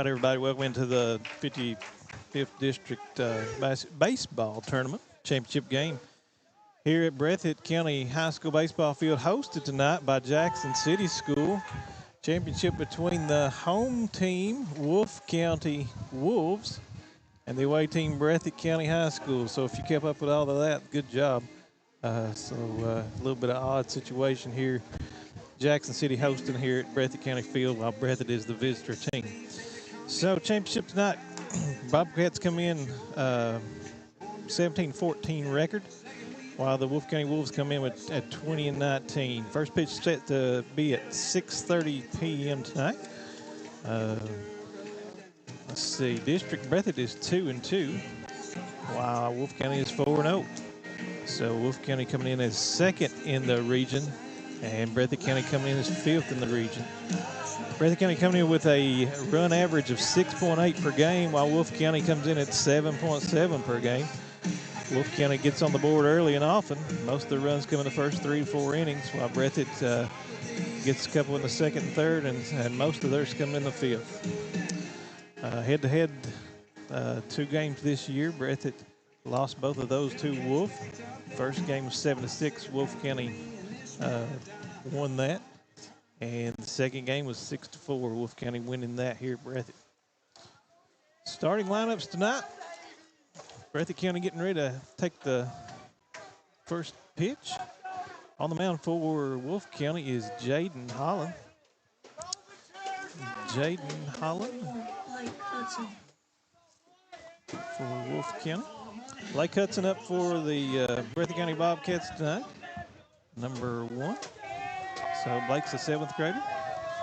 right, everybody, welcome into the 55th District Baseball Tournament Championship game here at Breathitt County High School Baseball Field, hosted tonight by Jackson City School. Championship between the home team, Wolfe County Wolves, and the away team, Breathitt County High School. So if you kept up with all of that, good job. A little bit of odd situation here. Jackson City hosting here at Breathitt County Field, while Breathitt is the visitor team. So championship tonight, Bobcats come in 17-14 record, while the Wolfe County Wolves come in at 20-19. First pitch set to be at 6:30 p.m. tonight. Let's see, District Breathitt is 2-2, while Wolfe County is 4-0. So Wolfe County coming in as second in the region, and Breathitt County coming in as fifth in the region. Breathitt County coming in with a run average of 6.8 per game, while Wolfe County comes in at 7.7 per game. Wolfe County gets on the board early and often. Most of the runs come in the first 3 to 4 innings, while Breathitt gets a couple in the second and third, and most of theirs come in the fifth. Head-to-head, 2 games this year. Breathitt lost both of those to Wolfe. First game was 7-6. Wolfe County won that. And the second game was 6-4. Wolfe County winning that here at Breathitt. Starting lineups tonight. Breathitt County getting ready to take the first pitch. On the mound for Wolfe County is Jaden Holland. Jaden Holland for Wolfe County. Blake Hudson up for the Breathitt County Bobcats tonight, number 1. So Blake's a 7th grader,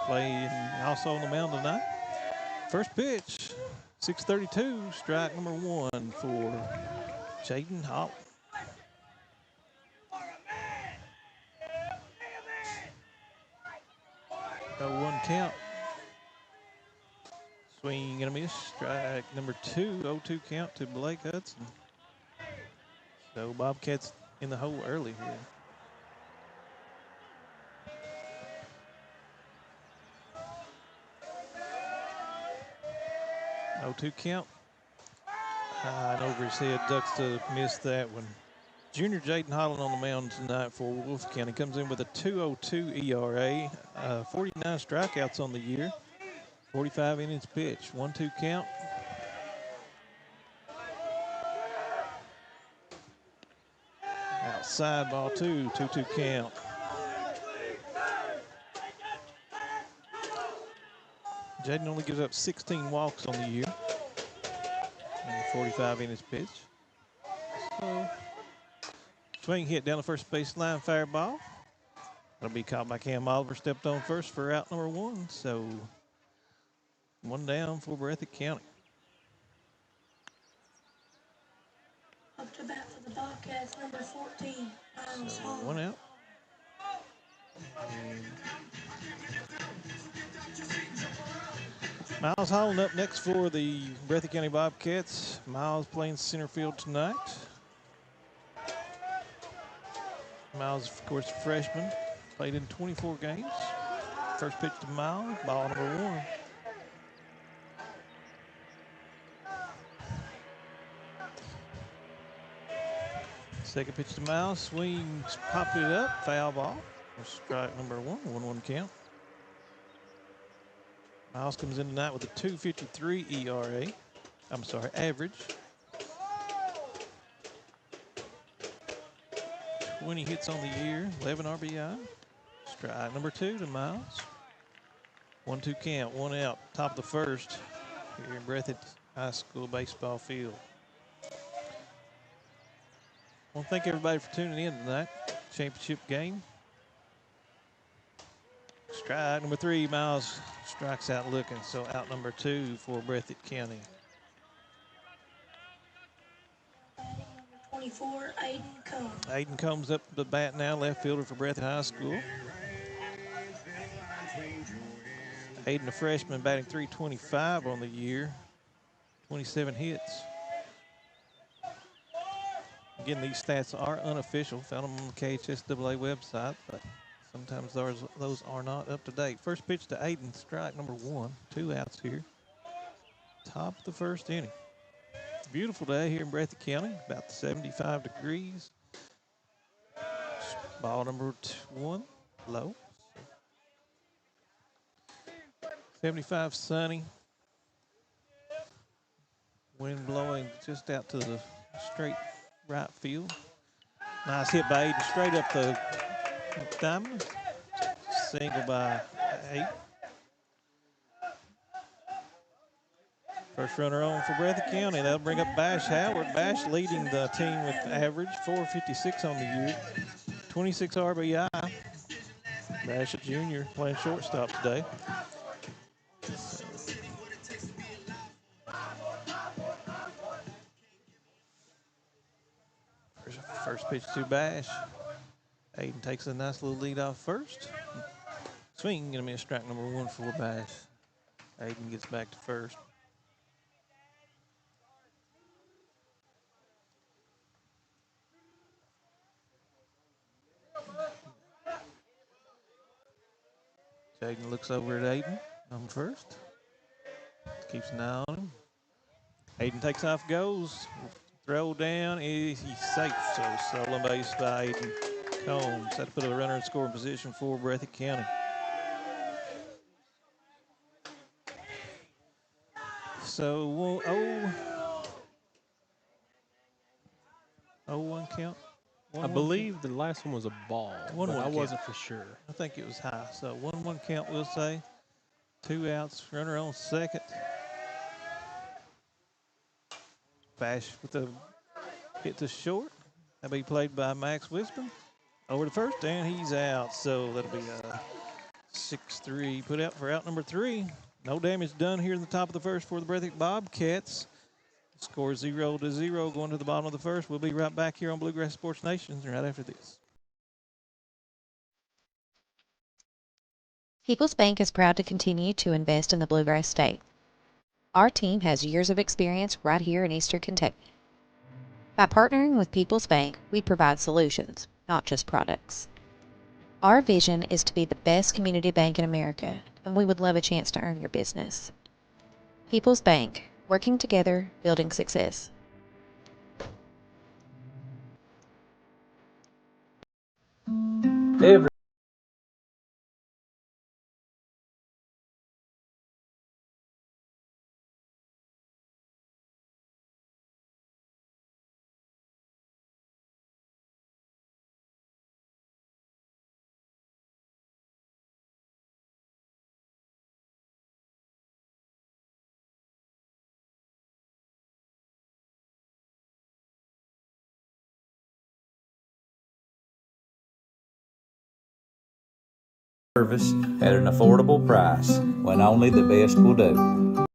playing also on the mound tonight. First pitch, 6:32, strike number 1 for Jaden Holland. 0-1 count. Swing and a miss, strike number 2, 0-2 count to Blake Hudson. So Bobcats in the hole early here. No 2 count. High and over his head, ducks to miss that one. Junior Jaden Holland on the mound tonight for Wolfe County. Comes in with a 2.02 ERA, 49 strikeouts on the year, 45 innings pitched. 1-2 count. Outside ball 2, 2-2 count. Jaden only gives up 16 walks on the year and 45 innings pitched. So, swing hit down the first baseline, fair ball. That'll be caught by Cam Oliver, stepped on first for out number 1. So 1 down for Breathitt County. Up to bat for the Bobcats, number 14, Miles Hall. 1 out. Miles Holland up next for the Breathitt County Bobcats. Miles playing center field tonight. Miles, of course, a freshman, played in 24 games. First pitch to Miles, ball number 1. Second pitch to Miles, swings, popped it up, foul ball. Strike number 1, 1-1 count. Miles comes in tonight with a 2.53 ERA. Average. 20 hits on the year, 11 RBI. Strike number 2 to Miles. 1-2 count, 1 out, top of the first here in Breathitt High School baseball field. I want to thank everybody for tuning in tonight. Championship game. Strike number 3, Miles strikes out looking, so out number 2 for Breathitt County. 24, Aiden Combs. Aiden Combs up the bat now, left fielder for Breathitt High School. Aiden, a freshman, batting .325 on the year, 27 hits. Again, these stats are unofficial. Found them on the KHSAA website, but sometimes those are not up to date. First pitch to Aiden, strike number 1. 2 outs here. top of the first inning. Beautiful day here in Breathitt County, about 75 degrees. Ball number 1, low. 75 sunny. Wind blowing just out to the straight right field. Nice hit by Aiden, straight up the diamond. Single by 8. First runner on for Breathitt County. That'll bring up Bash Howard. Bash leading the team with average, 456 on the year, 26 RBI. Bash, a junior, playing shortstop today. First pitch to Bash. Aiden takes a nice little lead off first. Swing, gonna be a strike number 1 for Bash. Aiden gets back to first. Aiden looks over at Aiden on first. Keeps an eye on him. Aiden takes off, goes. Throw down, he's safe. So stolen base by Aiden Combs. Had to put a runner in scoring position for Breathitt County. So 0-1 count. I believe the last one was a ball, but I wasn't for sure. I think it was high. So 1-1 count, we'll say. 2 outs, runner on second. Bash with a hit to short. That'll be played by Max Wisman. Over the first, and he's out. So that'll be a 6-3 put out for out number 3. No damage done here in the top of the first for the Breathitt Bobcats. Score 0-0 going to the bottom of the first. We'll be right back here on Bluegrass Sports Nation right after this. Peoples Bank is proud to continue to invest in the Bluegrass State. Our team has years of experience right here in Eastern Kentucky. By partnering with Peoples Bank, we provide solutions, not just products. Our vision is to be the best community bank in America, and we would love a chance to earn your business. Peoples Bank, working together, building success. Service at an affordable price when only the best will do.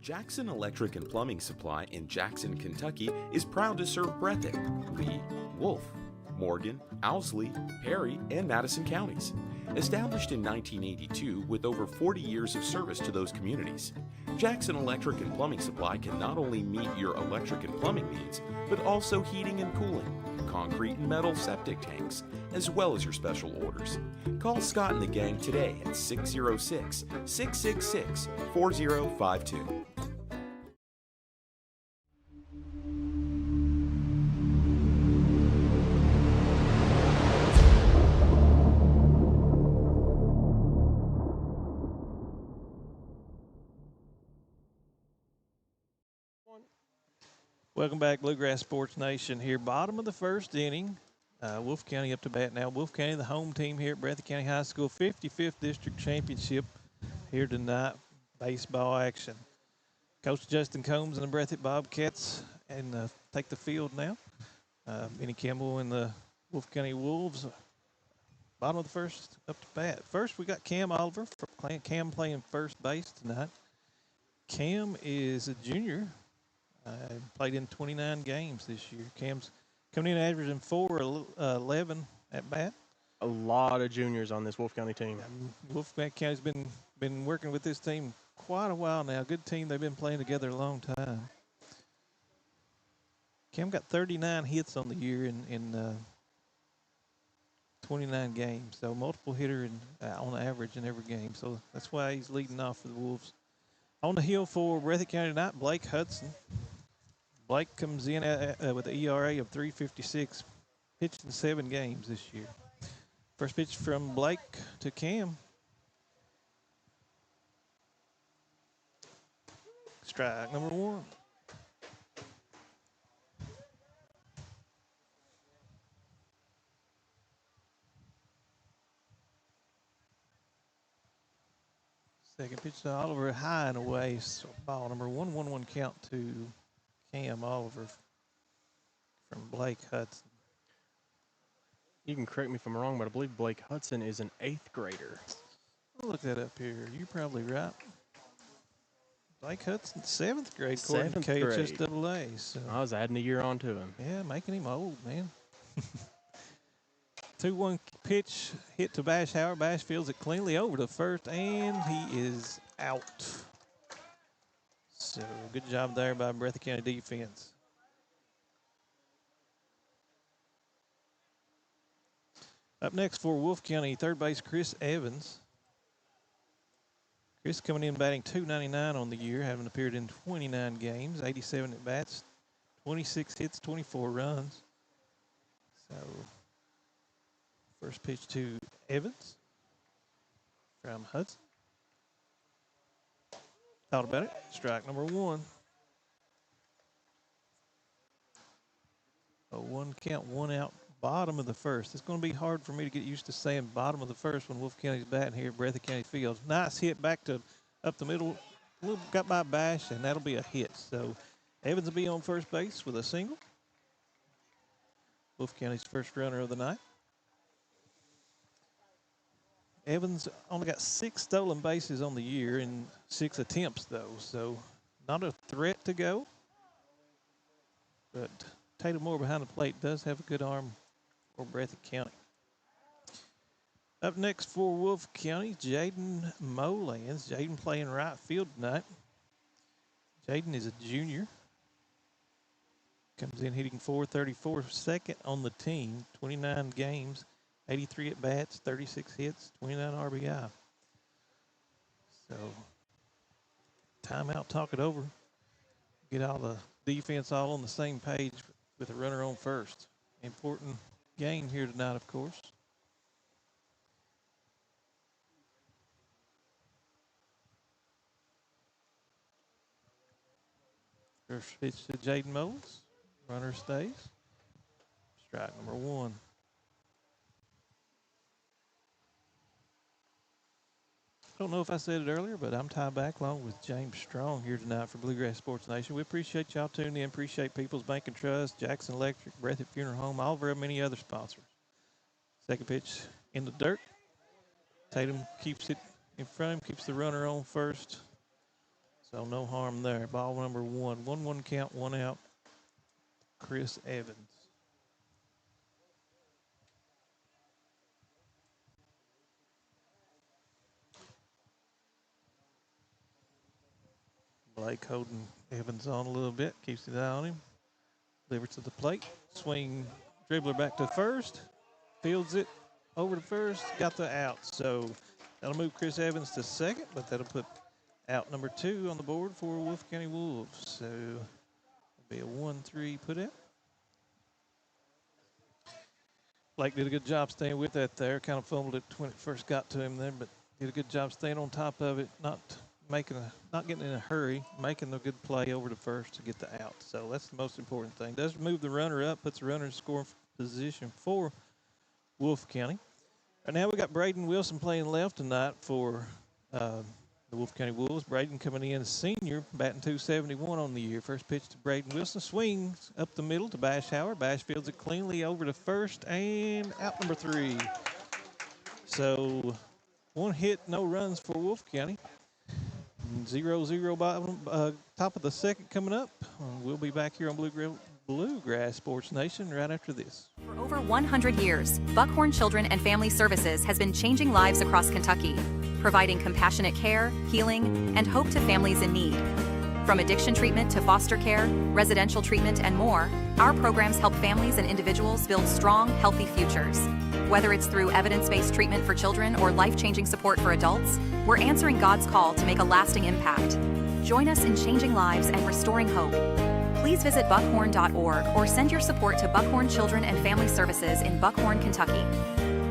Jackson Electric and Plumbing Supply in Jackson, Kentucky is proud to serve Breathitt, Lee, Wolfe, Morgan, Owsley, Perry, and Madison counties. Established in 1982 with over 40 years of service to those communities, Jackson Electric and Plumbing Supply can not only meet your electric and plumbing needs, but also heating and cooling, concrete and metal septic tanks, as well as your special orders. Call Scott and the gang today at 606-666-4052. Welcome back, Bluegrass Sports Nation here. Bottom of the first inning. Wolfe County up to bat now. Wolfe County, the home team here at Breathitt County High School, 55th District Championship here tonight. Baseball action. Coach Justin Combs and the Breathitt Bobcats and take the field now. Benny Kimball and the Wolfe County Wolves. Bottom of the first up to bat. First, we got Cam Oliver. Cam playing first base tonight. Cam is a junior. Played in 29 games this year. Cam's coming in averaging 4-11 at bat. A lot of juniors on this Wolfe County team. Wolfe County's been working with this team quite a while now. Good team. They've been playing together a long time. Cam got 39 hits on the year in 29 games. So multiple hitter on average in every game. So that's why he's leading off for the Wolves On the hill for Breathitt County tonight, Blake Hudson. Blake comes in with an ERA of 3.56, pitched in 7 games this year. First pitch from Blake to Cam. Strike number 1. Second pitch to Oliver, high and away. So ball number 1, 1-1 count to Cam Oliver from Blake Hudson. You can correct me if I'm wrong, but I believe Blake Hudson is an 8th grader. I'll look that up here. You're probably right. Blake Hudson, 7th grade, according to 7th grade. KHSAA. So I was adding a year on to him. yeah, making him old, man. 2-1 pitch hit to Bash Howard. Bash fields it cleanly over to first, and he is out. So good job there by Breathitt County defense. Up next for Wolfe County, third base Chris Evans. Chris coming in batting .299 on the year, having appeared in 29 games, 87 at bats, 26 hits, 24 runs. So first pitch to Evans from Hudson. Thought about it. Strike number 1. A 1 count, 1 out, bottom of the first. It's going to be hard for me to get used to saying bottom of the first when Wolfe County's batting here at Breathitt County Field. Nice hit back to up the middle. A little got by Bash, and that'll be a hit. So Evans will be on first base with a single. Wolfe County's first runner of the night. Evans only got 6 stolen bases on the year in 6 attempts, though, so not a threat to go. But Tatum Moore behind the plate does have a good arm for Breathitt County. Up next for Wolfe County, Jaden Molands. Jaden playing right field tonight. Jaden is a junior. Comes in hitting .434, second on the team, 29 games. 83 at bats, 36 hits, 29 RBI. So, timeout, talk it over. Get all the defense all on the same page with a runner on first. Important game here tonight, of course. First pitch to Jaden Mullins. Runner stays. Strike number 1. I don't know if I said it earlier, but I'm Ty back along with James Strong here tonight for Bluegrass Sports Nation. We appreciate y'all tuning in. Appreciate People's Bank and Trust, Jackson Electric, Breathitt Funeral Home, all of our many other sponsors. Second pitch in the dirt. Tatum keeps it in front of him, keeps the runner on first. So no harm there. Ball number 1. 1-1 count, 1 out. Chris Evans. Blake holding Evans on a little bit, keeps his eye on him. Delivers to the plate. Swing, dribbler back to first. Fields it over to first. Got the out. So that'll move Chris Evans to second, but that'll put out number 2 on the board for Wolfe County Wolves. So it'll be a 1-3 put out. Blake did a good job staying with that there. Kind of fumbled it when it first got to him there, but did a good job staying on top of it, not getting in a hurry, making the good play over to first to get the out. So that's the most important thing. Does move the runner up, puts the runner in scoring position for Wolfe County. Right now we got Braden Wilson playing left tonight for the Wolfe County Wolves. Braden coming in senior, batting .271 on the year. First pitch to Braden Wilson, swings up the middle to Bash Howard. Bash fields it cleanly over to first, and out number 3. So 1 hit, no runs for Wolfe County. 0-0 bottom, top of the second coming up. We'll be back here on Bluegrass Sports Nation right after this. For over 100 years, Buckhorn Children and Family Services has been changing lives across Kentucky, providing compassionate care, healing, and hope to families in need. From addiction treatment to foster care, residential treatment, and more, our programs help families and individuals build strong, healthy futures. Whether it's through evidence-based treatment for children or life-changing support for adults, we're answering God's call to make a lasting impact. Join us in changing lives and restoring hope. Please visit buckhorn.org or send your support to Buckhorn Children and Family Services in Buckhorn, Kentucky.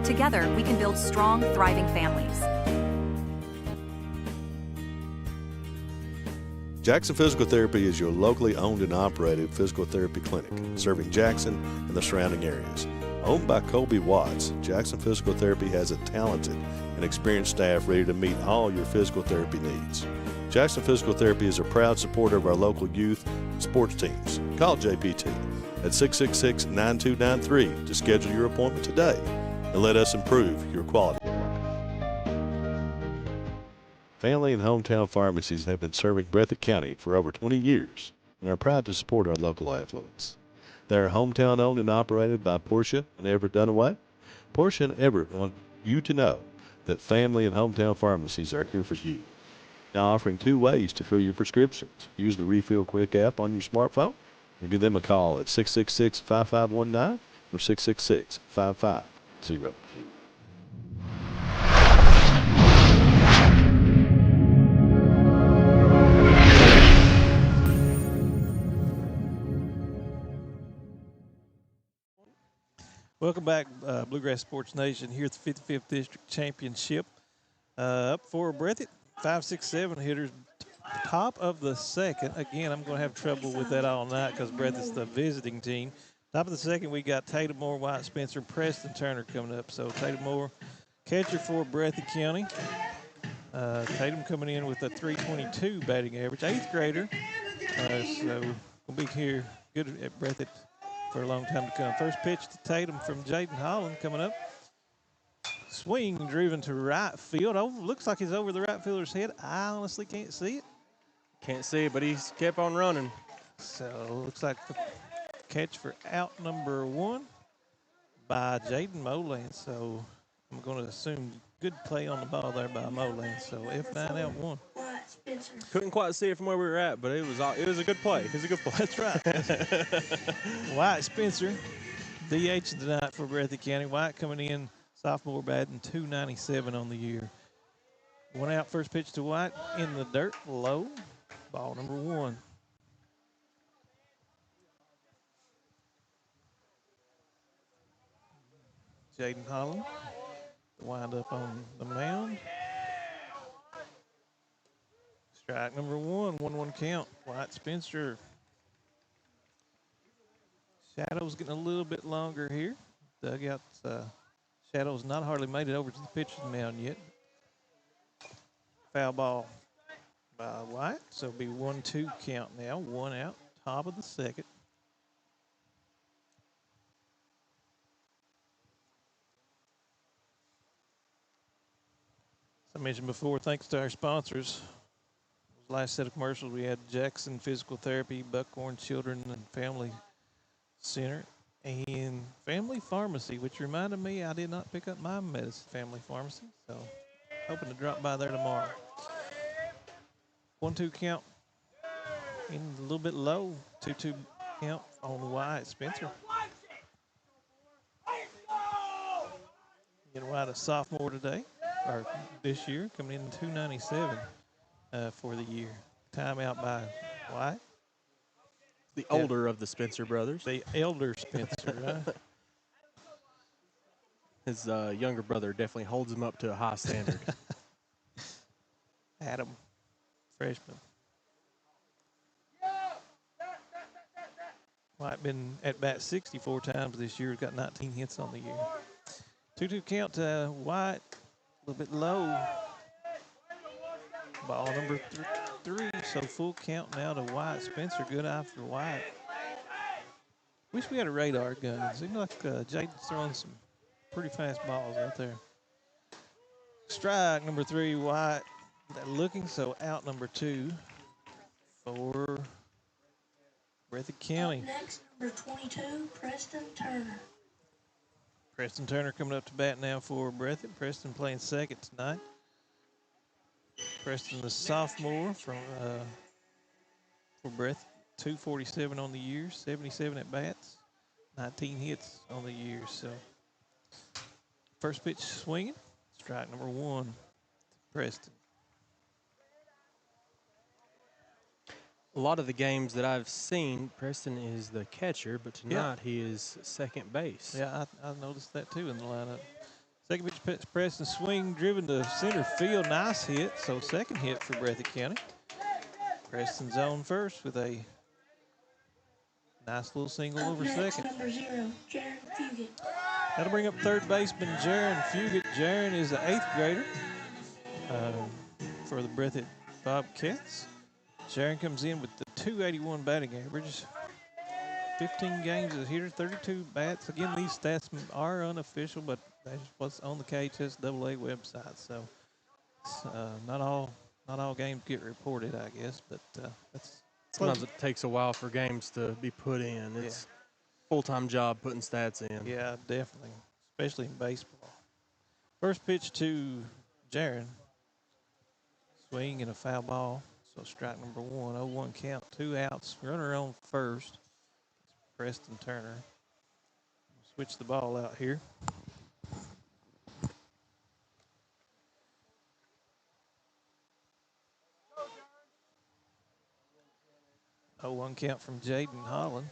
Together, we can build strong, thriving families. Jackson Physical Therapy is your locally owned and operated physical therapy clinic, serving Jackson and the surrounding areas. Owned by Colby Watts, Jackson Physical Therapy has a talented and experienced staff ready to meet all your physical therapy needs. Jackson Physical Therapy is a proud supporter of our local youth and sports teams. Call JPT at 666-9293 to schedule your appointment today and let us improve your quality. Family and hometown pharmacies have been serving Breathitt County for over 20 years and are proud to support our local athletes. They are hometown owned and operated by Portia and Everett Dunaway. Portia and Everett want you to know that family and hometown pharmacies are here for you. Now offering 2 ways to fill your prescriptions. Use the Refill Quick app on your smartphone or give them a call at 666-5519 or 666-5500. Welcome back, Bluegrass Sports Nation, here at the 55th District Championship. Up for Breathitt, 5, 6, 7 hitters, top of the second. Again, I'm going to have trouble with that all night because Breathitt's the visiting team. Top of the second, we got Tatum Moore, White Spencer, Preston Turner coming up. So Tatum Moore, catcher for Breathitt County. Tatum coming in with a .322 batting average, 8th grader. So we'll be here good at Breathitt for a long time to come. First pitch to Tatum from Jaden Holland coming up. Swing driven to right field. Oh, looks like he's over the right fielder's head. I honestly can't see it. Can't see it, but he's kept on running. So looks like the catch for out number 1 by Jaden Molan. So I'm going to assume good play on the ball there by Molan. So F9 out 1. Couldn't quite see it from where we were at, but it was a good play. It was a good play. That's right. White Spencer, DH tonight for Breathitt County. White coming in, sophomore batting, .297 on the year. 1 out, first pitch to White in the dirt, low. Ball number 1. Jaden Holland wind up on the mound. Strike number 1, 1-1 count. White Spencer. Shadow's getting a little bit longer here. Dugout Shadow's not hardly made it over to the pitcher's mound yet. Foul ball by White. So it'll be 1-2 count now. 1 out, top of the second. As I mentioned before, thanks to our sponsors. Last set of commercials, we had Jackson Physical Therapy, Buckhorn Children and Family Center, and Family Pharmacy, which reminded me I did not pick up my medicine, Family Pharmacy, so hoping to drop by there tomorrow. 1-2 count, in a little bit low, 2-2 count on White Spencer. Get White a sophomore today, or this year, coming in .297. For the year. Timeout by White. The older of the Spencer brothers. The elder Spencer, right? His younger brother definitely holds him up to a high standard. Adam, freshman. White been at bat 64 times this year. Got 19 hits on the year. 2-2 count to White. A little bit low. Ball number 3, so full count now to White. Spencer, good eye for White. Wish we had a radar gun. Seems like Jaden's throwing some pretty fast balls out there. Strike number 3, White. Looking, so out number 2 for Breathitt County. Next, number 22, Preston Turner. Preston Turner coming up to bat now for Breathitt. Preston playing second tonight. Preston, the sophomore for Breathitt, .247 on the year, 77 at bats, 19 hits on the year. So, first pitch swinging, strike number 1, Preston. A lot of the games that I've seen, Preston is the catcher, but tonight he is second base. Yeah, I noticed that too in the lineup. Second pitch, Preston swing, driven to center field. Nice hit. So second hit for Breathitt County. Preston's on first with a nice little single over second. Number 0, Jaron Fugit. That'll bring up third baseman Jaron Fugit. Jaron is the 8th grader for the Breathitt Bobcats. Jaron comes in with the .281 batting average. 15 games as a hitter, 32 bats. Again, these stats are unofficial, but that's what's on the KHSAA website. So it's, not all games get reported, I guess, but that's sometimes it takes a while for games to be put in. It's a full-time job putting stats in. Yeah, definitely, especially in baseball. First pitch to Jaron. Swing and a foul ball. So strike number 1, 0-1 count, 2 outs. Runner on first. Preston Turner. Switch the ball out here. Oh, 1 count from Jaden Holland.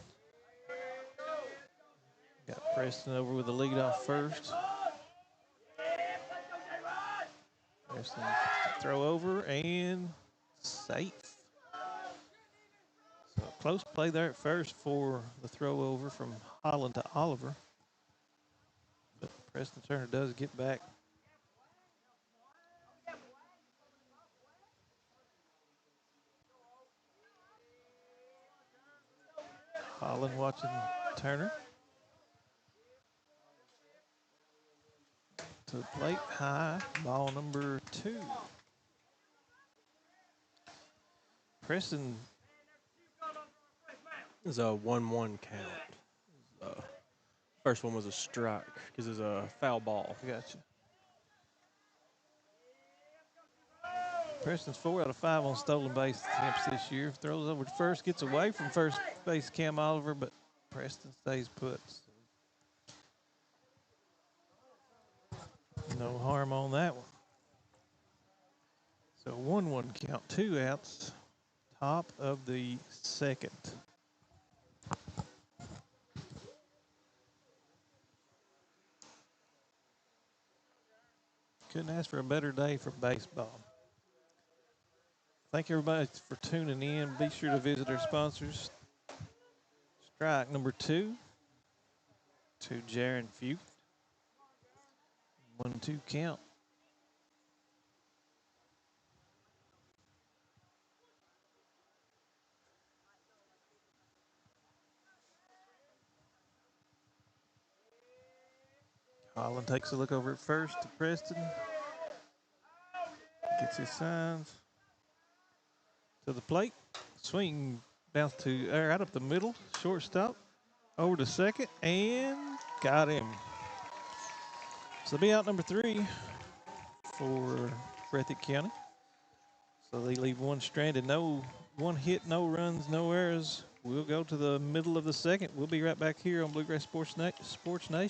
Got Preston over with the lead off first. Preston throw over and safe. So close play there at first for the throw over from Holland to Oliver. But Preston Turner does get back. Holland watching Turner. To the plate, high, ball number 2. Preston. It's a 1-1 count. First one was a strike because it's a foul ball. Gotcha. Preston's 4 out of 5 on stolen base attempts this year. Throws over to first, gets away from first base Cam Oliver, but Preston stays put. No harm on that one. So 1-1 count, 2 outs, top of the second. Couldn't ask for a better day for baseball. Thank everybody for tuning in. Be sure to visit our sponsors. Strike number 2 to Jaron Fugit. 1-2 count. Holland takes a look over at first to Preston. Gets his signs. To the plate. Swing bounce to out up the middle. Shortstop. Over to second. And got him. So be out number 3 for Breathitt County. So they leave 1 stranded. No 1 hit, no runs, no errors. We'll go to the middle of the second. We'll be right back here on Bluegrass Sports Nation.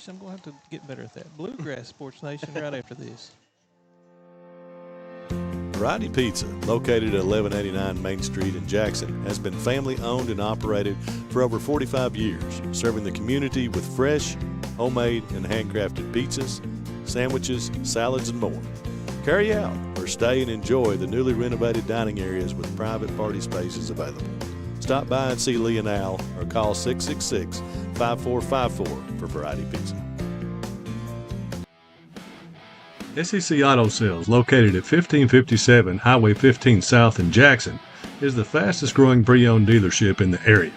I'm going to have to get better at that. Bluegrass Sports Nation right after this. Variety Pizza, located at 1189 Main Street in Jackson, has been family owned and operated for over 45 years, serving the community with fresh, homemade, and handcrafted pizzas, sandwiches, salads, and more. Carry out or stay and enjoy the newly renovated dining areas with private party spaces available. Stop by and see Lee and Al or call 666-5454 for Variety Pizza. SEC Auto Sales, located at 1557 Highway 15 South in Jackson, is the fastest growing pre-owned dealership in the area.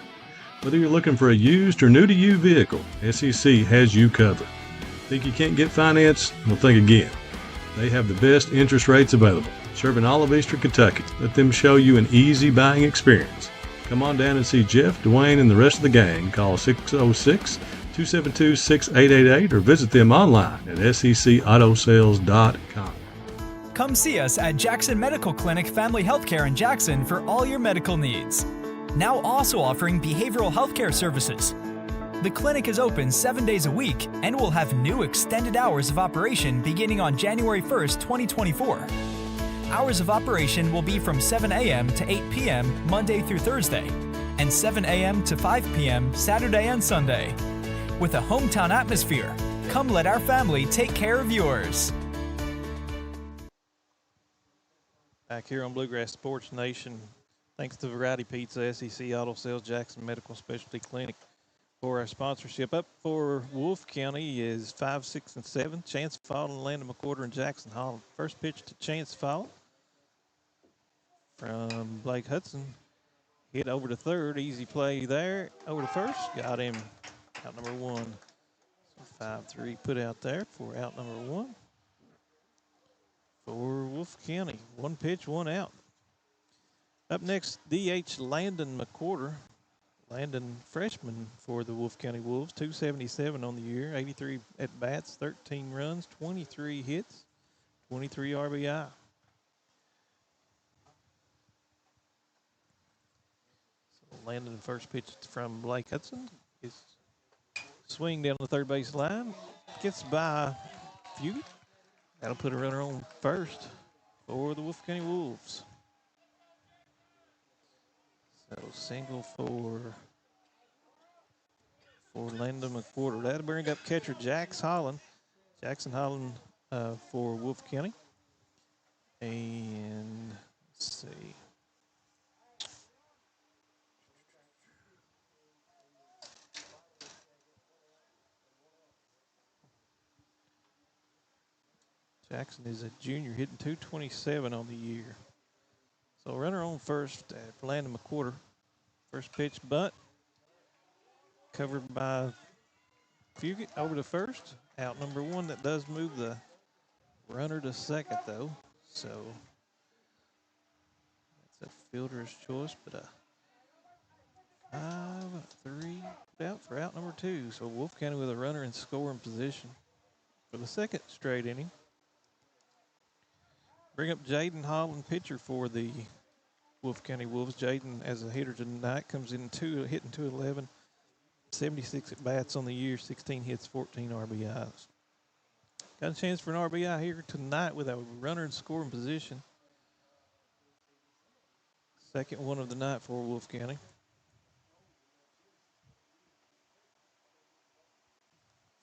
Whether you're looking for a used or new-to-you vehicle, SEC has you covered. Think you can't get finance? Well, think again. They have the best interest rates available, serving all of Eastern Kentucky. Let them show you an easy buying experience. Come on down and see Jeff, Dwayne, and the rest of the gang. Call 606-272-6888 or visit them online at secautosales.com. Come see us at Jackson Medical Clinic Family Healthcare in Jackson for all your medical needs. Now also offering behavioral healthcare services. The clinic is open 7 days a week and will have new extended hours of operation beginning on January 1st, 2024. Hours of operation will be from 7 a.m. to 8 p.m. Monday through Thursday, and 7 a.m. to 5 p.m. Saturday and Sunday. With a hometown atmosphere, come let our family take care of yours. Back here on Bluegrass Sports Nation, thanks to Variety Pizza, SEC Auto Sales, Jackson Medical Specialty Clinic for our sponsorship. Up for Wolfe County is 5, 6, and 7. Chance Fallen, Landon McWhorter, and Jackson Holland. First pitch to Chance Fallen from Blake Hudson. Hit over to third. Easy play there. Over to first. Got him. Out number 1. So 5-3 put out there for out number 1 for Wolfe County. One pitch, one out. Up next, DH Landon McWhorter. Landon, freshman for the Wolfe County Wolves, 277 on the year, 83 at bats, 13 runs, 23 hits, 23 RBI. So Landon, first pitch from Blake Hudson, is swing down the third base line, gets by Fugit. That'll put a runner on first for the Wolfe County Wolves. So single for Landon McWhorter. That'll bring up catcher Jackson Holland for Wolfe County. And let's see. Jackson is a junior, hitting .227 on the year. So runner on first at Landon McWhorter. First pitch bunt. Covered by Fugit over to first. Out number 1. That does move the runner to second, though. So that's a fielder's choice, but a 5-3 out for out number 2. So Wolfe County with a runner in scoring position for the second straight inning. Bring up Jaden Holland, pitcher for the Wolfe County Wolves. Jaden, as a hitter tonight, comes in hitting .211. 76 at bats on the year, 16 hits, 14 RBIs. Got a chance for an RBI here tonight with a runner in scoring position. Second one of the night for Wolfe County.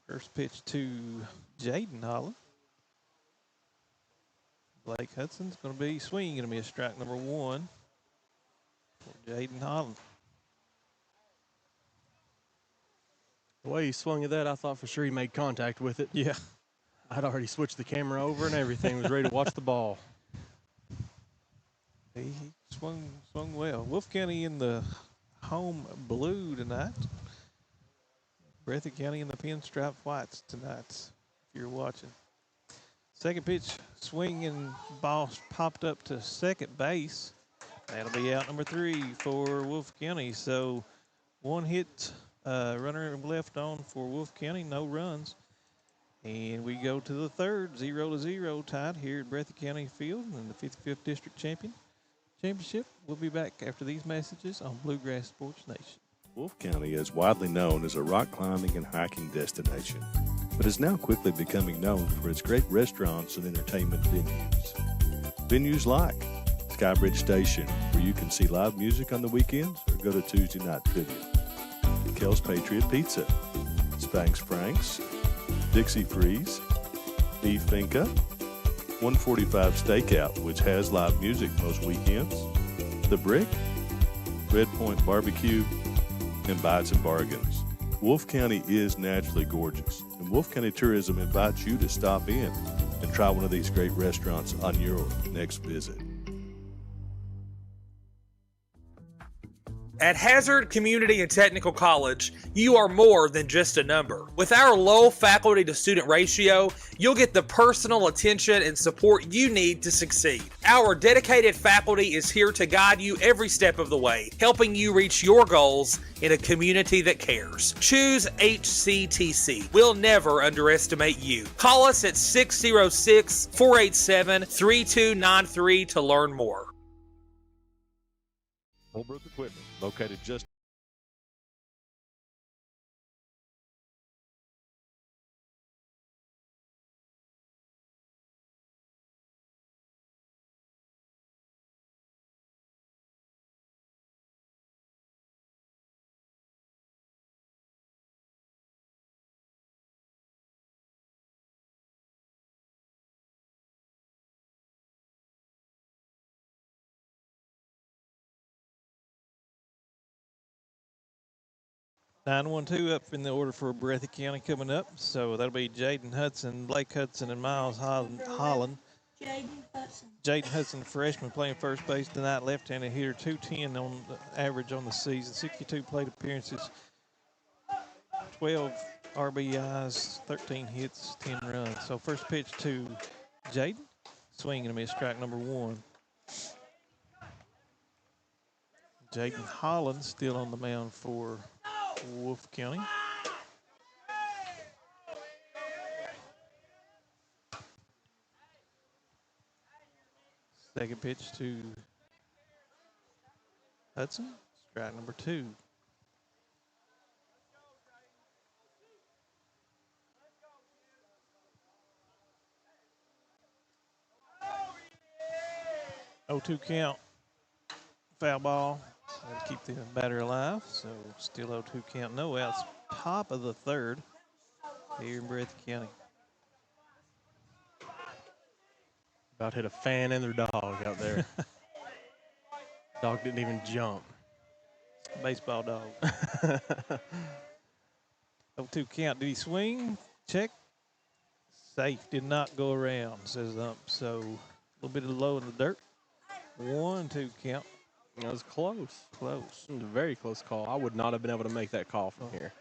First pitch to Jaden Holland. Blake Hudson's going to be swinging, going to be a strike number 1 for Jaden Holland. The way he swung at that, I thought for sure he made contact with it. Yeah. I'd already switched the camera over and everything. Was ready to watch the ball. He swung well. Wolfe County in the home blue tonight. Breathitt County in the pinstripe whites tonight, if you're watching. Second pitch, swing and ball popped up to second base. That'll be out number 3 for Wolfe County. So one hit, runner left on for Wolfe County, no runs. And we go to the third, 0-0 tied here at Breathitt County Field in the 55th District Championship. We'll be back after these messages on Bluegrass Sports Nation. Wolfe County is widely known as a rock climbing and hiking destination, but is now quickly becoming known for its great restaurants and entertainment venues. Venues like Skybridge Station, where you can see live music on the weekends or go to Tuesday night trivia. Kel's Patriot Pizza, Spanx Franks, Dixie Freeze, Beef Finca, 145 Stakeout, which has live music most weekends, The Brick, Red Point Barbecue, and Bites and Bargains. Wolfe County is naturally gorgeous, and Wolfe County Tourism invites you to stop in and try one of these great restaurants on your next visit. At Hazard Community and Technical College, you are more than just a number. With our low faculty to student ratio, you'll get the personal attention and support you need to succeed. Our dedicated faculty is here to guide you every step of the way, helping you reach your goals in a community that cares. Choose HCTC. We'll never underestimate you. Call us at 606-487-3293 to learn more. Holbrook Equipment, located just 9-1-2 up in the order for Breathitt County coming up. So that'll be Jaden Hudson, Blake Hudson, and Miles Holland. Jaden Hudson, freshman, playing first base tonight, left-handed hitter, 210 on the average on the season, 62 plate appearances, 12 RBIs, 13 hits, 10 runs. So first pitch to Jaden, swing and a miss, strike number one. Jaden Holland still on the mound for Wolfe County. Second pitch to Hudson, strike number two. Oh, 2 count, foul ball. That'll keep the batter alive. So still 0-2 count, no outs. Top of the third here in Breathitt County. About hit a fan and their dog out there. Dog didn't even jump. Baseball dog. 0-2 count. Did he swing? Check. Safe. Did not go around, says the ump. So a little bit of low in the dirt. 1-2 count. That was close. Close. It was a very close call. I would not have been able to make that call from here.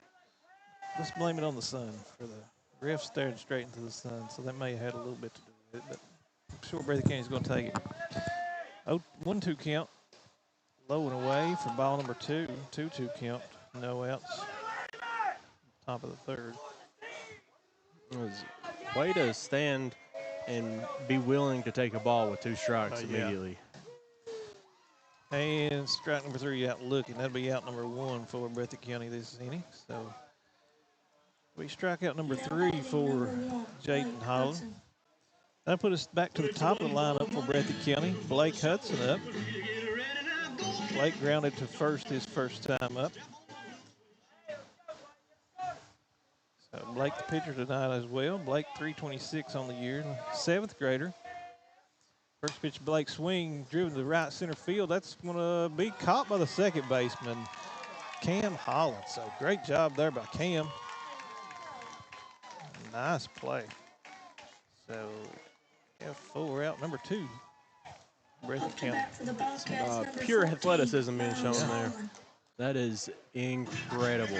Let's blame it on the sun. For the refs staring straight into the sun, so that may have had a little bit to do with it. But I'm sure Breathitt County's going to take it. 1-2 count. Low and away for ball number two. 2-2 count. No outs. Top of the third. It was a way to stand and be willing to take a ball with 2 strikes immediately. And strike number 3 out looking. That'll be out number 1 for Breathitt County this inning. So we strike out number 3 for Jaden Holland. That'll put us back to the top of the lineup for Breathitt County. Blake Hudson up. Blake grounded to first his first time up. So Blake the pitcher tonight as well. Blake 326 on the year, 7th grader. First pitch, Blake swing, driven to the right center field. That's going to be caught by the second baseman, Cam Holland. So great job there by Cam. Nice play. So F4 out number 2. Breathitt County. Pure athleticism being shown there. That is incredible.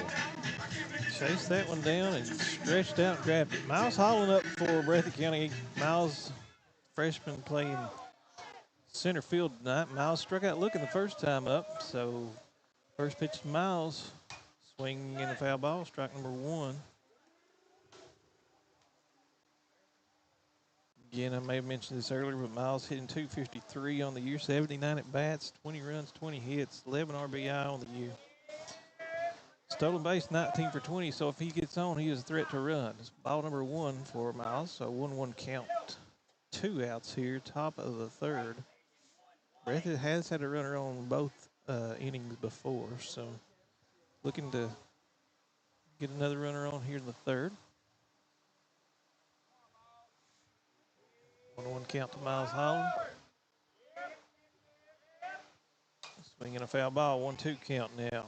Chased that one down and stretched out and grabbed it. Miles Holland up for Breathitt County. Miles, freshman, playing center field tonight. Miles struck out looking the first time up. So first pitch to Miles, swing in a foul ball, strike number 1. Again, I may have mentioned this earlier, but Miles hitting .253 on the year, 79 at bats, 20 runs, 20 hits, 11 RBI on the year. Stolen base, 19 for 20, so if he gets on, he is a threat to run. It's ball number 1 for Miles, so 1-1 count. 2 outs here, top of the third. Breathitt has had a runner on both innings before, so looking to get another runner on here in the third. 1-1 count to Miles Holland. Swinging a foul ball, 1-2 count now.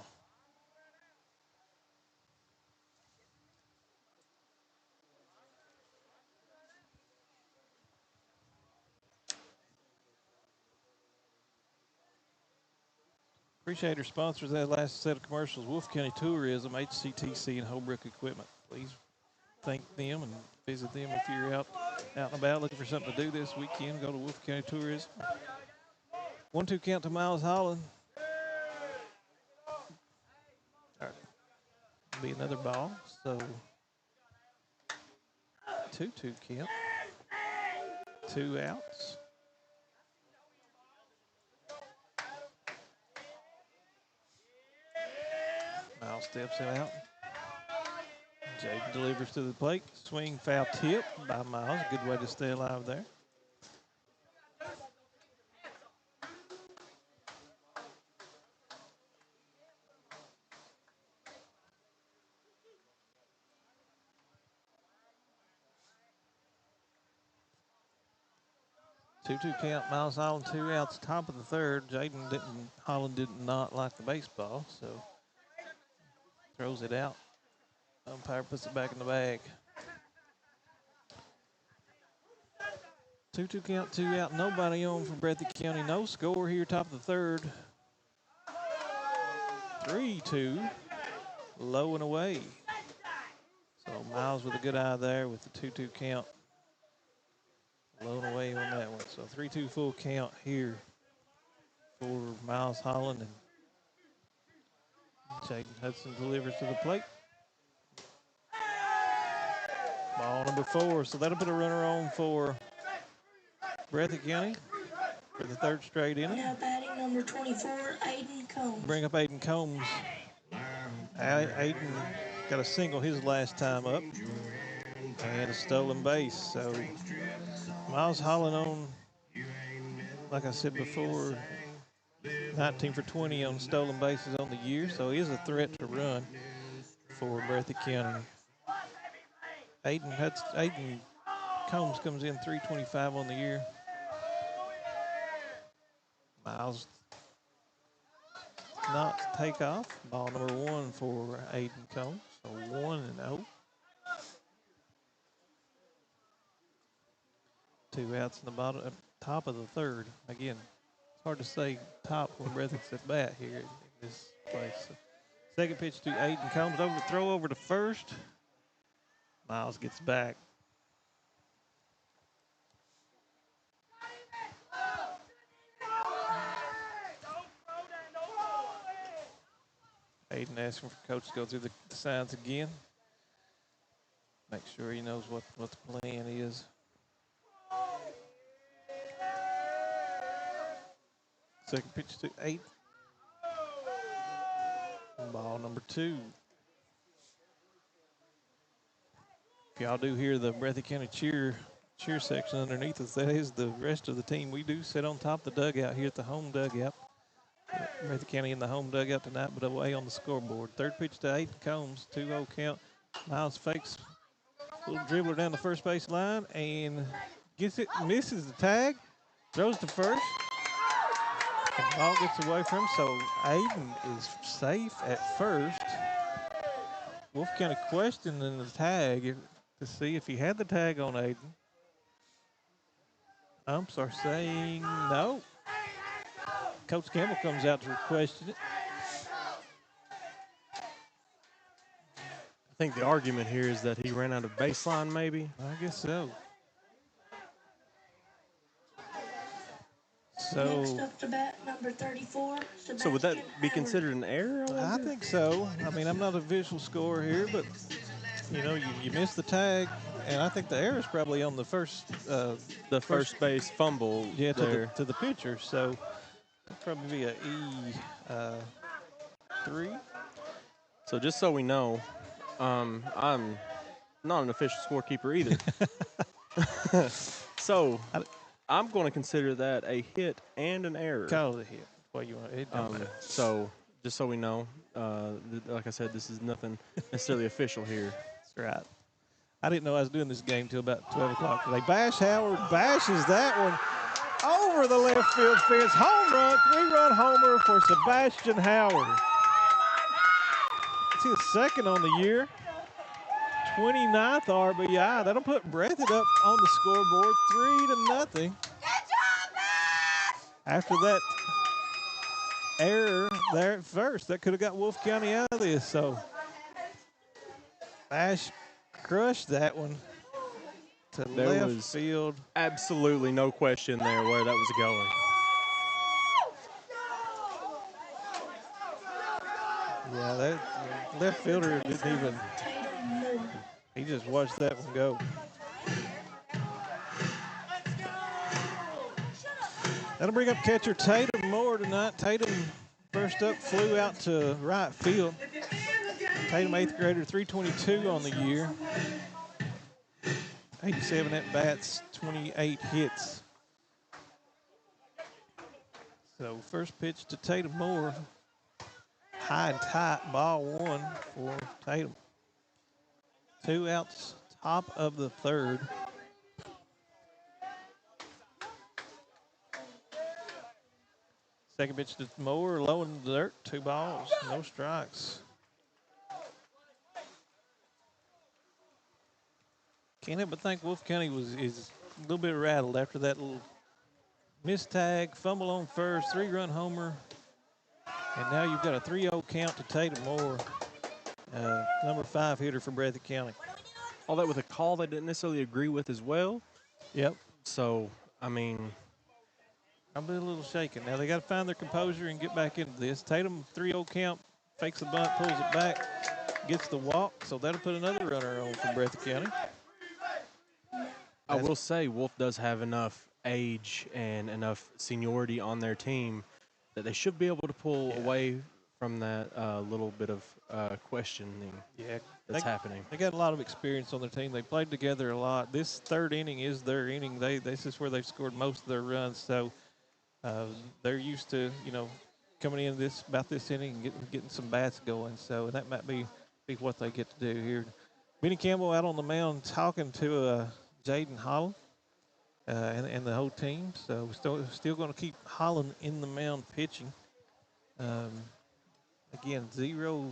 Appreciate our sponsors. That last set of commercials, Wolfe County Tourism, HCTC, and Holbrook Equipment. Please thank them and visit them if you're out and about looking for something to do this weekend. Go to Wolfe County Tourism. 1-2 count to Miles Holland. All right. Be another ball. So 2-2 count. 2 outs. Miles steps out. Jaden delivers to the plate. Swing, foul tip by Miles. Good way to stay alive there. Two count. Miles Holland, 2 outs. Top of the third. Holland did not like the baseball, so throws it out. Umpire puts it back in the bag. 2-2 count, 2 out, nobody on for Breathitt County. No score here, top of the third. 3-2, low and away. So Miles with a good eye there with the 2-2 count. Low and away on that one. So 3-2 full count here for Miles Holland, and Jaden Hudson delivers to the plate. Ball number 4, so that'll put a runner on for Breathitt County for the third straight inning. Now batting number 24, Aiden Combs. Bring up Aiden Combs. Aiden got a single his last time up and a stolen base. So Miles Holland on, like I said before, 19 for 20 on stolen bases on the year. So he is a threat to run for Breathitt County. Aiden Combs comes in 325 on the year. Miles not to take off. Ball number 1 for Aiden Combs. So 1-0. 2 outs in the bottom, top of the third. Again, it's hard to say top when Breathitt's at bat here in this place. So second pitch to Aiden Combs. Throw over to first. Miles gets back. Aiden asking for coach to go through the signs again. Make sure he knows what the plan is. Second pitch to 8. Ball number 2. If y'all do hear the Breathitt County cheer section underneath us, that is the rest of the team. We do sit on top of the dugout here at the home dugout. Breathitt County in the home dugout tonight, but away on the scoreboard. Third pitch to Aiden Combs, 2-0 count. Miles fakes a little dribbler down the first base line and gets it, misses the tag, throws to first. And the ball gets away from him, so Aiden is safe at first. Wolfe County questioning the tag to see if he had the tag on Aiden. Umps are saying no. Coach Campbell comes out to question it. I think the argument here is that he ran out of baseline, maybe. I guess so. So, next up to bat, number 34, so would that be considered an error? I think so. I mean, I'm not a visual scorer here, but you know, you missed the tag, and I think the error is probably on the first base fumble. Yeah, there. to the pitcher. So it'll probably be a E3. So just so we know, I'm not an official scorekeeper either. So I'm going to consider that a hit and an error. Call it a hit. Well, you want it don't matter. So just so we know, like I said, this is nothing necessarily official here. That's right. I didn't know I was doing this game till about 12 o'clock today. Bash Howard bashes that one over the left field fence. Home run, 3-run homer for Sebastian Howard. It's his second on the year. 29th RBI. That'll put Breathitt up on the scoreboard 3-0. After that error there at first, that could have got Wolfe County out of this. So Bash crushed that one to left field. Absolutely no question there where that was going. Yeah, that left fielder didn't even. He just watched that one go. That'll bring up catcher Tatum Moore tonight. Tatum first up flew out to right field. Tatum, 8th grader, 322 on the year. 87 at-bats, 28 hits. So first pitch to Tatum Moore. High and tight, ball 1 for Tatum. 2 outs, top of the third. Second pitch to Moore, low in the dirt, 2 balls, no strikes. Can't help but think Wolfe County is a little bit rattled after that little missed tag, fumble on first, 3-run homer. And now you've got a 3-0 count to Tatum Moore, number 5 hitter for Breathitt County. All that with a call they didn't necessarily agree with as well. Yep. So, I mean, I'll be a little shaken. Now they got to find their composure and get back into this. Tatum, 3-0 count, fakes the bunt, pulls it back, gets the walk. So that'll put another runner on for Breathitt County. I will say Wolfe does have enough age and enough seniority on their team that they should be able to pull away from that little bit of questioning that's happening. They got a lot of experience on their team. They played together a lot. This third inning is their inning. This is where they've scored most of their runs. So they're used to, coming in about this inning and getting some bats going. So that might be what they get to do here. Benny Campbell out on the mound talking to Jaden Holland and the whole team. So still going to keep Holland in the mound pitching. Again, zero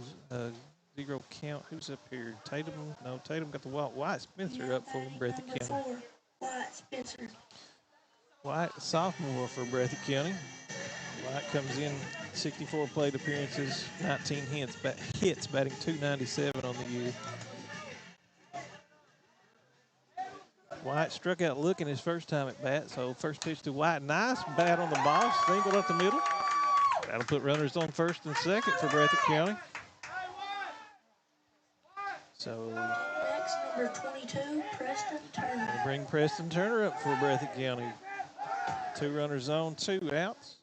count. Who's up here? Tatum? No, Tatum got the walk. Wyatt Spencer up for Breathitt County. Number 4, Wyatt Spencer. Wyatt, sophomore for Breathitt County. Wyatt comes in 64 plate appearances, 19 hits, batting .297 on the year. Wyatt struck out looking his first time at bat, so first pitch to Wyatt. Nice bat on the ball, single up the middle. That'll put runners on first and second for Breathitt County. So Next, number 22, Preston Turner. we'll bring Preston Turner up for Breathitt County. 2 runners on, 2 outs.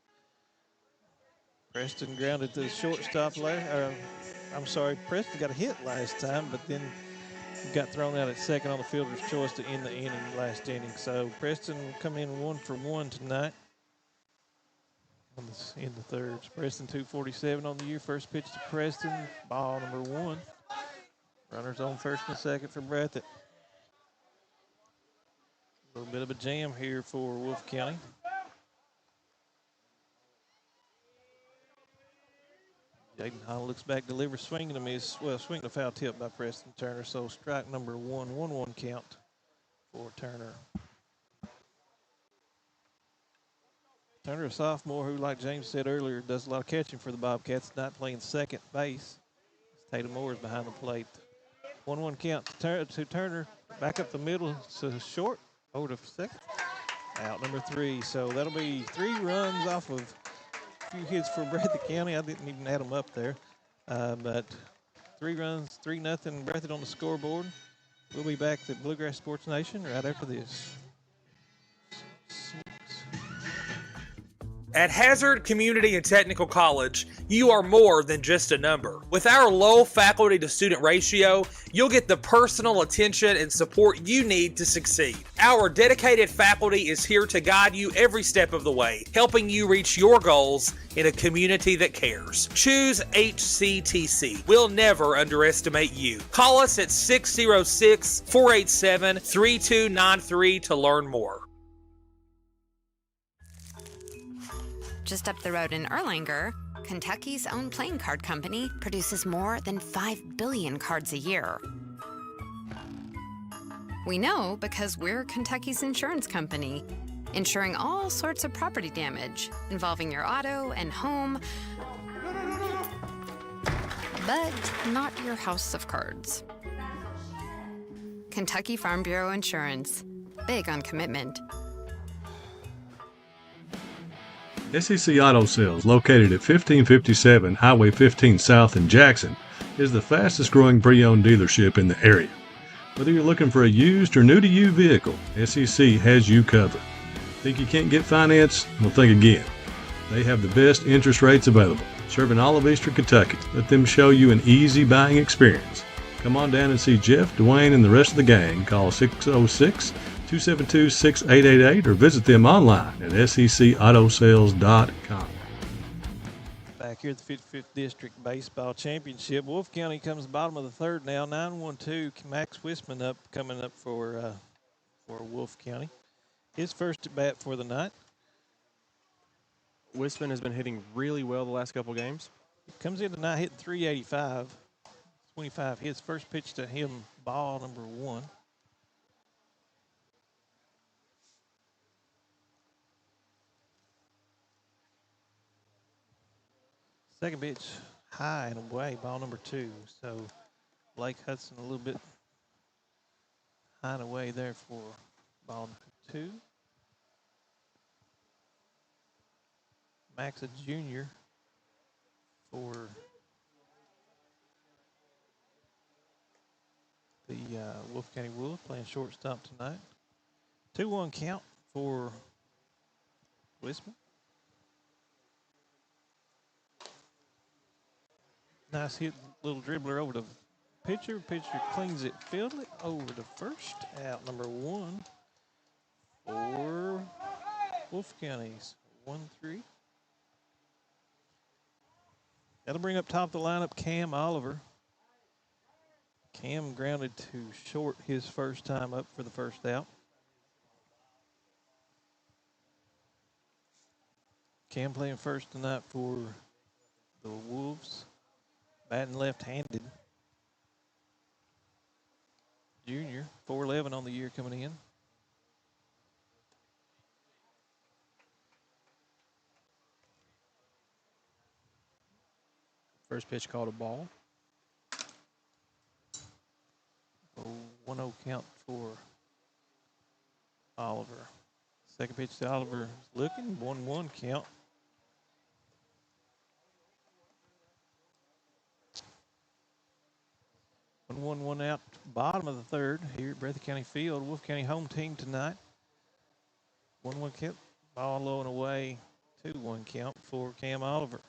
Preston grounded to the shortstop. Preston got a hit last time, but then got thrown out at second on the fielder's choice to end the inning last inning. So Preston come in 1 for 1 tonight in the third. Preston 247 on the year. First pitch to Preston, ball number 1. Runners on first and second for Breathitt. A little bit of a jam here for Wolfe County. Jaden Hall looks back, delivers, swinging a miss. Well, swinging a foul tip by Preston Turner. So strike number 1, 1-1 count for Turner. Turner, a sophomore who, like James said earlier, does a lot of catching for the Bobcats, not playing second base. Tatum Moore is behind the plate. 1-1 count to Turner. Back up the middle to short. Over to second. Out number 3. So that'll be 3 runs off of a few hits for Breathitt County. I didn't even add them up there. But 3 runs, 3-0 Breathitt on the scoreboard. We'll be back to Bluegrass Sports Nation right after this. At Hazard Community and Technical College, you are more than just a number. With our low faculty to student ratio, you'll get the personal attention and support you need to succeed. Our dedicated faculty is here to guide you every step of the way, helping you reach your goals in a community that cares. Choose HCTC. We'll never underestimate you. Call us at 606-487-3293 to learn more. Just up the road in Erlanger, Kentucky's own playing card company produces more than 5 billion cards a year. We know because we're Kentucky's insurance company, insuring all sorts of property damage involving your auto and home, but not your house of cards. Kentucky Farm Bureau Insurance, big on commitment. SEC Auto Sales, located at 1557 Highway 15 South in Jackson, is the fastest growing pre-owned dealership in the area. Whether you're looking for a used or new-to-you vehicle, SEC has you covered. Think you can't get finance? Well, think again. They have the best interest rates available, serving all of Eastern Kentucky. Let them show you an easy buying experience. Come on down and see Jeff, Dwayne, and the rest of the gang. Call 606-272-6888 or visit them online at secautosales.com. Back here at the 55th District Baseball Championship, Wolfe County comes bottom of the third now, 9-1-2. Max Wisman coming up for Wolfe County. His first at bat for the night. Wisman has been hitting really well the last couple games. Comes in tonight hitting .385, 25 hits. First pitch to him, ball number 1. Second pitch, high and away, ball number 2. So Blake Hudson a little bit high and away there for ball number 2. Max a junior for the Wolfe County Wolves playing shortstop tonight. 2-1 count for Wisman. Nice hit, little dribbler over the pitcher. Pitcher cleans it, field it over to first. Out number 1 for Wolfe County's 1-3. That'll bring up top of the lineup Cam Oliver. Cam grounded to short his first time up for the first out. Cam playing first tonight for the Wolves. Batting left-handed. Junior, 4'11" on the year coming in. First pitch called a ball. 1-0 count for Oliver. Second pitch to Oliver is looking, 1-1 count. One out, bottom of the third here at Breathitt County Field. Wolfe County home team tonight. 1-1 count, ball low and away, 2-1 count for Cam Oliver.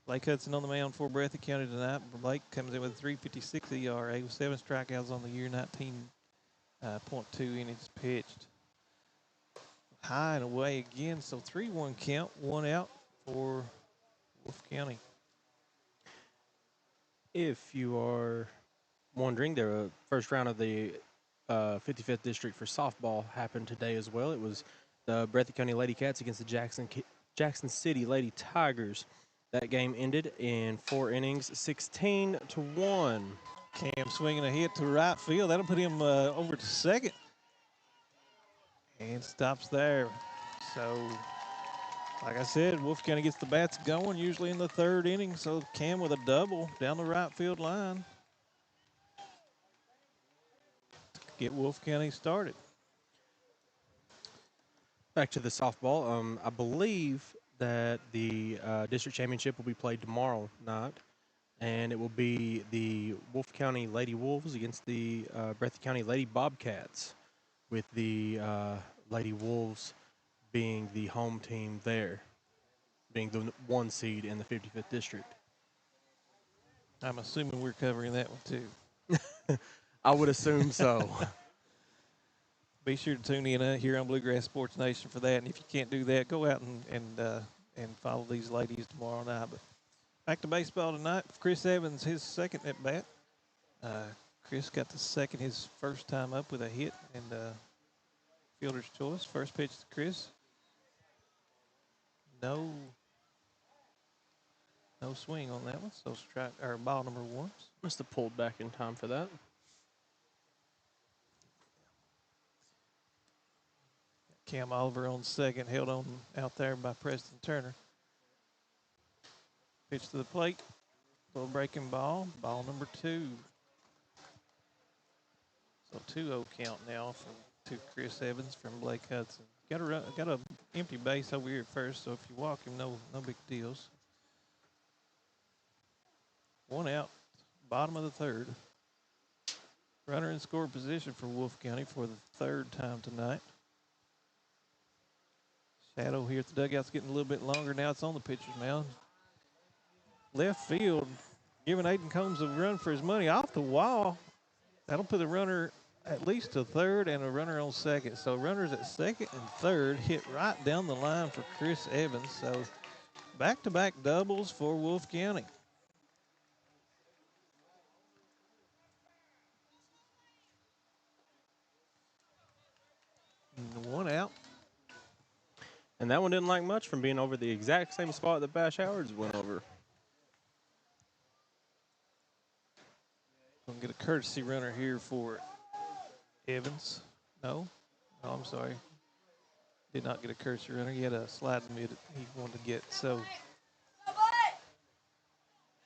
Blake Hudson on the mound for Breathitt County tonight. Blake comes in with a 3.56 ERA with 7 strikeouts on the year, 19.2 innings pitched. High and away again, so 3-1 count, 1 out for Wolfe County. If you are wondering, the first round of the 55th District for softball happened today as well. It was the Breathitt County Lady Cats against the Jackson City Lady Tigers. That game ended in 4 innings, 16-1. Cam swinging a hit to right field. That'll put him over to second. And stops there. So, like I said, Wolfe County gets the bats going usually in the third inning. So Cam with a double down the right field line. Get Wolfe County started. Back to the softball. I believe that the district championship will be played tomorrow night, and it will be the Wolfe County Lady Wolves against the Breathitt County Lady Bobcats, with the Lady Wolves being the home team there, being the 1 seed in the 55th District. I'm assuming we're covering that one too. I would assume so. Be sure to tune in here on Bluegrass Sports Nation for that. And if you can't do that, go out and follow these ladies tomorrow night. But back to baseball tonight. Chris Evans, his second at bat. Chris got the second, his first time up with a hit and fielder's choice. First pitch to Chris. No swing on that one. So strike or ball number 1. Must have pulled back in time for that. Cam Oliver on second, held on out there by Preston Turner. Pitch to the plate, little breaking ball, ball number 2. So 2-0 count now to Chris Evans from Blake Hudson. Got a empty base over here at first, so if you walk him, no big deals. 1 out, bottom of the third. Runner in score position for Wolfe County for the 3rd time tonight. Shadow here at the dugout's getting a little bit longer. Now it's on the pitcher's mound. Left field, giving Aiden Combs a run for his money off the wall. That'll put the runner at least to third and a runner on second. So runners at second and third hit right down the line for Chris Evans. So back-to-back doubles for Wolfe County. And 1 out. And that one didn't like much from being over the exact same spot that Bash Howards went over. Gonna get a courtesy runner here for Evans. No, I'm sorry. Did not get a courtesy runner. He had a slide mid he wanted to get. So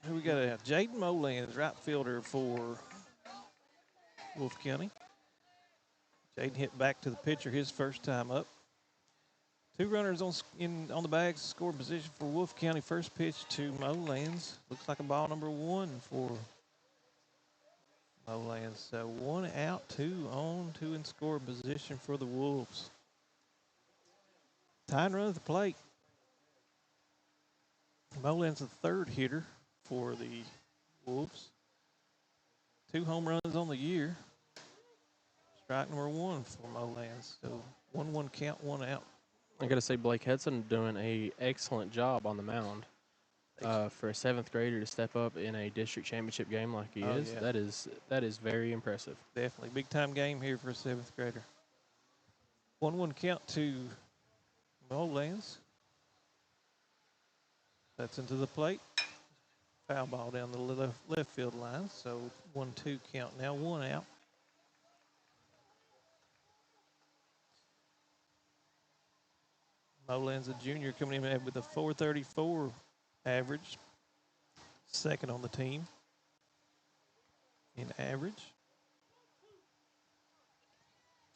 Here we got a Jaden Molands, right fielder for Wolfe County. Jaden hit back to the pitcher his first time up. 2 runners on the bags, score position for Wolfe County. First pitch to Molands. Looks like a ball number 1 for Molands. So 1 out, 2 on, 2 in score position for the Wolves. Tying run at the plate. Molands the third hitter for the Wolves. 2 home runs on the year. Strike number 1 for Molands. So 1-1 count, 1 out. I got to say, Blake Hudson doing an excellent job on the mound. For a 7th grader to step up in a district championship game like he is, yeah. that is very impressive. Definitely. Big time game here for a 7th grader. 1-1 count to Molands. That's into the plate. Foul ball down the left field line. So 1-2 count now, 1 out. Molands, a junior, coming in with a .434 average. Second on the team in average.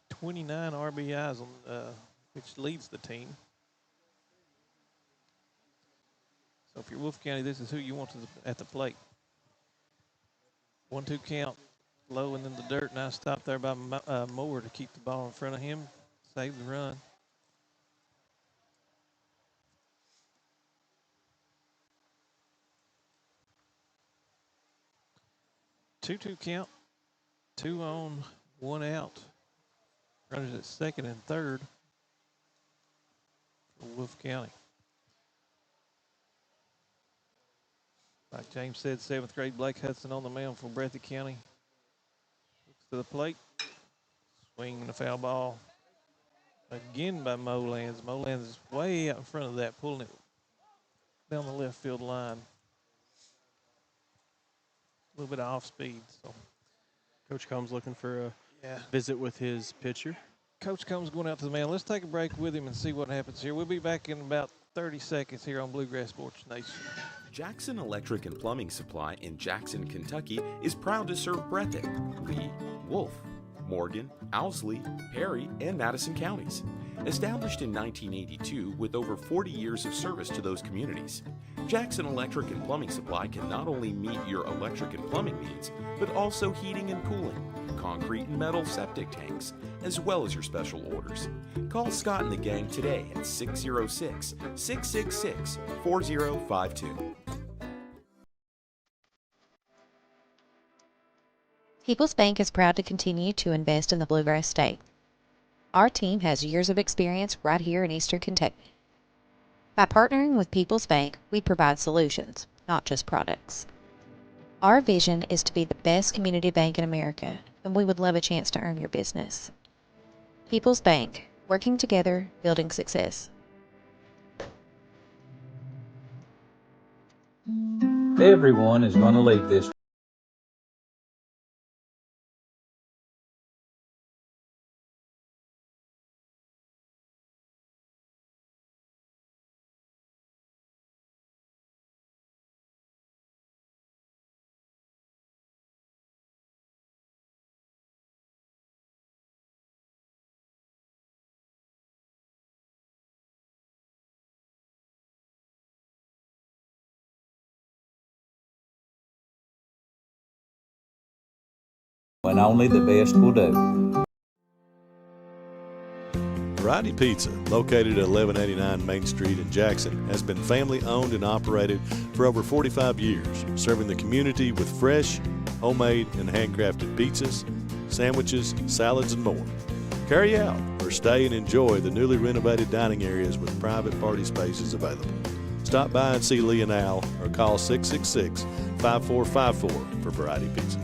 29 RBIs, which leads the team. So if you're Wolfe County, this is who you want at the plate. 1-2 count, low and in the dirt. Nice stop there by Moore to keep the ball in front of him, save the run. Two count, 2 on, 1 out. Runners at second and third for Wolfe County. Like James said, 7th grade Blake Hudson on the mound for Breathitt County. Looks to the plate. Swing and a foul ball. Again by Molands. Molands is way out in front of that, pulling it down the left field line. A little bit of off speed. So Coach Combs looking for a visit with his pitcher. Coach Combs going out to the mound. Let's take a break with him and see what happens here. We'll be back in about 30 seconds here on Bluegrass Sports Nation. Jackson Electric and Plumbing Supply in Jackson, Kentucky is proud to serve Breathitt, Lee, Wolfe, Morgan, Owsley, Perry, and Madison counties. Established in 1982 with over 40 years of service to those communities, Jackson Electric and Plumbing Supply can not only meet your electric and plumbing needs, but also heating and cooling, concrete and metal septic tanks, as well as your special orders. Call Scott and the gang today at 606-666-4052. People's Bank is proud to continue to invest in the Bluegrass State. Our team has years of experience right here in Eastern Kentucky. By partnering with People's Bank, we provide solutions, not just products. Our vision is to be the best community bank in America, and we would love a chance to earn your business. People's Bank, working together, building success. Everyone is going to leave this. When only the best will do. Variety Pizza, located at 1189 Main Street in Jackson, has been family owned and operated for over 45 years, serving the community with fresh, homemade, and handcrafted pizzas, sandwiches, salads, and more. Carry out or stay and enjoy the newly renovated dining areas with private party spaces available. Stop by and see Lee and Al or call 666-5454 for Variety Pizza.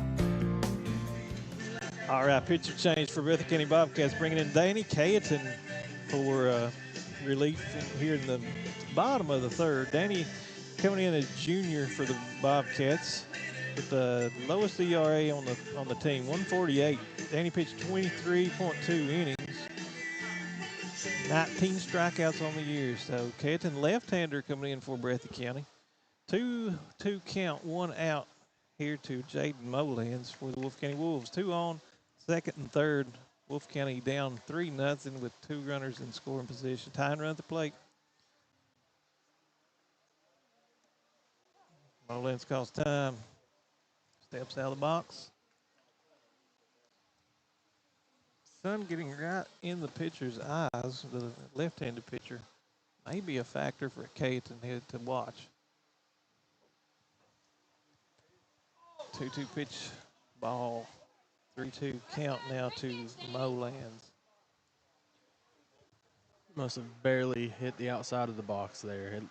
All right, pitcher change for Breathitt County Bobcats, bringing in Danny Cayeton for relief here in the bottom of the third. Danny coming in as junior for the Bobcats with the lowest ERA on the team, 148. Danny pitched 23.2 innings, 19 strikeouts on the year. So Cayeton, left-hander, coming in for Breathitt County. 2-2 count, 1 out here to Jaden Molands for the Wolfe County Wolves. 2 on, second and third. Wolfe County down 3-0 with 2 runners in scoring position. Tying run at the plate. Molands calls time. Steps out of the box. Sun getting right in the pitcher's eyes, the left-handed pitcher, may be a factor for Cayetan here to watch. 2-2 pitch, ball, 3-2 count now to Molands. Must have barely hit the outside of the box there.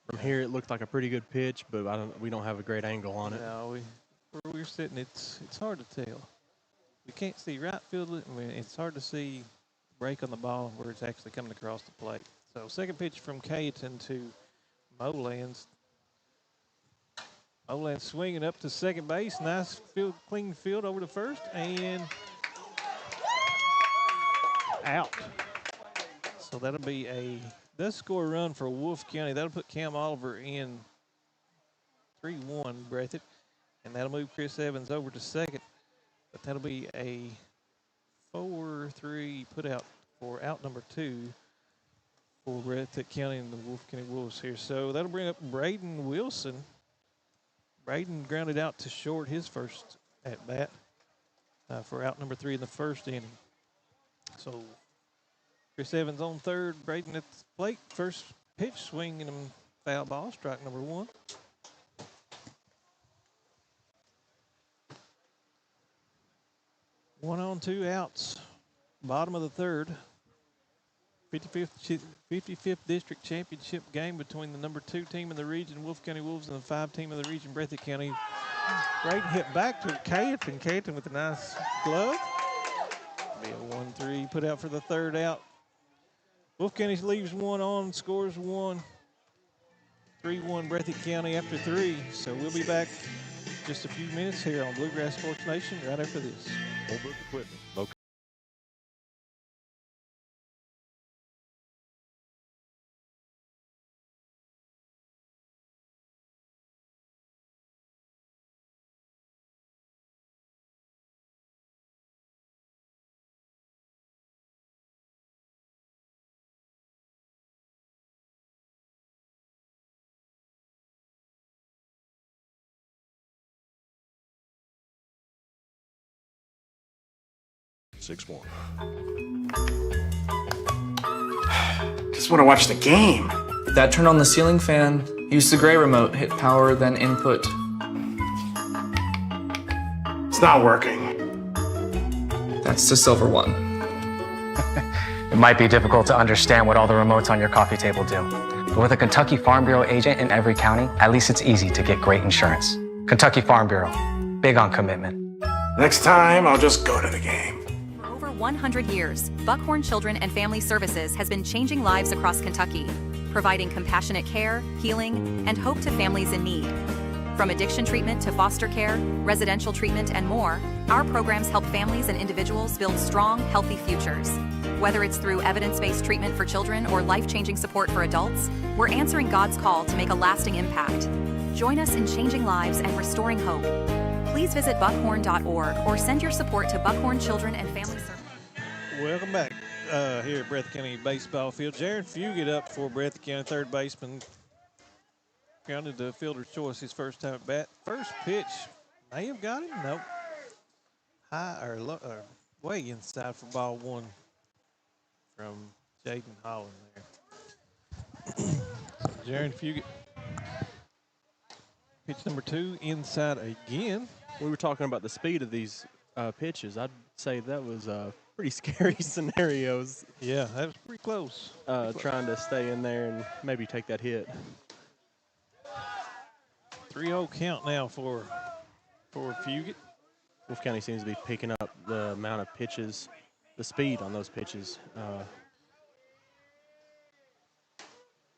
From here, it looked like a pretty good pitch, but we don't have a great angle on it. No, where we're sitting, it's hard to tell. We can't see right field. It's hard to see break on the ball where it's actually coming across the plate. So second pitch from Cayetan to Molands. Molands swinging up to second base. Nice field, clean field over to first, and out. So that'll be does score a run for Wolfe County. That'll put Cam Oliver in 3-1, Breathitt, and that'll move Chris Evans over to second. But that'll be a 4-3 put out for out number 2 for Breathitt County and the Wolfe County Wolves here. So that'll bring up Braden Wilson. Braden grounded out to short his first at bat for out number 3 in the first inning. So Chris Evans on third, Braden at the plate. First pitch, swinging him foul ball, strike number 1. One on, 2 outs. Bottom of the third. 55th District Championship game between the number 2 team in the region, Wolfe County Wolves, and the 5 team in the region, Breathitt County. Braden hit back to Cayetan. Cayetan with a nice glove. Be a 1-3 put out for the third out. Wolfe County leaves 1 on, scores 1. 3-1 Breathitt County after 3. So we'll be back just a few minutes here on Bluegrass Sports Nation right after this. Holbrook Equipment. Okay. Six one. Just want to watch the game. That turned on the ceiling fan. Use the gray remote. Hit power, then input. It's not working. That's the silver one. It might be difficult to understand what all the remotes on your coffee table do. But with a Kentucky Farm Bureau agent in every county, at least it's easy to get great insurance. Kentucky Farm Bureau, big on commitment. Next time, I'll just go to the game. 100 years, Buckhorn Children and Family Services has been changing lives across Kentucky, providing compassionate care, healing, and hope to families in need. From addiction treatment to foster care, residential treatment, and more, our programs help families and individuals build strong, healthy futures. Whether it's through evidence-based treatment for children or life-changing support for adults, we're answering God's call to make a lasting impact. Join us in changing lives and restoring hope. Please visit buckhorn.org or send your support to Buckhorn Children and Family Services. Welcome back here at Breathitt County Baseball Field. Jaron Fugit up for Breathitt County, third baseman. Grounded to fielder's choice his first time at bat. First pitch may have got him. Nope. High or low, way inside for ball 1 from Jaden Holland there. Jaron Fugit. Pitch number 2 inside again. We were talking about the speed of these pitches. I'd say that was pretty scary scenarios. Yeah, that was pretty close. Trying to stay in there and maybe take that hit. 3-0 count now for Fugit. Wolfe County seems to be picking up the amount of pitches, the speed on those pitches.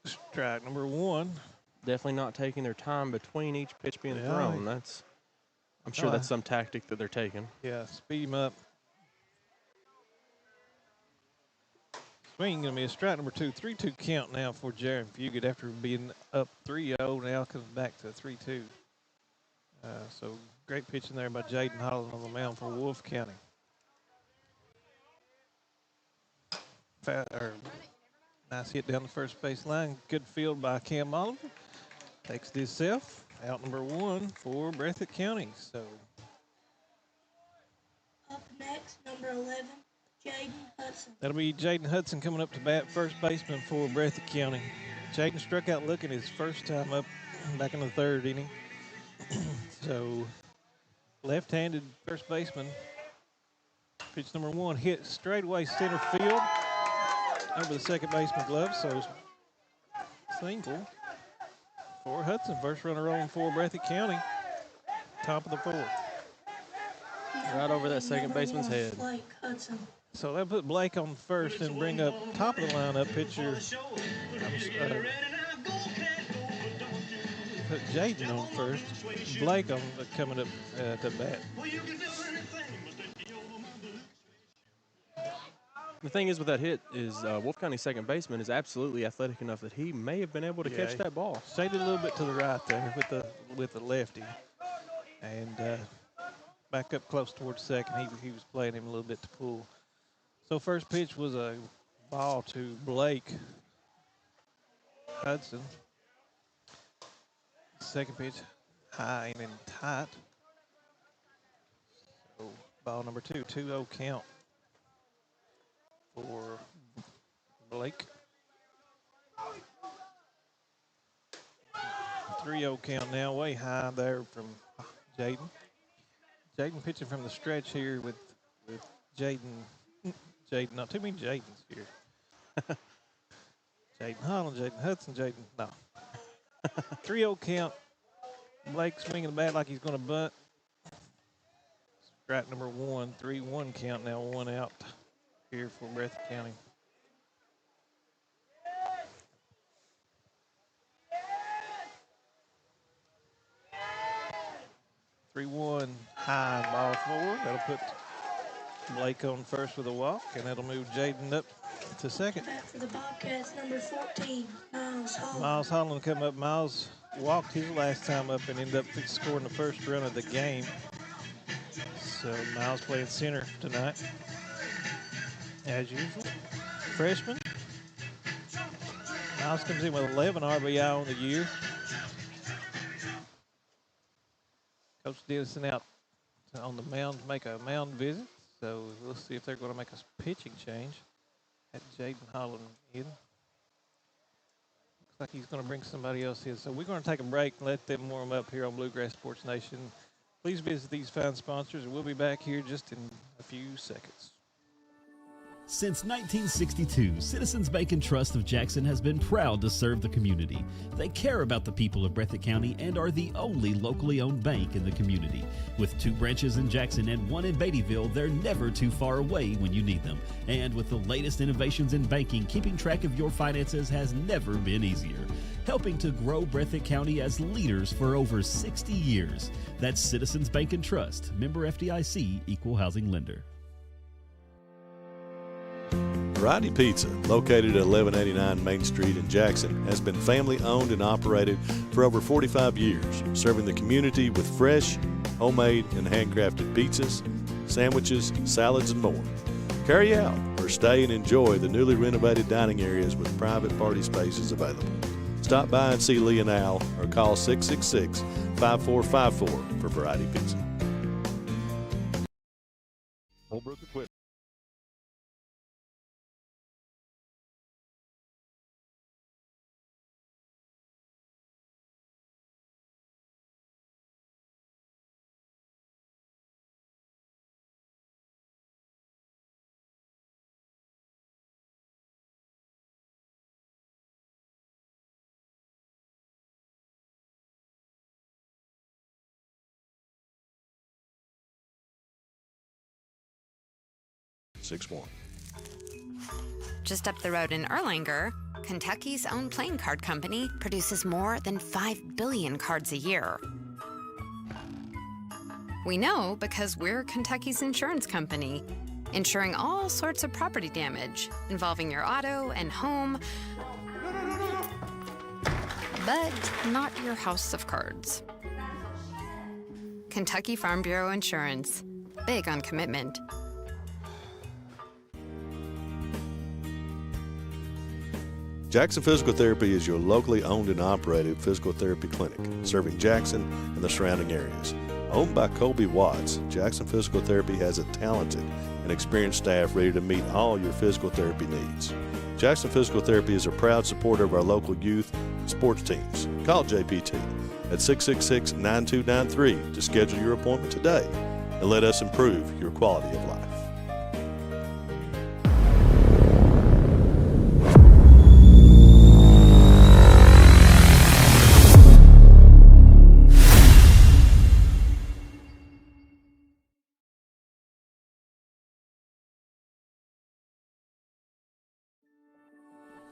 Strike number 1. Definitely not taking their time between each pitch being thrown. I'm sure that's some tactic that they're taking. Yeah, speed him up. Swing going to be a strike number 2. 3-2 count now for Jaron Fugit after being up 3-0. Now comes back to 3-2. So great pitching there by Jaden Holland on the mound for Wolfe County. Nice hit down the first base line. Good field by Cam Oliver. Takes it himself. Out number 1 for Breathitt County. So Up next, number 11, Jaden Hudson. that'll be Jaden Hudson coming up to bat, first baseman for Breathitt County. Jaden struck out looking his first time up back in the 3rd inning. So left-handed first baseman. Pitch number 1 hit straightaway center field over the second baseman glove. So single for Hudson. First runner on for Breathitt County. Top of the 4th. Right over that second baseman's head. So they'll put Blake on first and bring up top of the lineup pitcher. Put Jaden on first. Blake on coming up to bat. The thing is with that hit is Wolfe County second baseman is absolutely athletic enough that he may have been able to catch that ball. Shaded a little bit to the right there with the lefty, and back up close towards second. He was playing him a little bit to pull. So first pitch was a ball to Blake Hudson. Second pitch high and tight. So ball number 2, 2-0 count for Blake. 3-0 count now, way high there from Jaden. Jaden pitching from the stretch here with Jaden, not too many Jadens here. Jaden Holland, Jaden Hudson, no. 3-0 count. Blake swinging the bat like he's going to bunt. Strike number 1, 3-1 count now, 1 out here for Breathitt County. Three-one high ball forward. That'll put Blake on first with a walk, and that'll move Jaden up to second. Back for the Bobcats, number 14, Miles Holland. Miles Holland come up. Miles walked his last time up and ended up scoring the first run of the game. So Miles playing center tonight, as usual. Freshman. Miles comes in with 11 RBI on the year. Coach Dennison out on the mound to make a mound visit. So we'll see if they're going to make a pitching change. At Jaden Holland in. Looks like he's going to bring somebody else in. So we're going to take a break and let them warm up here on Bluegrass Sports Nation. Please visit these fine sponsors, and we'll be back here just in a few seconds. Since 1962, Citizens Bank and Trust of Jackson has been proud to serve the community. They care about the people of Breathitt County and are the only locally owned bank in the community. With 2 branches in Jackson and 1 in Beattyville, they're never too far away when you need them. And with the latest innovations in banking, keeping track of your finances has never been easier. Helping to grow Breathitt County as leaders for over 60 years. That's Citizens Bank and Trust, member FDIC, equal housing lender. Variety Pizza, located at 1189 Main Street in Jackson, has been family owned and operated for over 45 years, serving the community with fresh, homemade, and handcrafted pizzas, sandwiches, salads, and more. Carry out or stay and enjoy the newly renovated dining areas with private party spaces available. Stop by and see Lee and Al or call 666-5454 for Variety Pizza. Holbrook Equipment. Just up the road in Erlanger, Kentucky's own playing card company produces more than 5 billion cards a year. We know because we're Kentucky's insurance company. insuring all sorts of property damage involving your auto and home, but not your house of cards. Kentucky Farm Bureau Insurance. Big on commitment. Jackson Physical Therapy is your locally owned and operated physical therapy clinic, serving Jackson and the surrounding areas. Owned by Colby Watts, Jackson Physical Therapy has a talented and experienced staff ready to meet all your physical therapy needs. Jackson Physical Therapy is a proud supporter of our local youth and sports teams. Call JPT at 666-9293 to schedule your appointment today and let us improve your quality of life.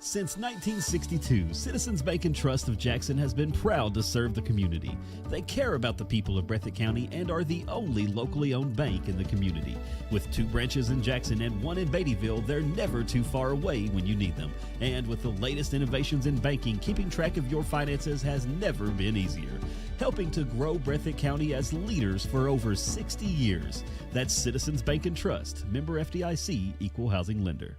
Since 1962, Citizens Bank and Trust of Jackson has been proud to serve the community. They care about the people of Breathitt County and are the only locally owned bank in the community. With 2 branches in Jackson and 1 in Beattyville, they're never too far away when you need them. And with the latest innovations in banking, keeping track of your finances has never been easier. Helping to grow Breathitt County as leaders for over 60 years. That's Citizens Bank and Trust, member FDIC, equal housing lender.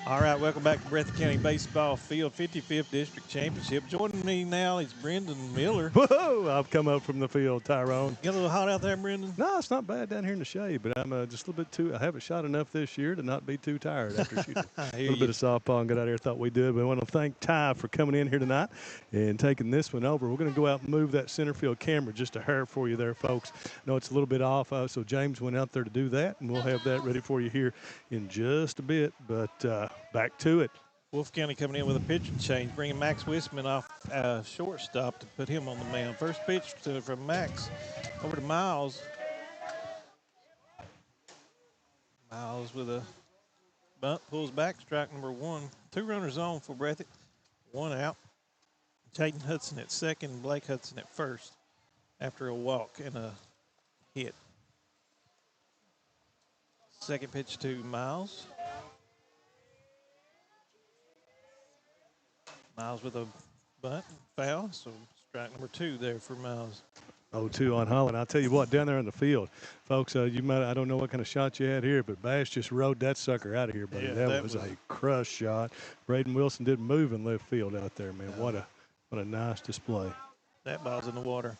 All right, welcome back to Breathitt County Baseball Field 55th District Championship. Joining me now is Brendan Miller. Whoa! I've come up from the field, Tyrone. Get a little hot out there, Brendan? No, it's not bad down here in the shade, but I'm just a little bit too. I haven't shot enough this year to not be too tired after shooting a little bit of softball and got out here. Thought we did, but I want to thank Ty for coming in here tonight and taking this one over. We're going to go out and move that center field camera just a hair for you there, folks. I know it's a little bit off, so James went out there to do that, and we'll have that ready for you here in just a bit. But back to it. Wolfe County coming in with a pitching change, bringing Max Wisman off shortstop to put him on the mound. First pitch from Max over to Miles. Miles with a bunt, pulls back, strike number 1. 2 runners on for Breathitt, 1 out. Jaden Hudson at second, Blake Hudson at first after a walk and a hit. Second pitch to Miles. Miles with a bunt, foul, so strike number 2 there for Miles. 0-2 on Holland. I'll tell you what, down there in the field, folks, you might, I don't know what kind of shot you had here, but Bash just rode that sucker out of here, buddy. Yeah, that was a crush shot. Braden Wilson didn't move in left field out there, man. What a nice display. That ball's in the water.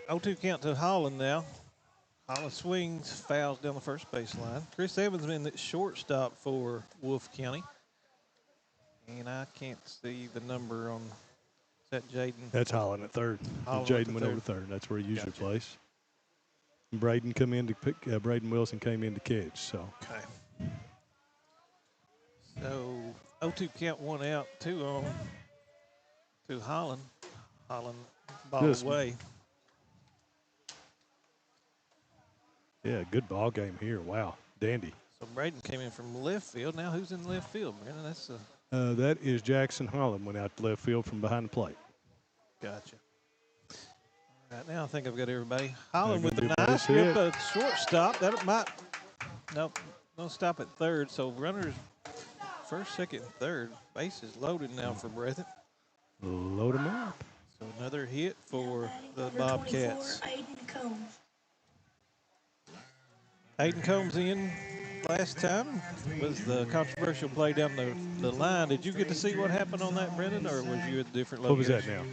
0-2 count to Holland now. Holland swings, fouls down the first baseline. Chris Evans in the shortstop for Wolfe County. And I can't see the number on, is that Jaden? That's Holland at third. Jaden went over to third. That's where he usually plays. And Braden come in to pick. Braden Wilson came in to catch. So. Okay. So 0-2 count, 1 out, 2 on to Holland. Holland ball away. Yeah, good ball game here. Wow, dandy. So Braden came in from left field. Now who's in left field, Brandon? That's that is Jackson Holland went out to left field from behind the plate. Gotcha. All right, now I think I've got everybody. Holland with a nice grip of shortstop. That might, nope, don't stop at third. So runners first, second, third. Bases loaded now for Breathitt. Load them up. So another hit for the Bobcats. Aiden Combs in last time was the controversial play down the line. Did you get to see what happened on that, Brendan, or was you at a different location? What was that now?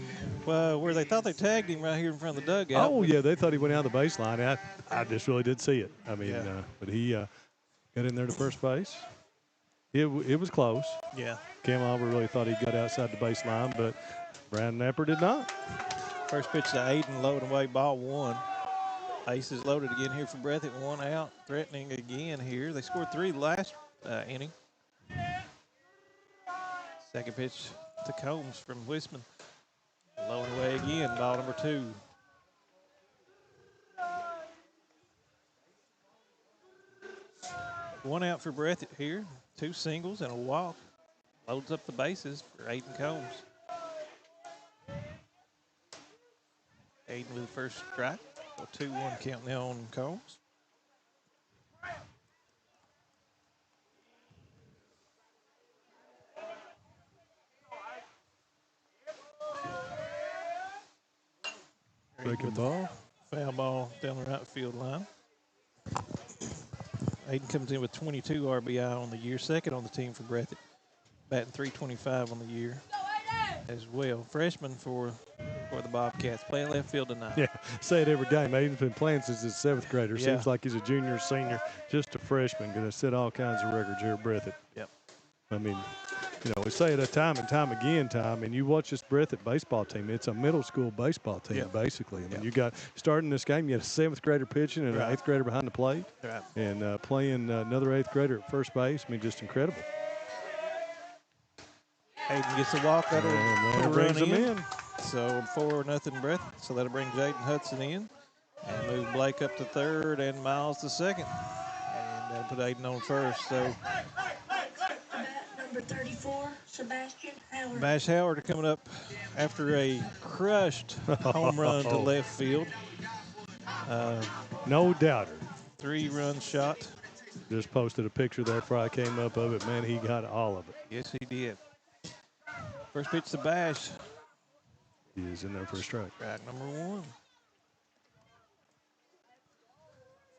Well, where they thought they tagged him right here in front of the dugout. Oh, yeah, they thought he went out the baseline. I just really did see it. I mean, but he got in there to first base. It was close. Yeah. Cam Oliver really thought he got outside the baseline, but Brandon Napper did not. First pitch to Aiden, loading away, ball 1. Bases loaded again here for Breathitt, 1 out, threatening again here. They scored 3 last inning. Second pitch to Combs from Wisman. Loading away again, ball number 2. One out for Breathitt here, 2 singles and a walk. Loads up the bases for Aiden Combs. Aiden with the first strike. So 2-1 count now on Combs. Breaking ball. Foul ball down the right field line. Aiden comes in with 22 RBI on the year, second on the team for Breathitt, batting .325 on the year as well. Freshman for the Bobcats, playing left field tonight. Yeah, say it every game. Aiden's been playing since his 7th grader. Yeah. Seems like he's a junior, senior, just a freshman. Going to set all kinds of records here at Breathitt. Yep. I mean, we say it time and time again, Tom, and you watch this Breathitt baseball team. It's a middle school baseball team, basically. I mean, you got, starting this game, you had a 7th grader pitching and an 8th grader behind the plate. Right. And playing another 8th grader at first base. I mean, just incredible. Aiden gets a walk. That'll put a brings run them in. So 4-0 Breathitt. So that'll bring Jaden Hudson in and move Blake up to third and Miles to second. And that'll put Aiden on first. So Number 34, Sebastian Howard. Bash Howard coming up after a crushed home run to left field. No doubter. 3-run shot. Just posted a picture there before I came up of it. Man, he got all of it. Yes, he did. First pitch to Bash. He is in there for a strike. Strike number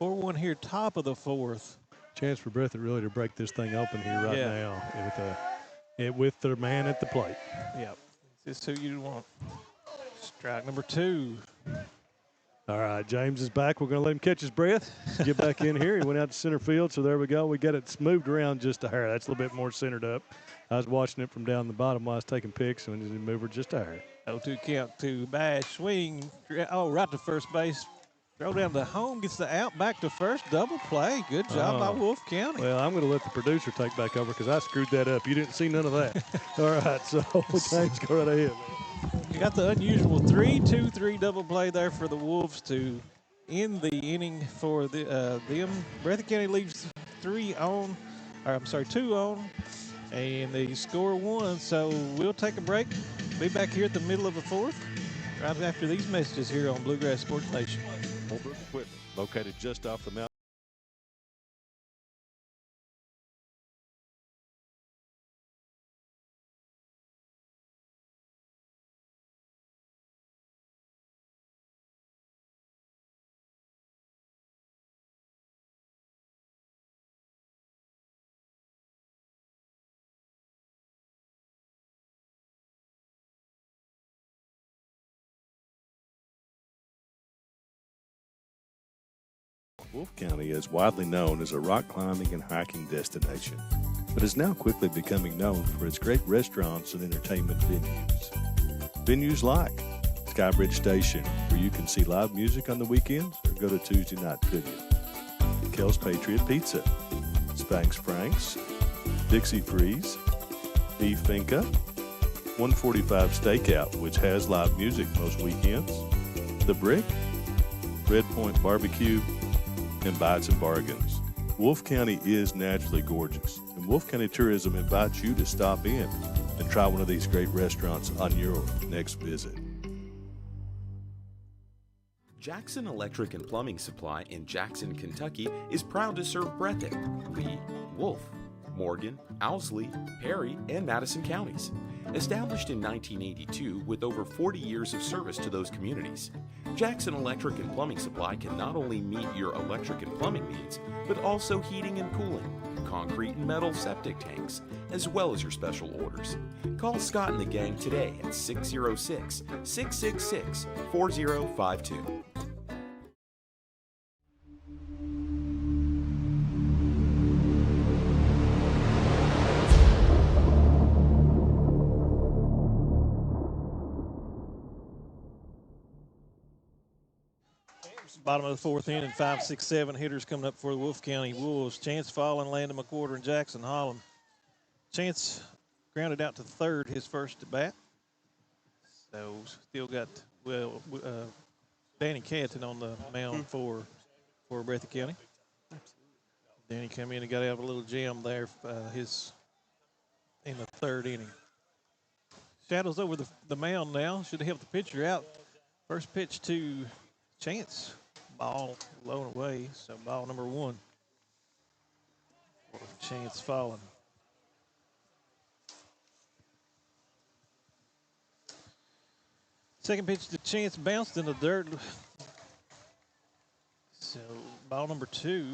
1. 4-1 here, top of the 4th. Chance for Breathitt really to break this thing open here right now with their man at the plate. Yep. This is who you want. Strike number 2. All right, James is back. We're going to let him catch his breath. Get back in here. He went out to center field, so there we go. We got it moved around just a hair. That's a little bit more centered up. I was watching it from down the bottom while I was taking pics, and it moved her just a hair. 0-2 count to Bash. Swing. Oh, right to first base. Throw down to home. Gets the out back to first. Double play. Good job by Wolfe County. Well, I'm going to let the producer take back over because I screwed that up. You didn't see none of that. All right, so James, go right ahead, man. You got the unusual 3-2-3 double play there for the Wolves to end the inning for them. Breathitt County leaves 2 on, and they score 1. So we'll take a break. Be back here at the middle of the 4th, right after these messages here on Bluegrass Sports Nation. Mobile equipment located just off the mountain. Wolfe County is widely known as a rock climbing and hiking destination, but is now quickly becoming known for its great restaurants and entertainment venues. Venues like Skybridge Station, where you can see live music on the weekends or go to Tuesday night trivia. Kel's Patriot Pizza, Spanx Franks, Dixie Freeze, Beef Finca, 145 Stakeout, which has live music most weekends, The Brick, Red Point Barbecue, and Bites and Bargains. Wolfe County is naturally gorgeous, and Wolfe County Tourism invites you to stop in and try one of these great restaurants on your next visit. Jackson Electric and Plumbing Supply in Jackson, Kentucky is proud to serve Breathitt, Lee, Wolfe, Morgan, Owsley, Perry, and Madison counties. Established in 1982 with over 40 years of service to those communities, Jackson Electric and Plumbing Supply can not only meet your electric and plumbing needs, but also heating and cooling, concrete and metal septic tanks, as well as your special orders. Call Scott and the gang today at 606-666-4052. Bottom of the 4th inning, 5, 6, 7 hitters coming up for the Wolfe County Wolves. Chance Fallen, Landon McWhorter, and Jackson Holland. Chance grounded out to third, his first at bat. So still got Danny Canton on the mound for Breathitt County. Danny came in and got out of a little jam there in the 3rd inning. Shadows over the mound now. Should help the pitcher out. First pitch to Chance. Ball low and away, so ball number 1. Chance falling. Second pitch to Chance bounced in the dirt. So ball number 2.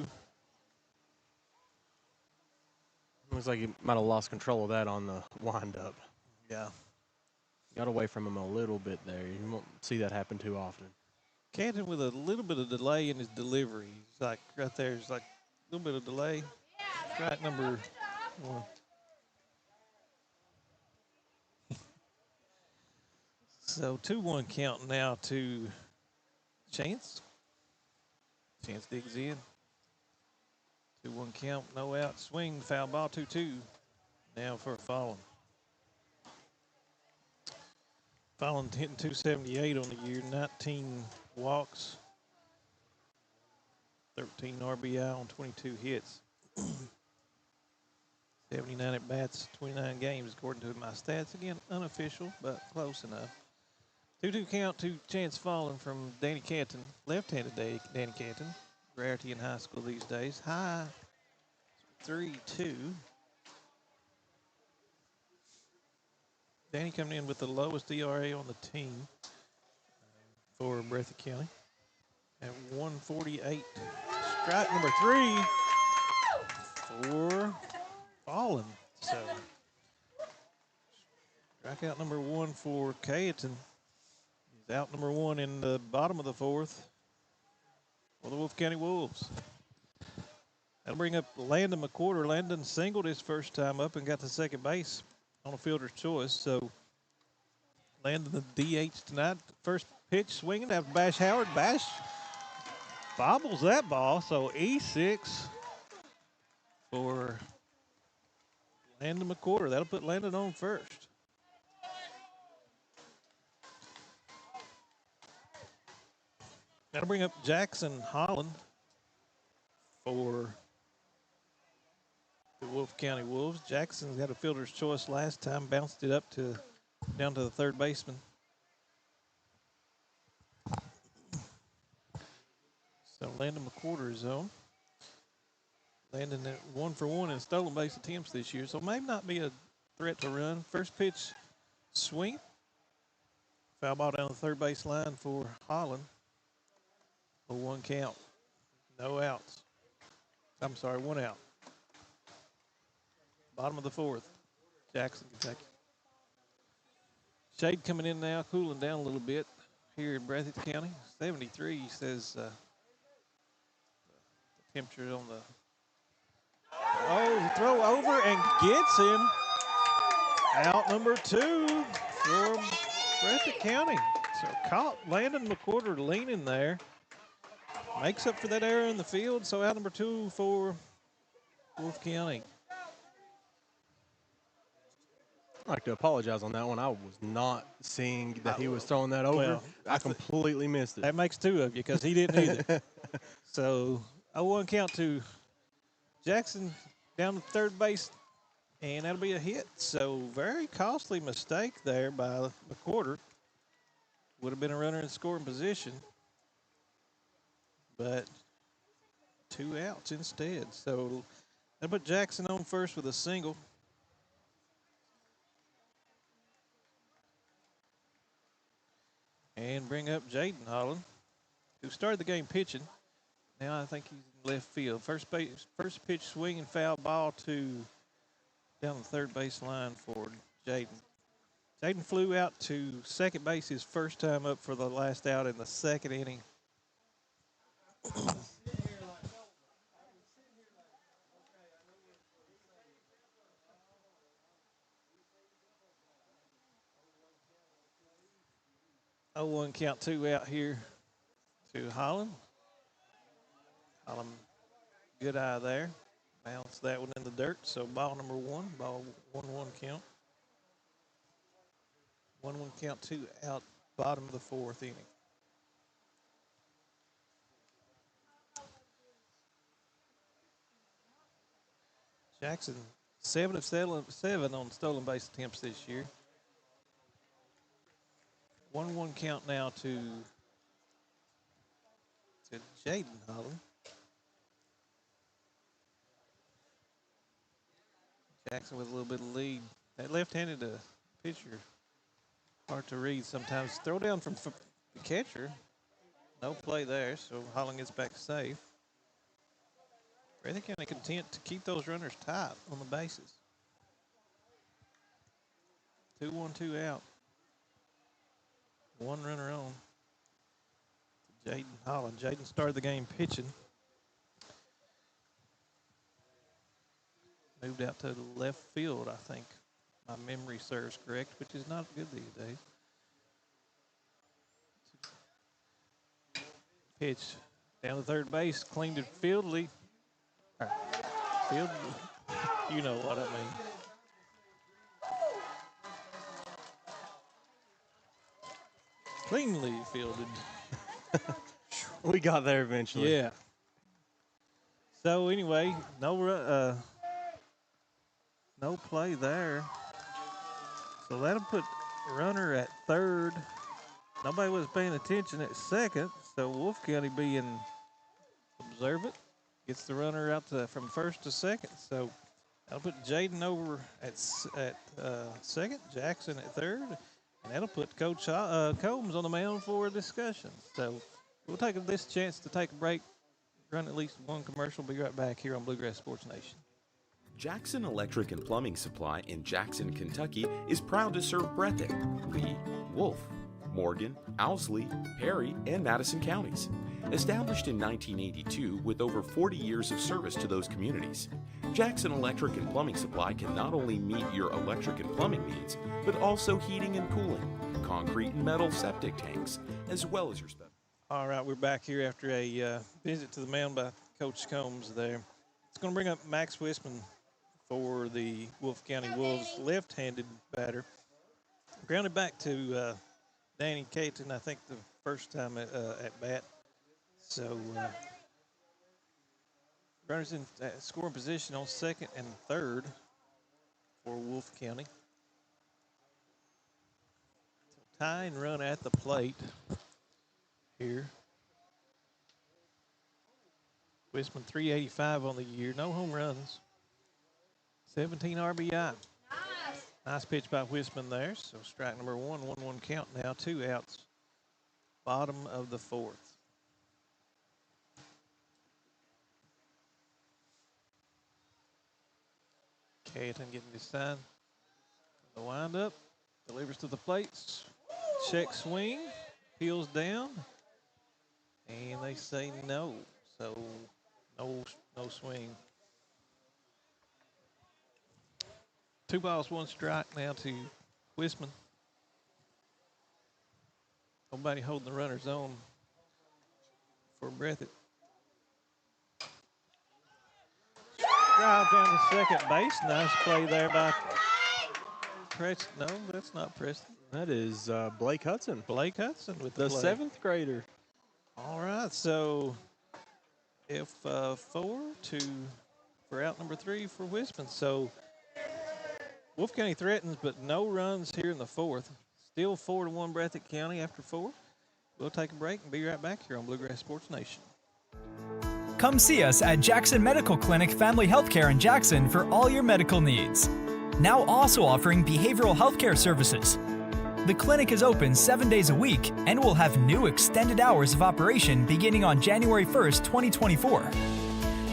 Looks like he might have lost control of that on the windup. Yeah. Got away from him a little bit there. You won't see that happen too often. Canton with a little bit of delay in his delivery. He's like right there. It's like a little bit of delay. Strike number 1. So 2-1 count now to Chance. Chance digs in. 2-1 count, no out. Swing, foul ball, 2-2. Now for Fallon. Fallon hitting 278 on the year, 19 walks, 13 RBI on 22 hits. 79 at bats, 29 games, according to my stats. Again, unofficial, but close enough. 2-2 count to Chance Fallon from Danny Canton, left-handed Danny Canton. Rarity in high school these days. High 3-2. Danny coming in with the lowest ERA on the team for Breathitt County at 148. Strike number 3 for Fallon. So strikeout number 1 for Cayeton. He's out number 1 in the bottom of the 4th for the Wolfe County Wolves. That'll bring up Landon McQuarter. Landon singled his first time up and got to second base on a fielder's choice. So Landon the DH tonight. First pitch swinging after Bash Howard. Bash bobbles that ball. So E6 for Landon McQuarter. That'll put Landon on first. That'll bring up Jackson Holland for the Wolfe County Wolves. Jackson's got a fielder's choice last time, bounced it up to down to the third baseman. So Landon McQuarter is on. Landon at 1 for 1 in stolen base attempts this year, so may not be a threat to run. First pitch swing. Foul ball down the third base line for Holland. A 1 count. No outs. I'm sorry, 1 out. Bottom of the 4th. Jackson, Kentucky. Shade coming in now, cooling down a little bit here in Breathitt County. 73 says the temperature on the. Oh, throw over and gets him. Out number 2 for Breathitt County. So caught Landon McQuarter leaning there. Makes up for that error in the field. So out number 2 for Wolfe County. I'd like to apologize on that one. I was not seeing that he was throwing that over. Well, I completely missed it. That makes 2 of you because he didn't either. So 0-1 count to Jackson down to third base, and that'll be a hit. So very costly mistake there by McQuarter. Would have been a runner in scoring position, but 2 outs instead. So that'll put Jackson on first with a single. And bring up Jaden Holland, who started the game pitching. Now I think he's in left field. First pitch swing and foul ball to down the third base line for Jaden. Jaden flew out to second base his first time up for the last out in the second inning. Oh, 1 count, 2 out here to Holland. Holland, good eye there. Bounce that one in the dirt. So ball number 1, ball 1-1 count. 1-1 count, 2 out, bottom of the 4th inning. Jackson, 7 of 7 on stolen base attempts this year. 1-1 count now to Jaden Holland. Jackson with a little bit of lead. That left-handed pitcher, hard to read sometimes. Throw down from the catcher. No play there, so Holland gets back safe. Breathitt County content to keep those runners tight on the bases. 2-1, 2 out. One runner on. Jaden Holland. Jaden started the game pitching. Moved out to the left field, I think. My memory serves correct, which is not good these days. Pitch down to third base, cleaned it fieldly. Field, you know what I mean. Cleanly fielded. We got there eventually. Yeah. So anyway, no play there. So that'll put runner at third. Nobody was paying attention at second, so Wolfe County being observant gets the runner out from first to second. So that'll put Jaden over at second, Jackson at third, and that'll put Coach Combs on the mound for a discussion. So we'll take this chance to take a break, run at least one commercial. Be right back here on Bluegrass Sports Nation. Jackson Electric and Plumbing Supply in Jackson, Kentucky is proud to serve Breathitt, Lee, Wolfe, Morgan, Owsley, Perry, and Madison counties. Established in 1982 with over 40 years of service to those communities, Jackson Electric and Plumbing Supply can not only meet your electric and plumbing needs, but also heating and cooling, concrete and metal septic tanks, as well as your special. All right, we're back here after a visit to the mound by Coach Combs there. It's going to bring up Max Wisman for the Wolfe County Wolves, left-handed batter. Grounded back to Danny Caton, I think the first time at bat. So runners in scoring position on second and third for Wolfe County. So tie and run at the plate here. Wisman 385 on the year, no home runs. 17 RBI. Nice pitch by Wisman there. So strike number 1-1 count now, 2 outs. Bottom of the fourth. Caton getting his sign. The windup. Delivers to the plates. Check swing. Peels down. And they say no. So no swing. 2 balls, 1 strike now to Wisman. Nobody holding the runners on for Breathitt. Drive down to second base. Nice play there by Preston. No, that's not Preston. That is Blake Hudson. Blake Hudson with the play. 7th grader. All right, so if 4 for out number 3 for Wisman. So Wolfe County threatens, but no runs here in the fourth. Still 4-1 Breathitt County after 4. We'll take a break and be right back here on Bluegrass Sports Nation. Come see us at Jackson Medical Clinic Family Healthcare in Jackson for all your medical needs. Now also offering behavioral healthcare services. The clinic is open 7 days a week and will have new extended hours of operation beginning on January 1st, 2024.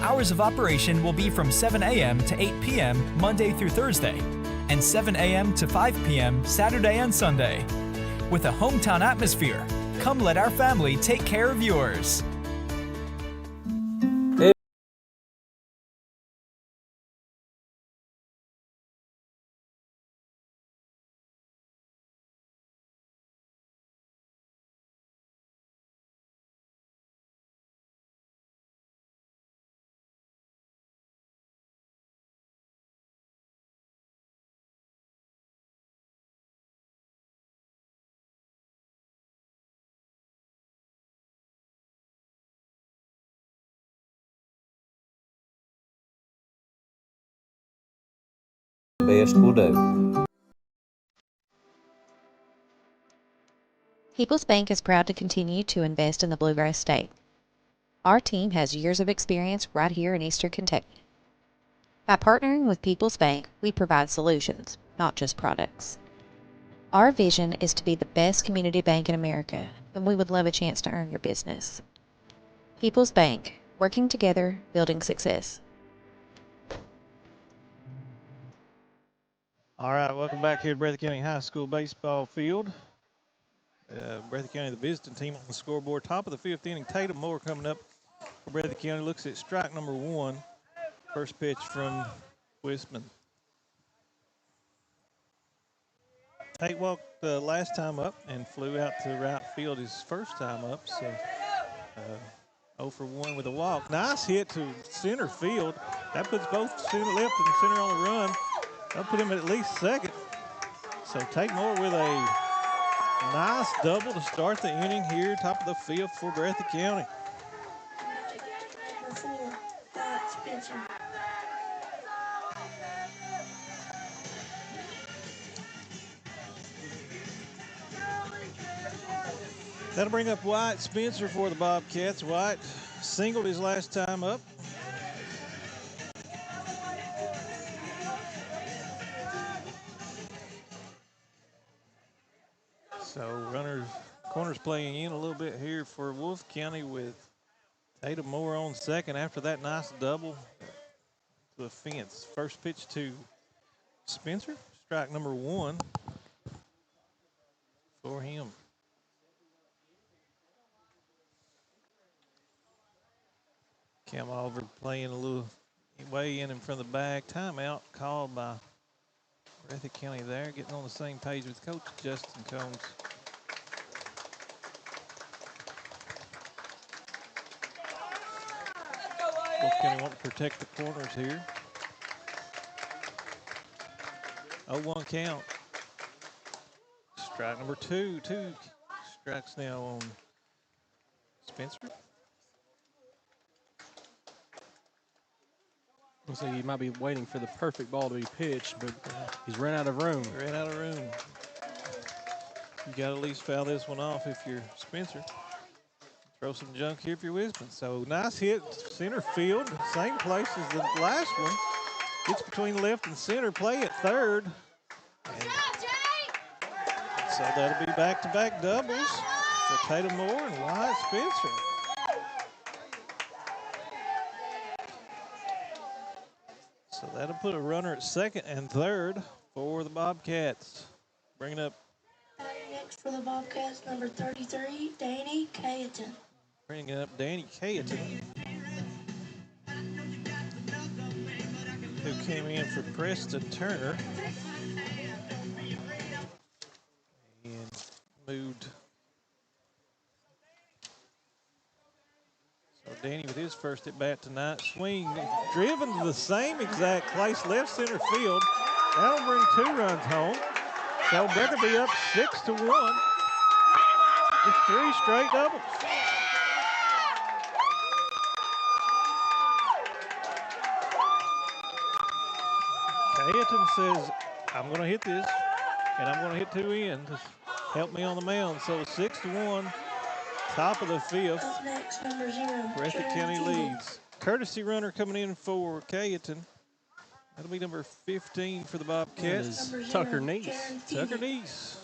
Hours of operation will be from 7 a.m. to 8 p.m. Monday through Thursday, and 7 a.m. to 5 p.m. Saturday and Sunday. With a hometown atmosphere, come let our family take care of yours. Best will do. People's Bank is proud to continue to invest in the Bluegrass State. Our team has years of experience right here in Eastern Kentucky. By partnering with People's Bank, we provide solutions, not just products. Our vision is to be the best community bank in America, and we would love a chance to earn your business. People's Bank, working together, building success. All right, welcome back here to Breathitt County High School baseball field. Breathitt County, the visiting team on the scoreboard. Top of the fifth inning, Tatum Moore coming up for Breathitt County. Looks at strike number one. First pitch from Wisman. Tate walked last time up and flew out to right field his first time up. So 0 for 1 with a walk. Nice hit to center field. That puts both center, left and center on the run. That'll put him at least second. So Tate Moore with a nice double to start the inning here, top of the fifth for Breathitt County. Number 4, Wyatt Spencer. That'll bring up Wyatt Spencer for the Bobcats. Wyatt singled his last time up. So corners playing in a little bit here for Wolfe County with Tatum Moore on second after that nice double to the fence. First pitch to Spencer, strike number one for him. Cam Oliver playing a little way in from the back. Timeout called by Breathitt County there, getting on the same page with Coach Justin Combs. Wolfe County want to protect the corners here. 0-1 count. Strike number two. Two strikes now on Spencer. So you might be waiting for the perfect ball to be pitched, but he's run out of room. Ran out of room. You got to at least foul this one off if you're Spencer. Throw some junk here if you're Wisman. So nice hit, center field, same place as the last one. Gets between left and center, play at third. And so that'll be back-to-back doubles for Tatum Moore and Wyatt Spencer. So that'll put a runner at second and third for the Bobcats. Bringing up. Next for the Bobcats, number 33, Danny Cayeton. Bringing up Danny Cayeton, who came in for Preston Turner and moved. So Danny with his first at bat tonight. Swing driven to the same exact place, left center field. That'll bring 2 runs home. So better be up 6-1 with 3 straight doubles. Cayeton says, I'm going to hit this, and I'm going to hit 2 in. Just help me on the mound. So 6-1, top of the fifth. Up next, number 0, Breathitt County leads. Courtesy runner coming in for Cayeton. That'll be number 15 for the Bobcats. Tucker Neese. Tucker Neese.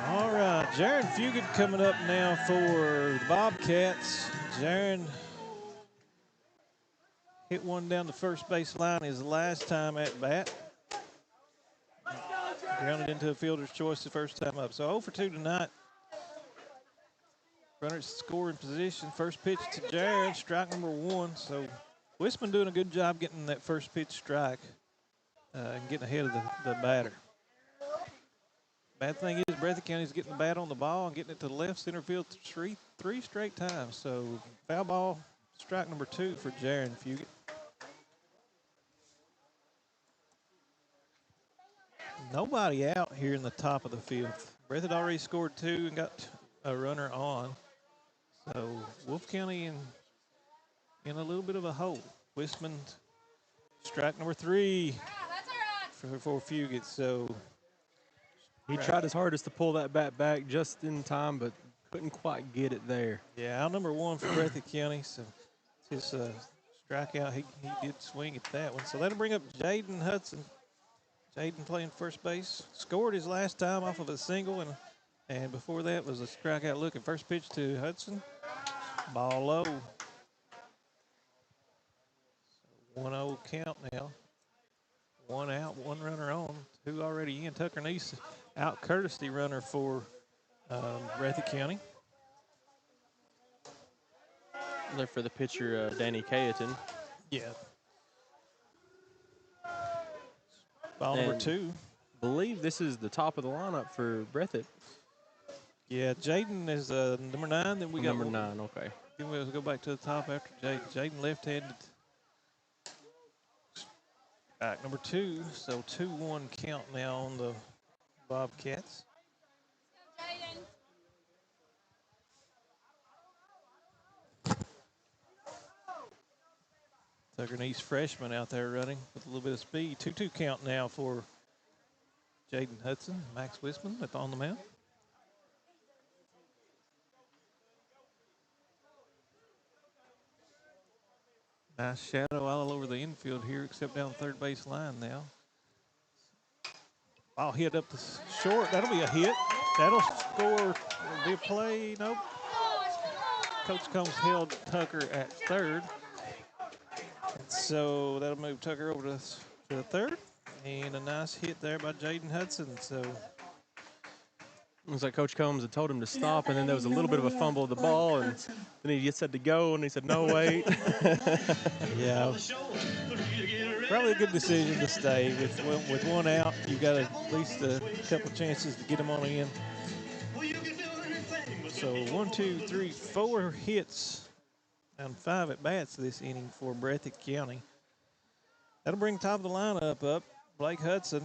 All right, Jaron Fugit coming up now for the Bobcats. Jaron hit one down the first base line his last time at bat. Grounded into a fielder's choice the first time up. So 0 for 2 tonight. Runner at scoring position. First pitch to Jaron, strike number 1. So Wisman doing a good job getting that first pitch strike and getting ahead of the batter. Bad thing is Breathitt County's getting the bat on the ball and getting it to the left center field three straight times. So foul ball, strike number 2 for Jaron Fugit. Nobody out here in the top of the field. Breathitt already scored 2 and got a runner on. So Wolfe County in a little bit of a hole. Wistman, strike number 3 for Fugit. So he tried his hardest to pull that bat back just in time, but couldn't quite get it there. Yeah, out number 1 for Breathitt County. So his strikeout, he did swing at that one. So that'll bring up Jaden Hudson. Jaden playing first base. Scored his last time off of a single, and before that was a strikeout looking. First pitch to Hudson. Ball low. 1-0 count now. 1 out, 1 runner on. 2 already in. Tucker Neese out courtesy runner for Breathitt County. There for the pitcher, Danny Cayeton. Yeah. Ball number 2. Believe this is the top of the lineup for Breathitt. Yeah, Jaden is number 9. Then we got number 9. Okay. Then we'll go back to the top after Jaden. Jaden left-handed. Back number 2. So 2-1 count now on the Bobcats. Tucker Neese freshman out there running with a little bit of speed. 2-2 count now for Jaden Hudson. Max Wisman on the mound. Nice shadow all over the infield here, except down third base line now. Ball hit up the short. That'll be a hit. That'll score. It'll be a play. Nope. Coach Combs held Tucker at third. And so that'll move Tucker over to the third. And a nice hit there by Jaden Hudson. So it was like Coach Combs had told him to stop, and then there was a little bit of a fumble of the ball, and then he just said to go, and he said, no, wait. Yeah. Probably a good decision to stay. With 1 out, you've got at least a couple chances to get them on in. So 1, 2, 3, 4 hits and 5 at bats this inning for Breathitt County. That'll bring top of the lineup up. Blake Hudson,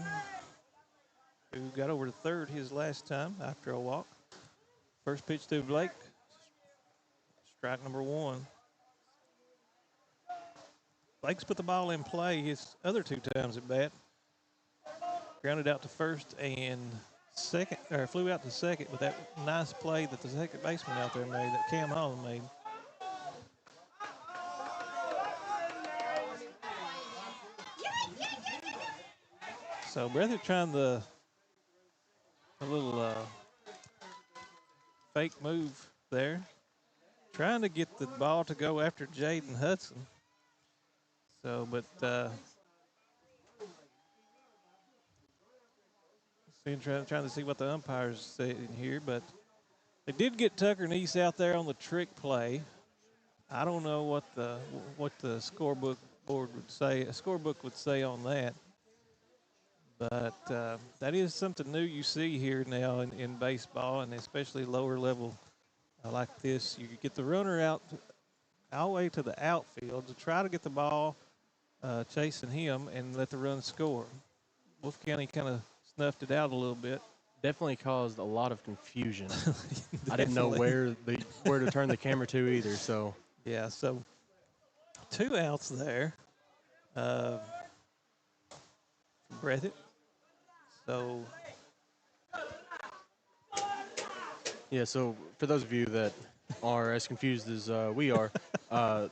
who got over to third his last time after a walk. First pitch to Blake. Strike number 1. Blake's put the ball in play his other 2 times at bat. Grounded out to first and second, or flew out to second with that nice play that the second baseman out there made, that Cam Holland made. So Breathitt trying a little fake move there. Trying to get the ball to go after Jaden Hudson. So, but trying to see what the umpires say in here, but they did get Tucker Neese out there on the trick play. I don't know what the scorebook board would say. A scorebook would say on that, but that is something new you see here now in baseball, and especially lower level like this. You get the runner out all the way to the outfield to try to get the ball chasing him and let the run score. Wolfe County kind of snuffed it out a little bit. Definitely caused a lot of confusion. I didn't know where to turn the camera to either. So yeah, so 2 outs there. Breathitt. So yeah, so for those of you that are as confused as we are, I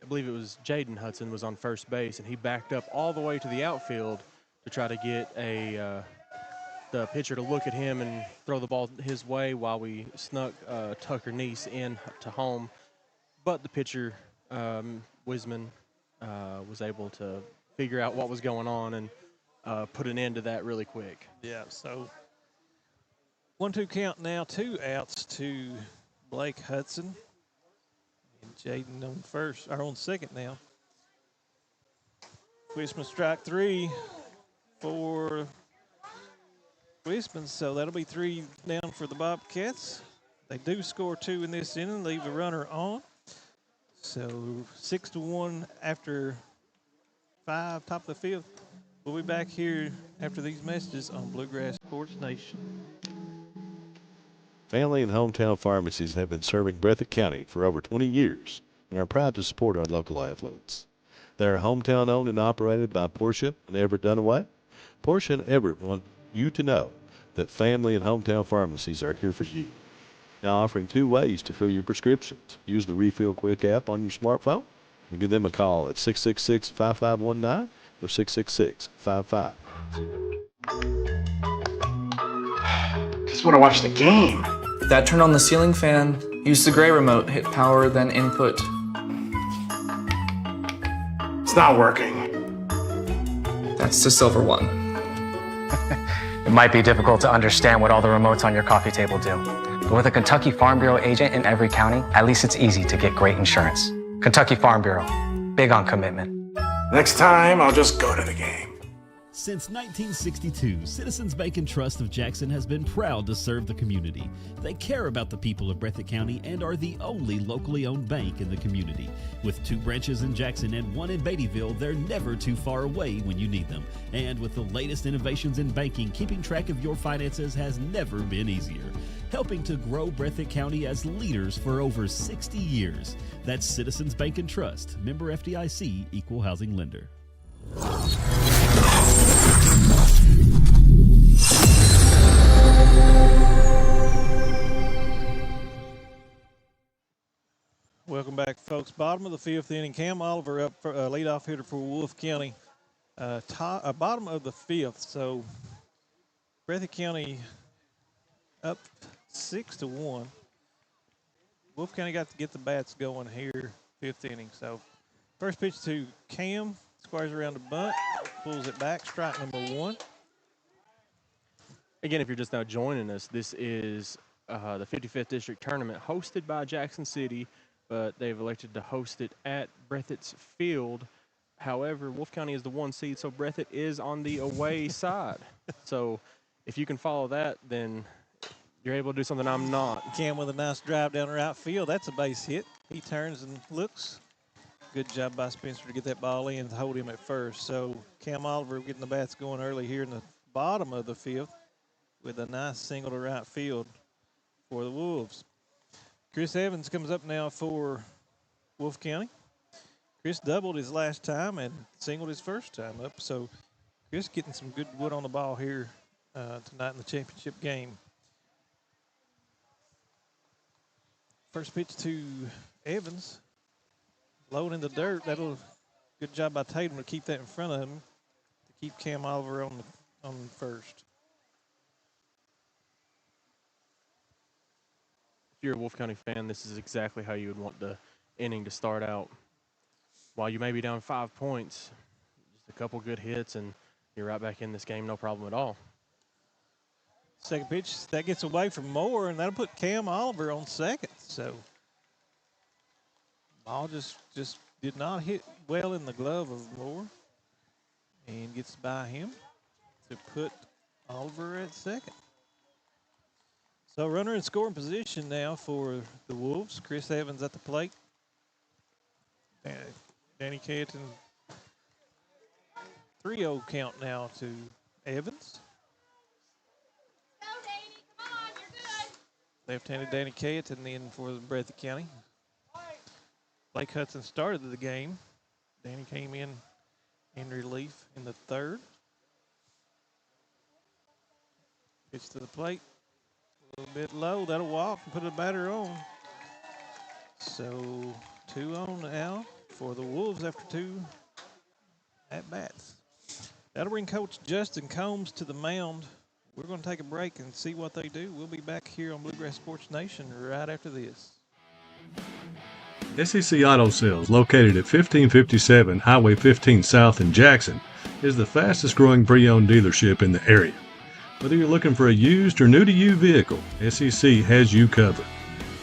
believe it was Jaden Hudson was on first base, and he backed up all the way to the outfield to try to get the pitcher to look at him and throw the ball his way while we snuck Tucker Neese in to home. But the pitcher, Wisman, was able to figure out what was going on and put an end to that really quick. Yeah, so 1-2 count now, 2 outs to Blake Hudson. And Jaden on second now. Wisman strike 3 for Wisman, so that'll be 3 down for the Bobcats. They do score 2 in this inning, leave the runner on. So 6-1 after 5, top of the 5th. We'll be back here after these messages on Bluegrass Sports Nation. Family and hometown pharmacies have been serving Breathitt County for over 20 years and are proud to support our local athletes. They are hometown owned and operated by Portia and Everett Dunaway. Portia and Everett want you to know that family and hometown pharmacies are here for you. Now offering 2 ways to fill your prescriptions. Use the Refill Quick app on your smartphone and give them a call at 666-5519 or 666-55. Just want to watch the game. That turn on the ceiling fan, use the gray remote, hit power, then input. It's not working. That's the silver one. It might be difficult to understand what all the remotes on your coffee table do. But with a Kentucky Farm Bureau agent in every county, at least it's easy to get great insurance. Kentucky Farm Bureau, big on commitment. Next time, I'll just go to the game. Since 1962, Citizens Bank and Trust of Jackson has been proud to serve the community. They care about the people of Breathitt County and are the only locally owned bank in the community. With 2 branches in Jackson and 1 in Beattyville, they're never too far away when you need them. And with the latest innovations in banking, keeping track of your finances has never been easier. Helping to grow Breathitt County as leaders for over 60 years. That's Citizens Bank and Trust, member FDIC, equal housing lender. Welcome back, folks. Bottom of the 5th inning. Cam Oliver up for leadoff hitter for Wolfe County. Bottom of the 5th. So Breathitt County up 6-1. Wolfe County got to get the bats going here, 5th inning. So first pitch to Cam. Squares around the bunt, pulls it back, strike number 1. Again, if you're just now joining us, this is the 55th District Tournament hosted by Jackson City, but they've elected to host it at Breathitt's field. However, Wolfe County is the 1 seed, so Breathitt is on the away side. So if you can follow that, then you're able to do something I'm not. Cam with a nice drive down the right field. That's a base hit. He turns and looks. Good job by Spencer to get that ball in and hold him at first. So Cam Oliver getting the bats going early here in the bottom of the 5th with a nice single to right field for the Wolves. Chris Evans comes up now for Wolfe County. Chris doubled his last time and singled his first time up. So Chris getting some good wood on the ball here tonight in the championship game. First pitch to Evans. Low in the dirt. That'll good job by Tatum to keep that in front of him to keep Cam Oliver on first. If you're a Wolfe County fan, this is exactly how you would want the inning to start out. While you may be down 5 points, just a couple good hits, and you're right back in this game, no problem at all. Second pitch, that gets away from Moore, and that'll put Cam Oliver on second. So ball just did not hit well in the glove of Moore and gets by him to put Oliver at second. So runner in scoring position now for the Wolves. Chris Evans at the plate. Danny Canton. 3-0 count now to Evans. Left-handed Danny Canton in for the Breathitt County. Blake Hudson started the game. Danny came in relief in the 3rd. Pitch to the plate. A little bit low. That'll walk and put a batter on. So 2 on now for the Wolves after 2 at-bats. That'll bring Coach Justin Combs to the mound. We're going to take a break and see what they do. We'll be back here on Bluegrass Sports Nation right after this. SEC Auto Sales, located at 1557 Highway 15 South in Jackson, is the fastest growing pre-owned dealership in the area. Whether you're looking for a used or new-to-you vehicle, SEC has you covered.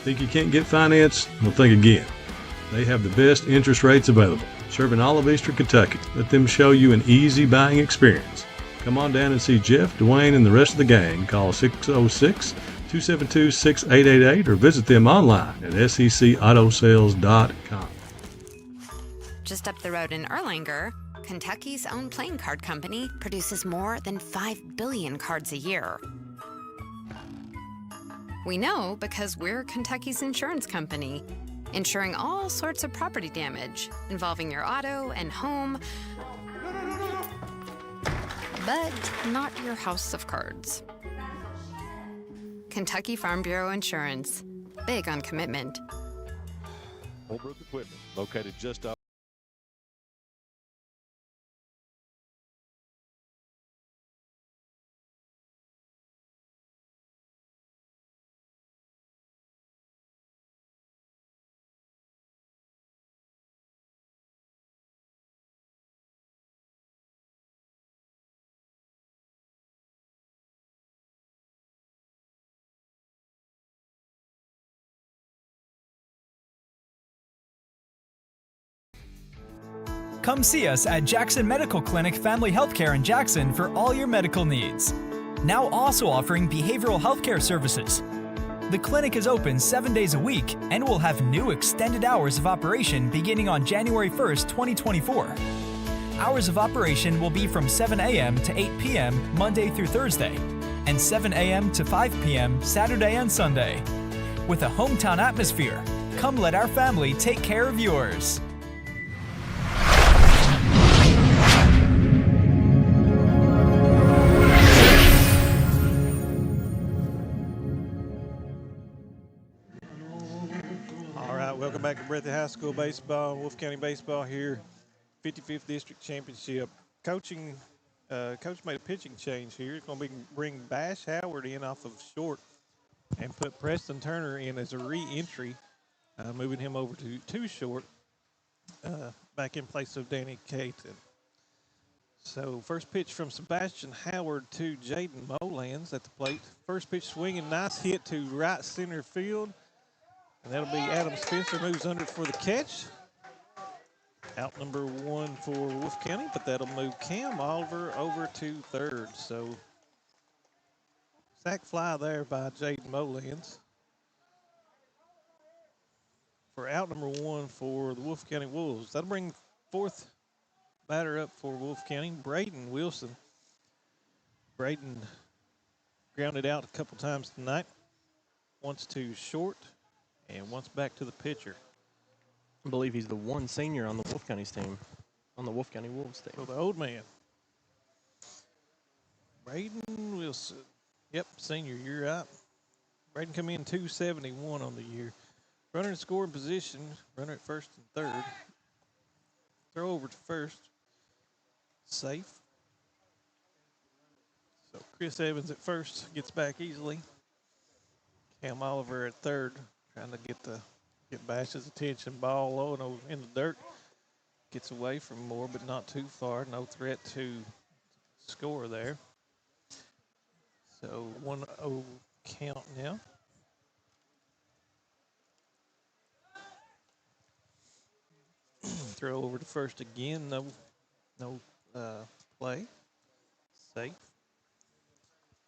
Think you can't get finance? Well, think again. They have the best interest rates available, serving all of Eastern Kentucky. Let them show you an easy buying experience. Come on down and see Jeff, Dwayne, and the rest of the gang. Call 606-272-6888 or visit them online at secautosales.com. Just up the road in Erlanger, Kentucky's own playing card company produces more than 5 billion cards a year. We know because we're Kentucky's insurance company, insuring all sorts of property damage involving your auto and home, but not your house of cards. Kentucky Farm Bureau Insurance. Big on commitment. Holbrook Equipment, located just off. Come see us at Jackson Medical Clinic Family Healthcare in Jackson for all your medical needs. Now also offering behavioral healthcare services. The clinic is open 7 days a week and will have new extended hours of operation beginning on January 1st, 2024. Hours of operation will be from 7 a.m. to 8 p.m. Monday through Thursday, and 7 a.m. to 5 p.m. Saturday and Sunday. With a hometown atmosphere, come let our family take care of yours. Welcome back to Breathitt High School baseball, Wolfe County baseball here, 55th District Championship. Coach made a pitching change here. He's going to bring Bash Howard in off of short and put Preston Turner in as a re-entry, moving him over to two short, back in place of Danny Caton. So first pitch from Sebastian Howard to Jaden Molands at the plate. First pitch swinging, nice hit to right center field. And that'll be Adam Spencer, moves under for the catch. Out number one for Wolfe County, but that'll move Cam Oliver over to third. So sac fly there by Jaden Molands. For out number one for the Wolfe County Wolves. That'll bring fourth batter up for Wolfe County, Braden Wilson. Braden grounded out a couple times tonight. Once to short. And once back to the pitcher. I believe he's the one senior on the Wolfe County's team, on the Wolfe County Wolves team. So the old man. Braden Wilson. Yep, senior, you're right. Braden come in 271 on the year. Runner in scoring position, runner at first and third. Throw over to first. Safe. So Chris Evans at first gets back easily. Cam Oliver at third. Trying to get Bash's attention. Ball low and in the dirt. Gets away from Moore, but not too far. No threat to score there. So 1-0 count now. Throw over to first again. No play. Safe.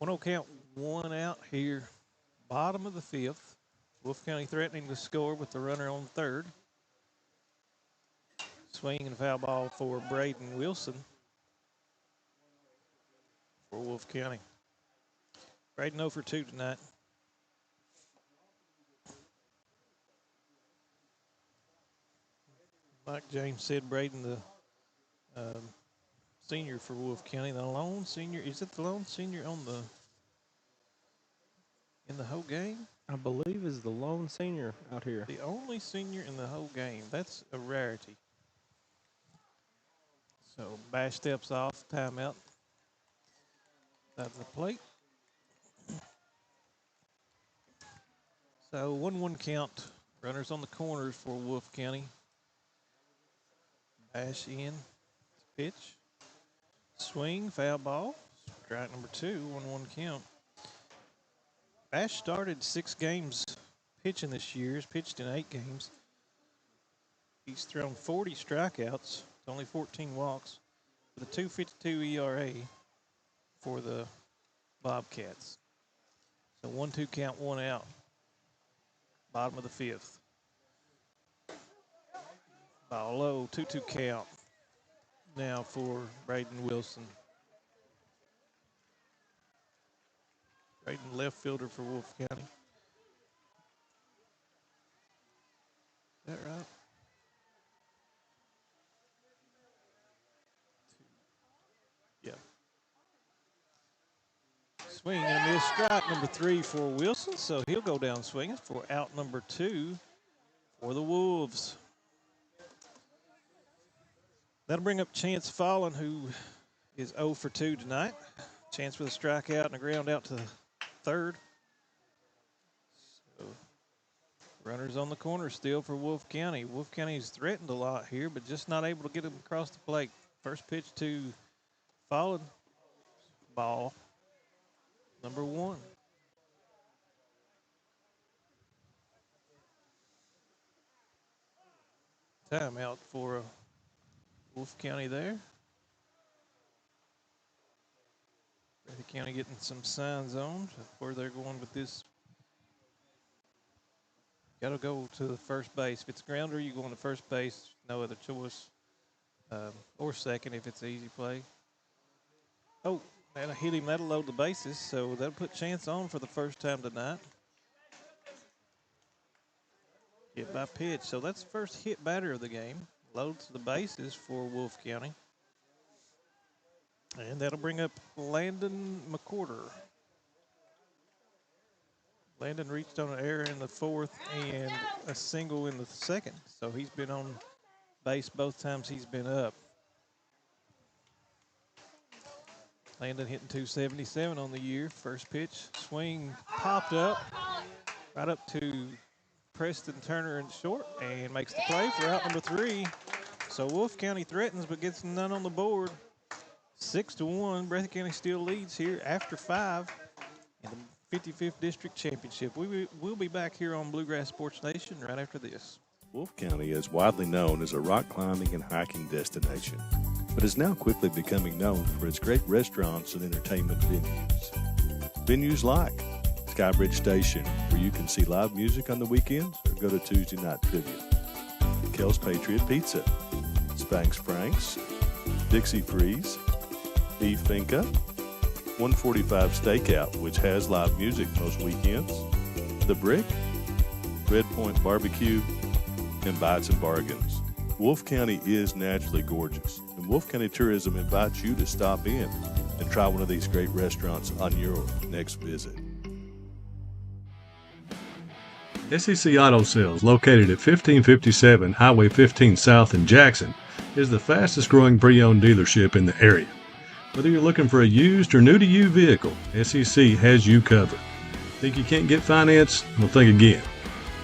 1-0 count. One out here. Bottom of the fifth. Wolfe County threatening to score with the runner on third. Swing and foul ball for Braden Wilson for Wolfe County. Braden 0 for 2 tonight. Like James said, Braden, the senior for Wolfe County, the lone senior. Is it the lone senior in the whole game? I believe is the lone senior out here. The only senior in the whole game. That's a rarity. So Bash steps off, timeout. At the plate. So 1-1 count. Runners on the corners for Wolfe County. Bash in. Pitch. Swing, foul ball. Strike number 2, 1-1 count. Bash started 6 games pitching this year. He's pitched in 8 games. He's thrown 40 strikeouts, only 14 walks, with a 2.52 ERA for the Bobcats. So 1-2 count, 1 out. Bottom of the fifth. Ball low, 2-2 count. Now for Braden Wilson. Braden left fielder for Wolfe County. that right? Yeah. Swing and a miss, strike number 3 for Wilson, so he'll go down swinging for out number 2 for the Wolves. That'll bring up Chance Fallon, who is 0 for 2 tonight. Chance with a strikeout and a ground out to third. So runners on the corner still for Wolfe County. Wolfe County's threatened a lot here, but just not able to get them across the plate. First pitch to Fallon. Ball number 1. Timeout for Wolfe County there. Breathitt County getting some signs on where they're going with this. Got to go to the first base. If it's grounder, you go on to first base. No other choice. Or second if it's an easy play. Oh, that'll hit him. That'll load the bases. So that'll put Chance on for the first time tonight. Hit by pitch. So that's the first hit batter of the game. Loads the bases for Wolfe County. And that'll bring up Landon McCorder. Landon reached on an error in the 4th and a single in the 2nd. So he's been on base both times he's been up. Landon hitting 277 on the year. First pitch, swing popped up right up to Preston Turner in short and makes the play for out number 3. So Wolfe County threatens but gets none on the board. 6-1. Breathitt County still leads here after 5 in the 55th District Championship. We'll be back here on Bluegrass Sports Nation right after this. Wolfe County is widely known as a rock climbing and hiking destination, but is now quickly becoming known for its great restaurants and entertainment venues. Venues like Skybridge Station, where you can see live music on the weekends or go to Tuesday night trivia. Kel's Patriot Pizza, Spanx Franks, Dixie Freeze, Beef Finca, 145 Stakeout, which has live music most weekends, The Brick, Red Point Barbecue, and Bites and Bargains. Wolfe County is naturally gorgeous, and Wolfe County Tourism invites you to stop in and try one of these great restaurants on your next visit. SEC Auto Sales, located at 1557 Highway 15 South in Jackson, is the fastest growing pre-owned dealership in the area. Whether you're looking for a used or new-to-you vehicle, SEC has you covered. Think you can't get finance? Well, think again.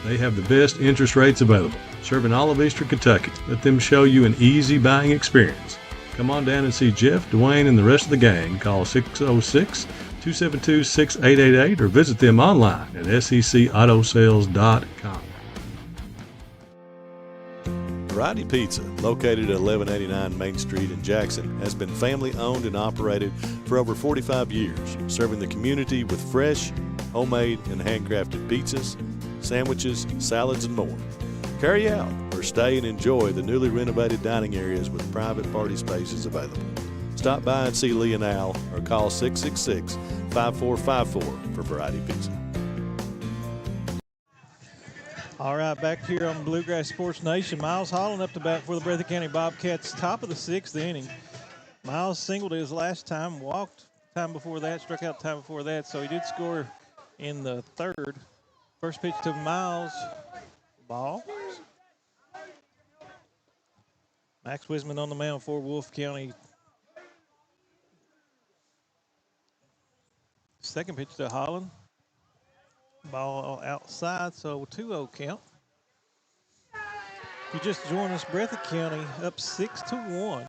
They have the best interest rates available, serving all of Eastern Kentucky. Let them show you an easy buying experience. Come on down and see Jeff, Dwayne, and the rest of the gang. Call 606-272-6888 or visit them online at secautosales.com. Variety Pizza, located at 1189 Main Street in Jackson, has been family-owned and operated for over 45 years, serving the community with fresh, homemade, and handcrafted pizzas, sandwiches, salads, and more. Carry out or stay and enjoy the newly renovated dining areas with private party spaces available. Stop by and see Lee and Al or call 666-5454 for Variety Pizza. All right, back here on Bluegrass Sports Nation. Miles Holland up to bat for the Breathitt County Bobcats, top of the 6th inning. Miles singled his last time, walked time before that, struck out time before that, so he did score in the 3rd. First pitch to Miles, ball. Max Wisman on the mound for Wolfe County. Second pitch to Holland. Ball outside, so 2-0 count. If you just joined us, Breathitt County up 6-1.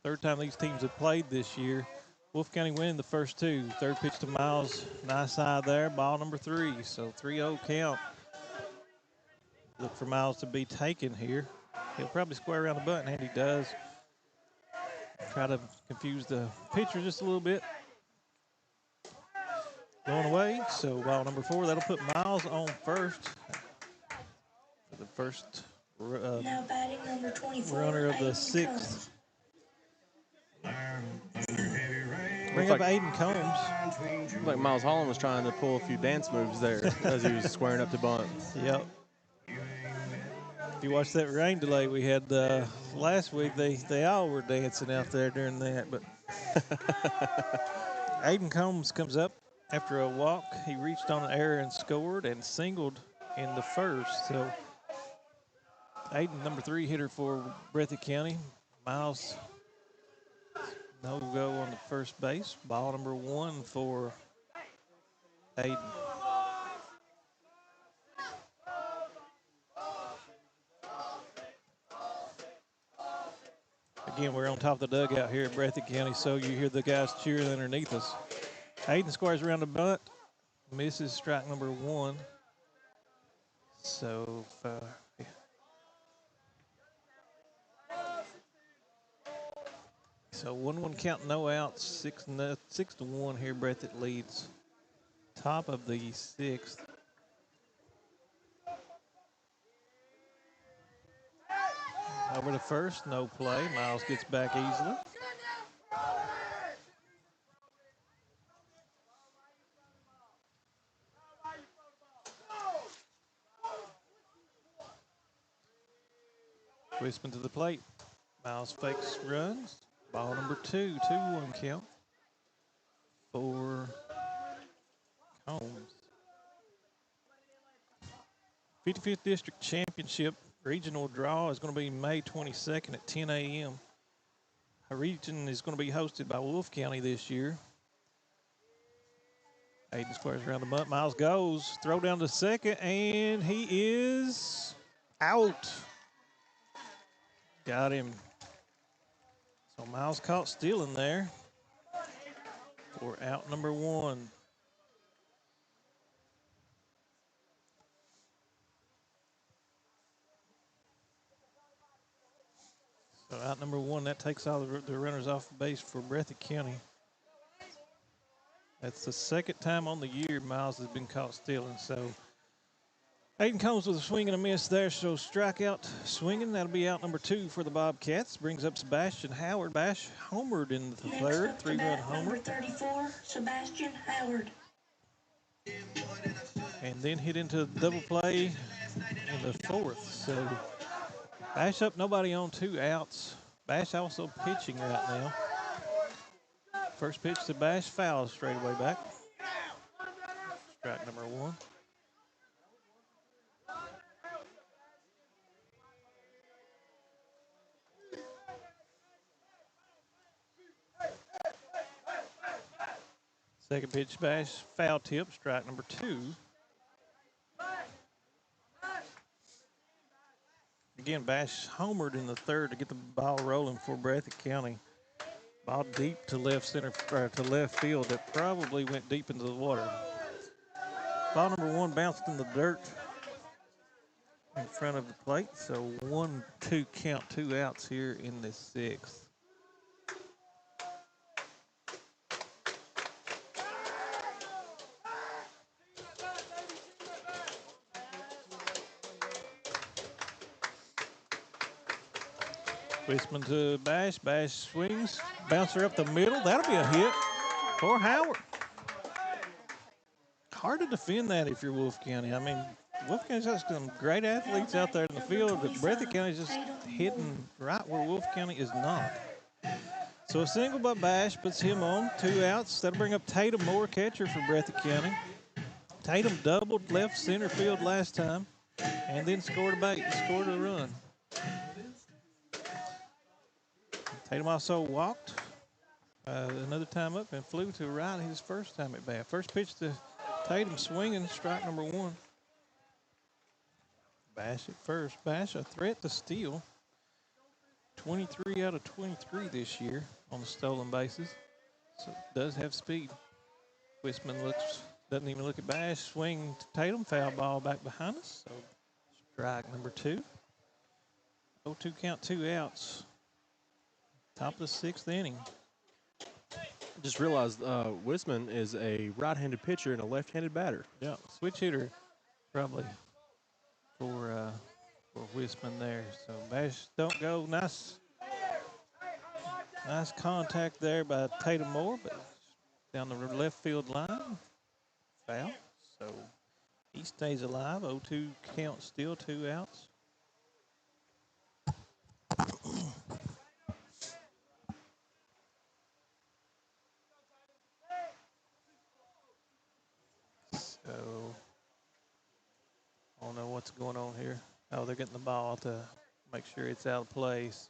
Third time these teams have played this year. Wolfe County winning the first 2. Third pitch to Miles, nice side there, ball number 3. So 3-0 count. Look for Miles to be taken here. He'll probably square around the button, and he does. Try to confuse the pitcher just a little bit. Going away, so ball number 4, that'll put Miles on first. For the first now batting number 24, runner of the 6th. Bring up Aiden Combs. Looked like Miles Holland was trying to pull a few dance moves there as he was squaring up to bunt. Yep. If you watch that rain delay we had last week, they all were dancing out there during that. But Aiden Combs comes up after a walk. He reached on an error and scored and singled in the first. So Aiden, number 3 hitter for Breathitt County. Miles, no go on the first base. Ball number 1 for Aiden. Again, we're on top of the dugout here at Breathitt County, so you hear the guys cheering underneath us. Aiden squares around the bunt, misses strike number 1. So, yeah. So 1-1 count, no outs, 6-1 here. Breathitt leads. Top of the 6th. Over to first, no play. Miles gets back easily. Wisman to the plate. Miles fakes, runs. Ball number 2, 2-1 count for Combs. 55th District Championship regional draw is going to be May 22nd at 10 a.m. A region is going to be hosted by Wolfe County this year. Aiden squares around the bunt. Miles goes. Throw down to second, and he is out. Got him. So Miles caught stealing there for out number 1. So out number 1, that takes all the runners off base for Breathitt County. That's the second time on the year Miles has been caught stealing. So Aiden Combs with a swing and a miss there. So strikeout swinging. That'll be out number 2 for the Bobcats. Brings up Sebastian Howard. Bash homered in the third. 3-run homer. Number 34, Sebastian Howard. And then hit into double play in the 4th. So Bash up, nobody on, 2 outs. Bash also pitching right now. First pitch to Bash, foul straight away back. Strike number 1. Second pitch, Bash, foul tip, strike number 2. Again, Bash homered in the 3rd to get the ball rolling for Breathitt County. Ball deep to left center, or to left field that probably went deep into the water. Ball number 1 bounced in the dirt in front of the plate. So 1-2 count, 2 outs here in the 6th. Wisman to Bash. Bash swings. Bouncer up the middle. That'll be a hit for Howard. Hard to defend that if you're Wolfe County. I mean, Wolfe County's got some great athletes out there in the field, but Breathitt County's just hitting right where Wolfe County is not. So a single by Bash puts him on. 2 outs. That'll bring up Tatum Moore, catcher for Breathitt County. Tatum doubled left center field last time and then scored a run. Tatum also walked another time up and flew to right his first time at bat. First pitch to Tatum swinging, strike number 1. Bash at first. Bash a threat to steal. 23 out of 23 this year on the stolen bases. So does have speed. Wisman doesn't even look at Bash. Swing to Tatum, foul ball back behind us. So strike number 2. 0-2 count, 2 outs. Top of the 6th inning. Just realized Wisman is a right-handed pitcher and a left-handed batter. Yeah, switch hitter probably for Wisman there. So Bash don't go. Nice contact there by Tatum Moore, but down the left field line. Foul. So he stays alive. 0-2 count, still 2 outs. what's going on here. Oh, they're getting the ball to make sure it's out of place.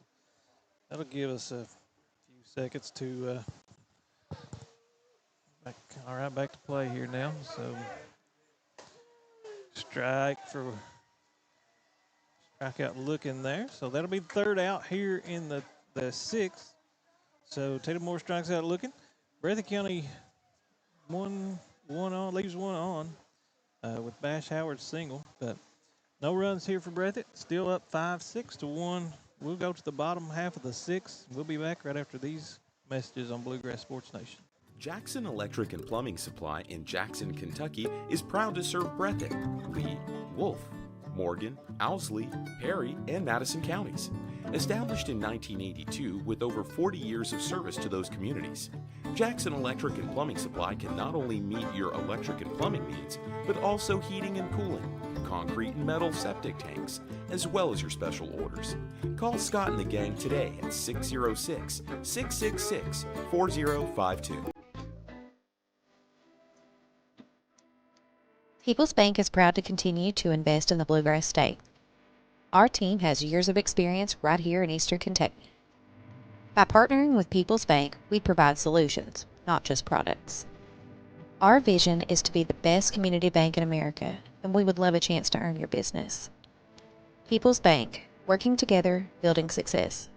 That'll give us a few seconds to back to play here now. So strikeout looking there. So that'll be the third out here in the sixth. So Tatum Moore strikes out looking. Breathitt County leaves one on with Bash Howard's single, but no runs here for Breathitt. Still up 5-6-1. We'll go to the bottom half of the sixth. We'll be back right after these messages on Bluegrass Sports Nation. Jackson Electric and Plumbing Supply in Jackson, Kentucky is proud to serve Breathitt, Lee, Wolfe, Morgan, Owsley, Perry, and Madison counties. Established in 1982 with over 40 years of service to those communities, Jackson Electric and Plumbing Supply can not only meet your electric and plumbing needs, but also heating and cooling, concrete and metal septic tanks, as well as your special orders. Call Scott and the gang today at 606-666-4052. People's Bank is proud to continue to invest in the Bluegrass State. Our team has years of experience right here in Eastern Kentucky. By partnering with People's Bank, we provide solutions, not just products. Our vision is to be the best community bank in America, and we would love a chance to earn your business. People's Bank, working together, building success.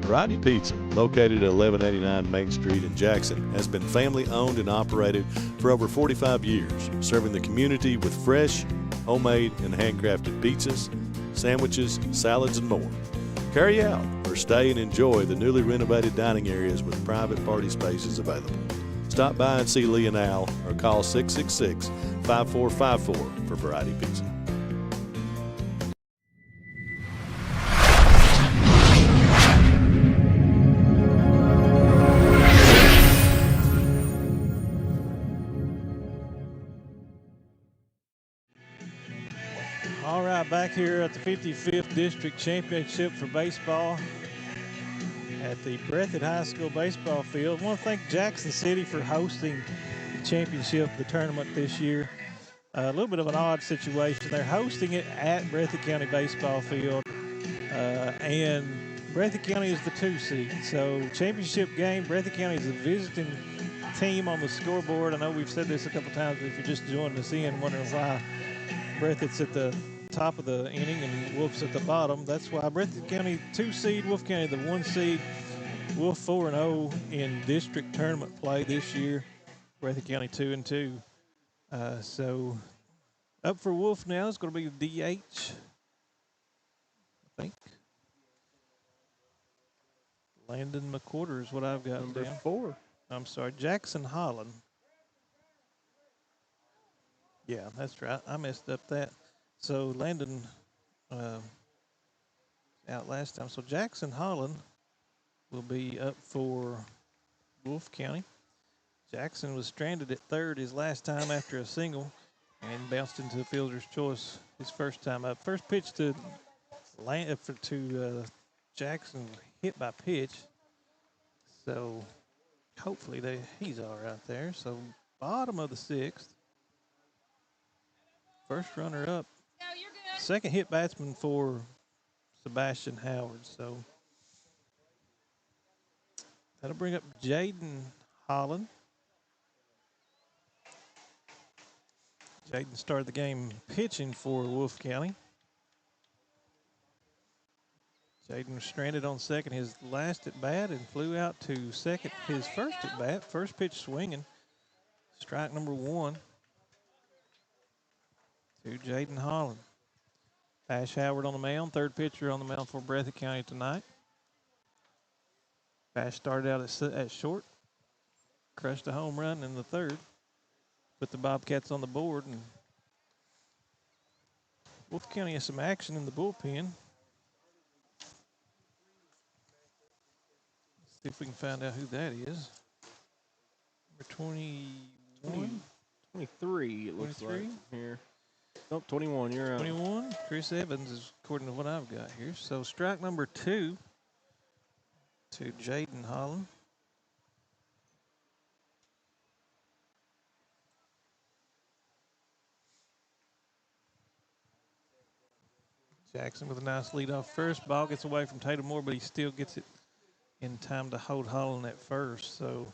Variety Pizza, located at 1189 Main Street in Jackson, has been family owned and operated for over 45 years, serving the community with fresh, homemade, and handcrafted pizzas, sandwiches, salads, and more. Carry out or stay and enjoy the newly renovated dining areas with private party spaces available. Stop by and see Lee and Al or call 666-5454 for Variety Pizza. All right, back here at the 55th District Championship for baseball at the Breathitt High School baseball field. I want to thank Jackson City for hosting the championship, the tournament this year. A little bit of an odd situation. They're hosting it at Breathitt County baseball field, and Breathitt County is the 2 seed. So championship game, Breathitt County is a visiting team on the scoreboard. I know we've said this a couple times, but if you're just joining us in, wondering why Breathitt's at the top of the inning and Wolfe's at the bottom. That's why Breathitt County 2 seed, Wolfe County the 1 seed. Wolfe 4-0 in district tournament play this year. Breathitt County 2-2. So up for Wolfe now is going to be DH, I think. Landon McQuarter is what I've got Number down. 4. I'm sorry, Jackson Holland. Yeah, that's right. I messed up that. So Landon out last time. So Jackson Holland will be up for Wolfe County. Jackson was stranded at third his last time after a single and bounced into the fielder's choice his first time up. First pitch to Jackson, hit by pitch. So hopefully he's all right there. So bottom of the sixth. First runner up. Second hit batsman for Sebastian Howard. So that'll bring up Jaden Holland. Jaden started the game pitching for Wolfe County. Jaden was stranded on second his last at bat and flew out to second his first at bat. First pitch swinging. Strike number 1 to Jaden Holland. Ash Howard on the mound, third pitcher on the mound for Breathitt County tonight. Ash started out at short, crushed a home run in the third, put the Bobcats on the board, and Wolfe County has some action in the bullpen. Let's see if we can find out who that is. Number 21? 23, it looks 23? like here. Nope, 21, you're out. 21. Chris Evans is according to what I've got here. So strike number 2 to Jaden Holland. Jackson with a nice lead off first. Ball gets away from Tatum Moore, but he still gets it in time to hold Holland at first. So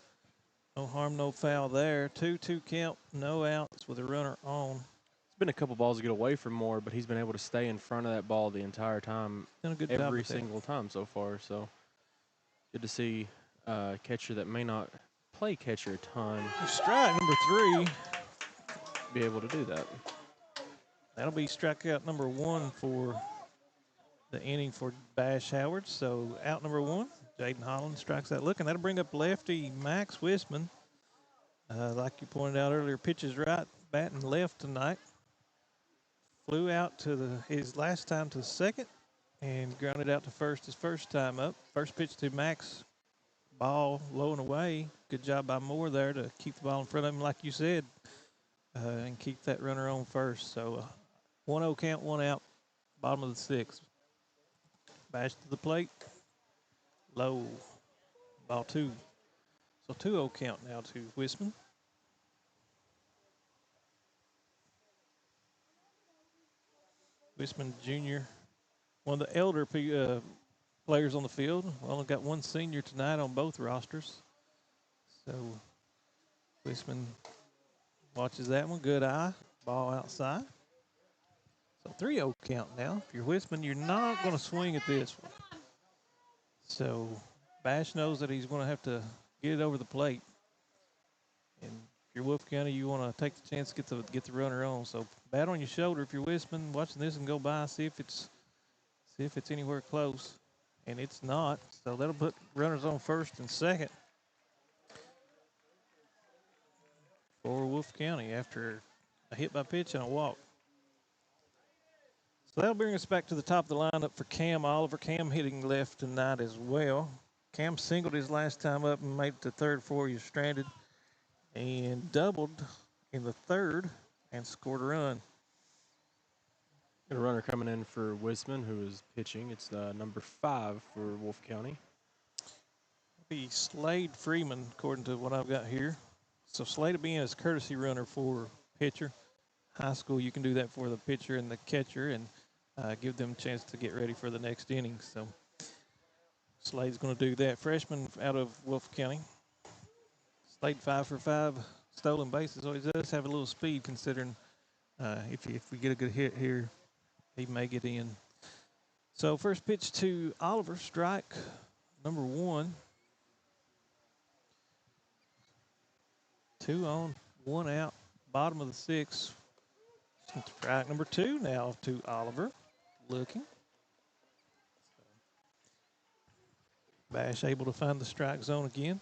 no harm, no foul there. 2-2 count, no outs with a runner on. It's been a couple balls to get away from Moore, but he's been able to stay in front of that ball the entire time, Done a good job every with that. single time so far. So good to see a catcher that may not play catcher a ton. Strike number 3. Be able to do that. That'll be strikeout number 1 for the inning for Bash Howard. So out number 1, Jaden Holland strikes that look, and that'll bring up lefty Max Wisman. Like you pointed out earlier, pitches right, batting left tonight. Flew out to his last time to second and grounded out to first his first time up. First pitch to Max, ball low and away. Good job by Moore there to keep the ball in front of him, like you said, and keep that runner on first. So 1-0 count, 1 out, bottom of the 6th. Bash to the plate, low, ball 2. So 2-0 count now to Wisman. Wisman Jr., one of the elder players on the field. We only got one senior tonight on both rosters. So Wisman watches that one. Good eye. Ball outside. So 3-0 count now. If you're Wisman, you're not going to swing at this one. So Bash knows that he's going to have to get it over the plate. And if you're Wolfe County, you want to take the chance to get the runner on. So bat on your shoulder if you're Wisman, watching this and go by, see if it's anywhere close. And it's not. So that'll put runners on first and second for Wolfe County after a hit by pitch and a walk. So that'll bring us back to the top of the lineup for Cam Oliver. Cam hitting left tonight as well. Cam singled his last time up and made it to third before he was stranded, and doubled in the third and scored a run. Got a runner coming in for Wisman, who is pitching. It's number 5 for Wolfe County. Be Slade Freeman, according to what I've got here. So Slade will be in as courtesy runner for pitcher. High school, you can do that for the pitcher and the catcher and give them a chance to get ready for the next inning. So Slade's going to do that. Freshman out of Wolfe County. Slade 5 for 5 stolen bases. So he does have a little speed considering if we get a good hit here, he may get in. So first pitch to Oliver, strike number 1. 2 on, 1 out, bottom of the 6th. Strike number 2 now to Oliver, looking. Bash able to find the strike zone again.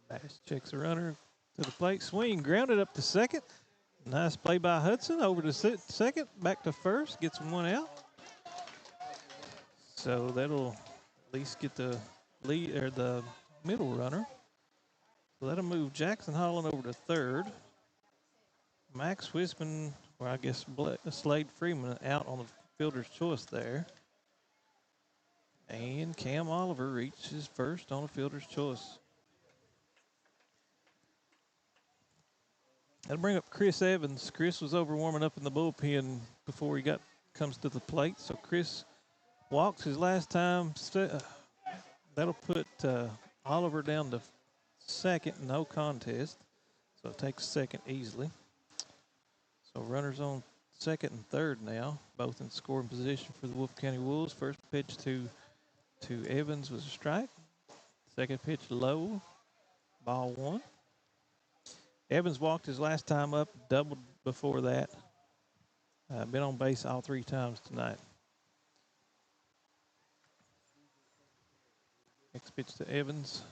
Bash checks the runner to the plate, swing, grounded up to second. Nice play by Hudson, over to second, back to first, gets 1 out. So that'll at least get the lead or the middle runner. So that'll move Jackson Holland over to third. Max Wisman, or I guess Slade Freeman, out on the fielder's choice there. And Cam Oliver reaches first on the fielder's choice. That'll bring up Chris Evans. Chris was over warming up in the bullpen before he comes to the plate. So Chris walks his last time. That'll put Oliver down to second, no contest. So it takes second easily. So runners on second and third now, both in scoring position for the Wolfe County Wolves. First pitch to Evans was a strike. Second pitch low, ball 1. Evans walked his last time up, doubled before that. Been on base all 3 times tonight. Next pitch to Evans.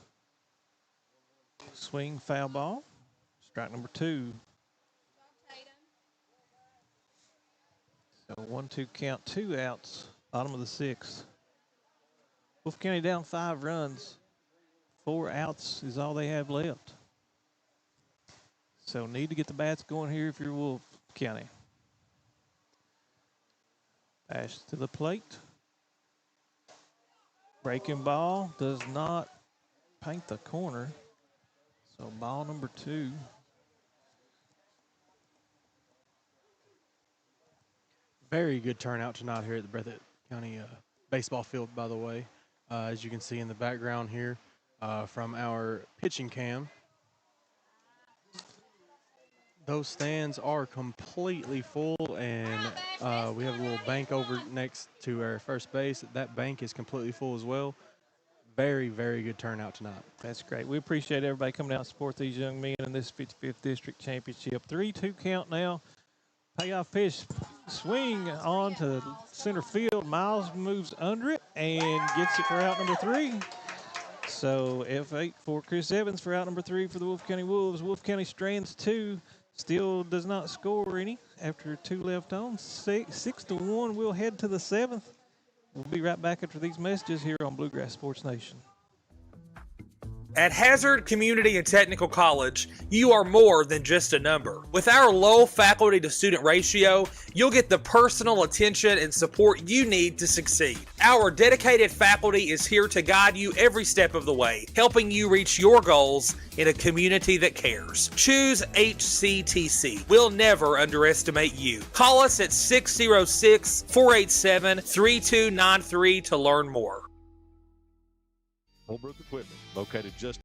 Swing, foul ball. Strike number 2. So 1-2 count, 2 outs, bottom of the 6th. Wolfe County down 5 runs. 4 outs is all they have left. So need to get the bats going here if you're Wolfe County. Bash to the plate. Breaking ball does not paint the corner. So ball number 2. Very good turnout tonight here at the Breathitt County baseball field, by the way. As you can see in the background here from our pitching cam. Those stands are completely full, and we have a little bank over next to our first base. That bank is completely full as well. Very, very good turnout tonight. That's great. We appreciate everybody coming out and support these young men in this 55th District Championship. 3-2 count now. Payoff pitch, swing on to center field. Miles moves under it and gets it for out number 3. So F8 for Chris Evans for out number 3 for the Wolfe County Wolves. Wolfe County strands 2. Still does not score any after 2 left on. 6-1. We'll head to the 7th. We'll be right back after these messages here on Bluegrass Sports Nation. At Hazard Community and Technical College, you are more than just a number. With our low faculty to student ratio, you'll get the personal attention and support you need to succeed. Our dedicated faculty is here to guide you every step of the way, helping you reach your goals in a community that cares. Choose HCTC. We'll never underestimate you. Call us at 606-487-3293 to learn more. Holbrook Equipment, located just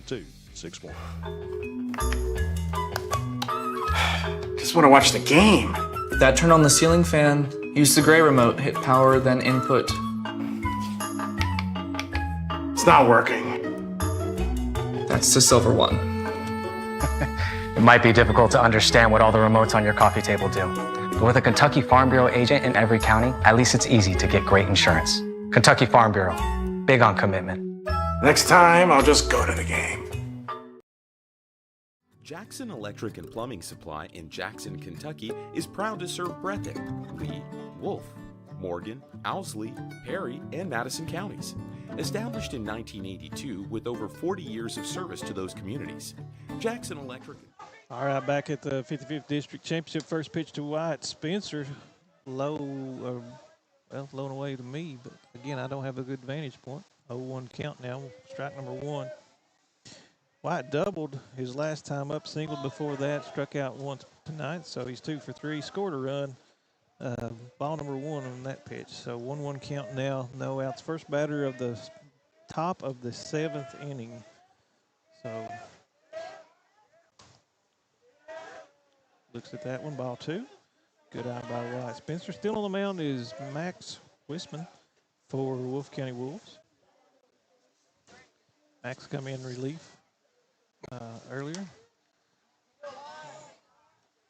two, 6-1. Just want to watch the game. That turn on the ceiling fan, use the gray remote, hit power, then input. It's not working. That's the silver one. It might be difficult to understand what all the remotes on your coffee table do. But with a Kentucky Farm Bureau agent in every county, at least it's easy to get great insurance. Kentucky Farm Bureau, big on commitment. Next time, I'll just go to the game. Jackson Electric and Plumbing Supply in Jackson, Kentucky is proud to serve Breathitt, Lee, Wolfe, Morgan, Owsley, Perry, and Madison counties. Established in 1982 with over 40 years of service to those communities, Jackson Electric. All right, back at the 55th District Championship. First pitch to Wyatt Spencer. Low and away to me, but again, I don't have a good vantage point. 0-1 count now, strike number 1. Wyatt doubled his last time up, singled before that, struck out once tonight, so he's 2 for 3, scored a run. Ball number 1 on that pitch. So 1-1 count now, no outs. First batter of the top of the 7th inning. So looks at that one, ball 2. Good eye by Wyatt Spencer. Still on the mound is Max Wisman for Wolfe County Wolves. Max come in relief earlier.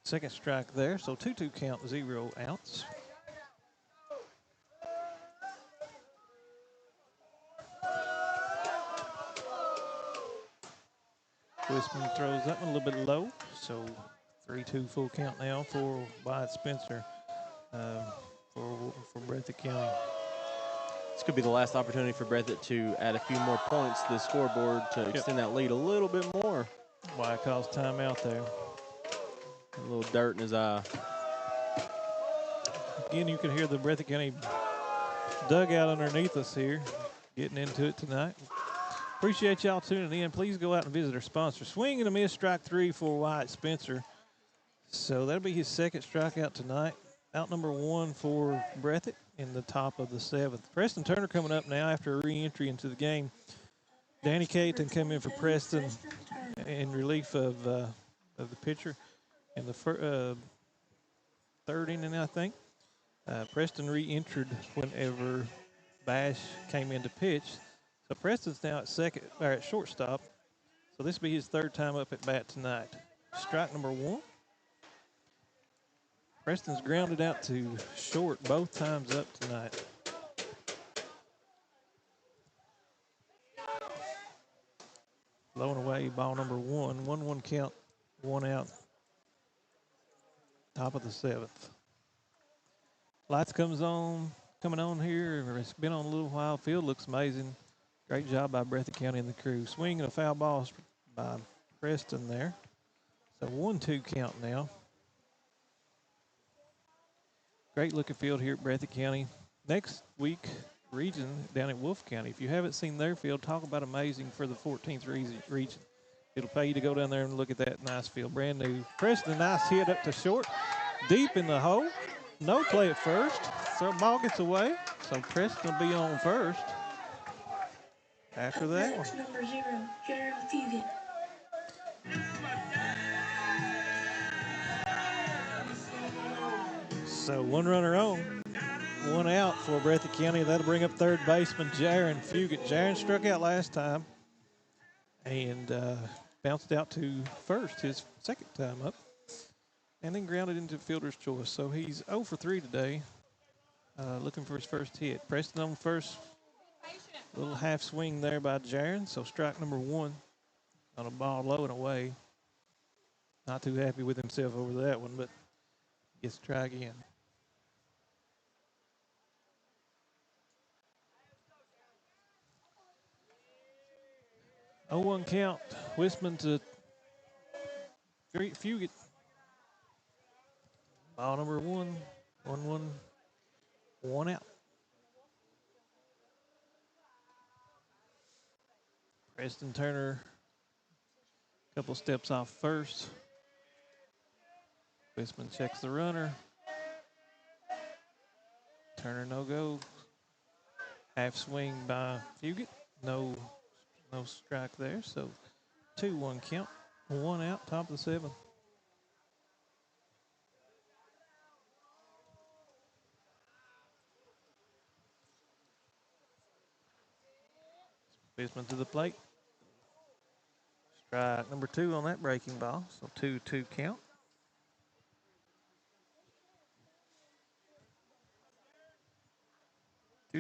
Second strike there, so 2-2 count, 0 outs. Wisman throws that one a little bit low, so 3-2 full count now for Wyatt Spencer for Breathitt County. This could be the last opportunity for Breathitt to add a few more points to the scoreboard to extend that lead a little bit more. Wyatt calls timeout there. A little dirt in his eye. Again, you can hear the Breathitt County dugout underneath us here, getting into it tonight. Appreciate y'all tuning in. Please go out and visit our sponsor. Swing and a miss, strike 3 for Wyatt Spencer. So that'll be his second strikeout tonight. Out number 1 for Breathitt in the top of the 7th. Preston Turner coming up now after a re-entry into the game. Danny Caton come in for Preston in relief of the pitcher in the third inning, I think. Preston re-entered whenever Bash came in to pitch. So Preston's now at shortstop. So this will be his third time up at bat tonight. Strike number 1. Preston's grounded out to short both times up tonight. Low and away, ball number 1. 1-1 count, 1 out. Top of the 7th. Lights comes on. coming on here, or it's been on a little while. Field looks amazing. Great job by Breathitt County and the crew. Swing and a foul ball by Preston there. So 1-2 count now. Great looking field here at Breathitt County. Next week, region down at Wolfe County. If you haven't seen their field, talk about amazing for the 14th region. It'll pay you to go down there and look at that nice field. Brand new. Preston, nice hit up to short. Deep in the hole. No play at first. So ball gets away. So Preston will be on first. After that one. Number 0, Gerald Fugit. So one runner on, one out for Breathitt County. That'll bring up third baseman Jaron Fugit. Jaron struck out last time and bounced out to first his second time up, and then grounded into fielder's choice. So he's 0 for 3 today, looking for his first hit. Preston on first. Little half swing there by Jaron. So strike number 1 on a ball low and away. Not too happy with himself over that one, but gets to try again. 0-1 count. Wisman to Fugit. Ball number 1. 1-1. 1 out. Preston Turner, a couple steps off first. Wisman checks the runner. Turner no go. Half swing by Fugit. No strike there. So 2-1 count. 1 out, top of the 7th. Wisman to the plate. Strike number 2 on that breaking ball. So 2-2 count.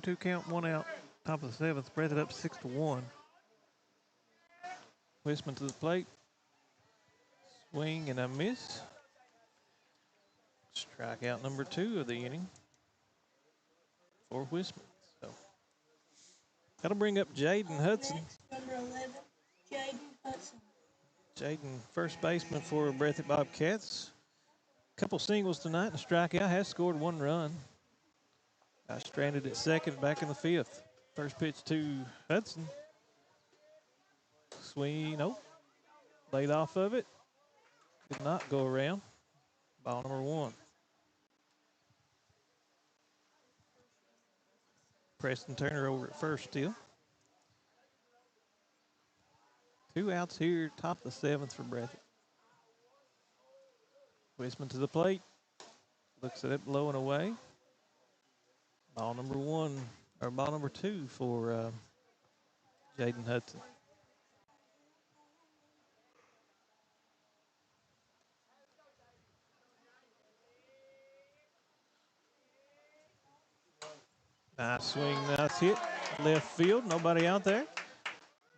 Two count, 1 out, top of the 7th. Breathitt up 6-1. Wisman to the plate. Swing and a miss. Strikeout number 2 of the inning for Wisman. So that'll bring up Jaden Hudson. Number 11, Jaden Hudson. Jaden, first baseman for Breathitt Bobcats. Couple singles tonight and a strikeout. Has scored 1 run. Got stranded at second, back in the 5th. First pitch to Hudson. Swing, nope. Laid off of it. Could not go around. Ball number 1. Preston Turner over at first still. 2 outs here, top of the 7th for Breathitt. Wisman to the plate. Looks at it, low and away. Ball number 1, or ball number 2 for Jaden Hudson. Nice swing, nice hit. Left field, nobody out there.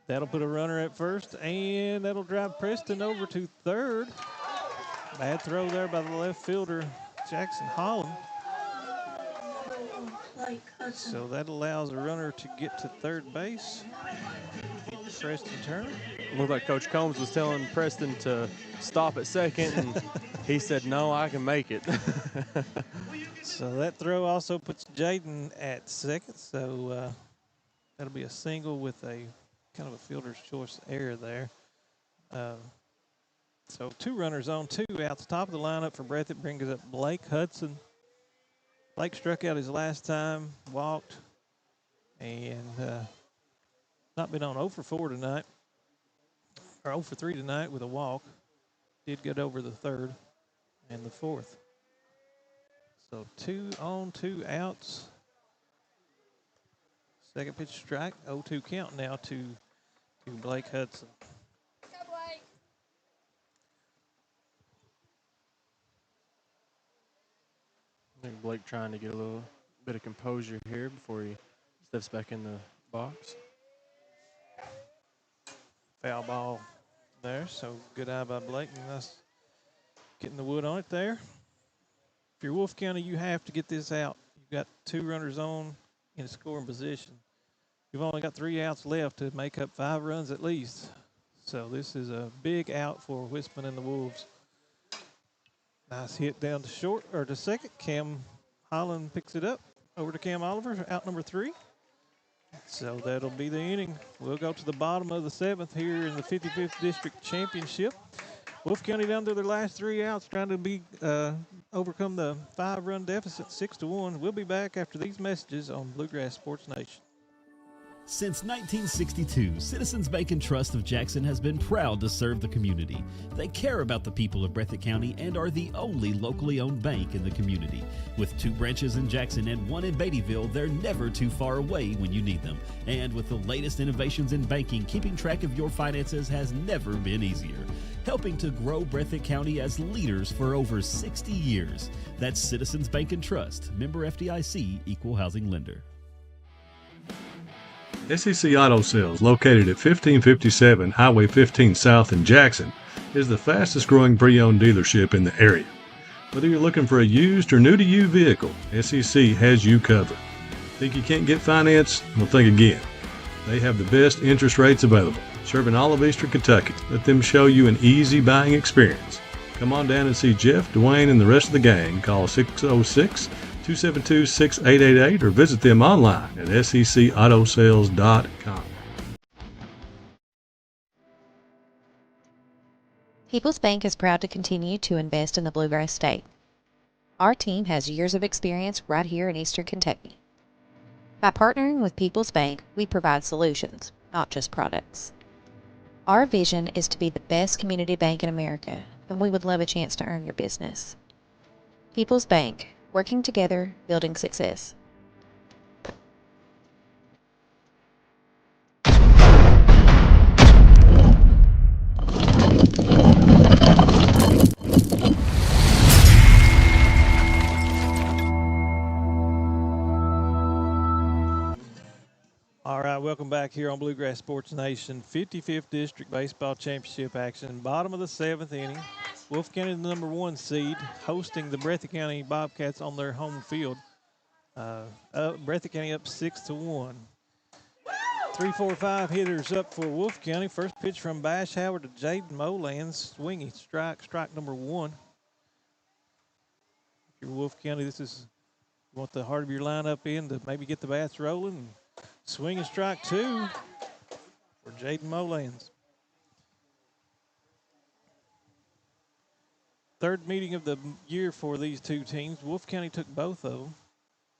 That'll put a runner at first, and that'll drive Preston over to third. Bad throw there by the left fielder, Jackson Holland. So that allows a runner to get to third base. Preston Turner. Looked like Coach Combs was telling Preston to stop at second, and he said, no, I can make it. So that throw also puts Jaden at second. So that'll be a single with a kind of a fielder's choice error there. So 2 runners on, 2 outs. Top of the lineup for Breathitt brings up Blake Hudson. Blake struck out his last time, walked, and not been on 0 for 4 tonight, or 0 for 3 tonight with a walk. Did get over the 3rd and the 4th. So 2 on, 2 outs. Second pitch strike, 0-2 count now to Blake Hudson. I think Blake trying to get a little bit of composure here before he steps back in the box. Foul ball there, so good eye by Blake, and that's getting the wood on it there. If you're Wolfe County, you have to get this out. You've got 2 runners on in scoring position. You've only got 3 outs left to make up 5 runs at least. So this is a big out for Wisman and the Wolves. Nice hit down to short or to second. Cam Holland picks it up over to Cam Oliver, out number 3. So that'll be the inning. We'll go to the bottom of the 7th here in the 55th District Championship. Wolfe County down to their last 3 outs, trying to overcome the 5-run deficit, 6-1. We'll be back after these messages on Bluegrass Sports Nation. Since 1962, Citizens Bank and Trust of Jackson has been proud to serve the community. They care about the people of Breathitt County and are the only locally owned bank in the community. With 2 branches in Jackson and 1 in Beattyville, they're never too far away when you need them. And with the latest innovations in banking, keeping track of your finances has never been easier. Helping to grow Breathitt County as leaders for over 60 years. That's Citizens Bank and Trust, member FDIC, equal housing lender. SEC Auto Sales, located at 1557 Highway 15 South in Jackson, is the fastest growing pre-owned dealership in the area. Whether you're looking for a used or new-to-you vehicle, SEC has you covered. Think you can't get finance? Well, think again. They have the best interest rates available, serving all of Eastern Kentucky. Let them show you an easy buying experience. Come on down and see Jeff, Dwayne, and the rest of the gang. Call 606-272-6888 or visit them online at secautosales.com. People's Bank is proud to continue to invest in the Bluegrass State. Our team has years of experience right here in Eastern Kentucky. By partnering with People's Bank, we provide solutions, not just products. Our vision is to be the best community bank in America, and we would love a chance to earn your business. People's Bank, working together, building success. All right, welcome back here on Bluegrass Sports Nation. 55th District Baseball Championship action. Bottom of the 7th inning. Wolfe County, the number 1 seed, hosting the Breathitt County Bobcats on their home field. Breathitt County up 6-1. 3-4-5 hitters up for Wolfe County. First pitch from Bash Howard to Jaden Molands. Swinging strike number 1. If you're Wolfe County, this is you want the heart of your lineup in to maybe get the bats rolling. Swing and strike 2 for Jaden Molands. Third meeting of the year for these two teams. Wolfe County took both of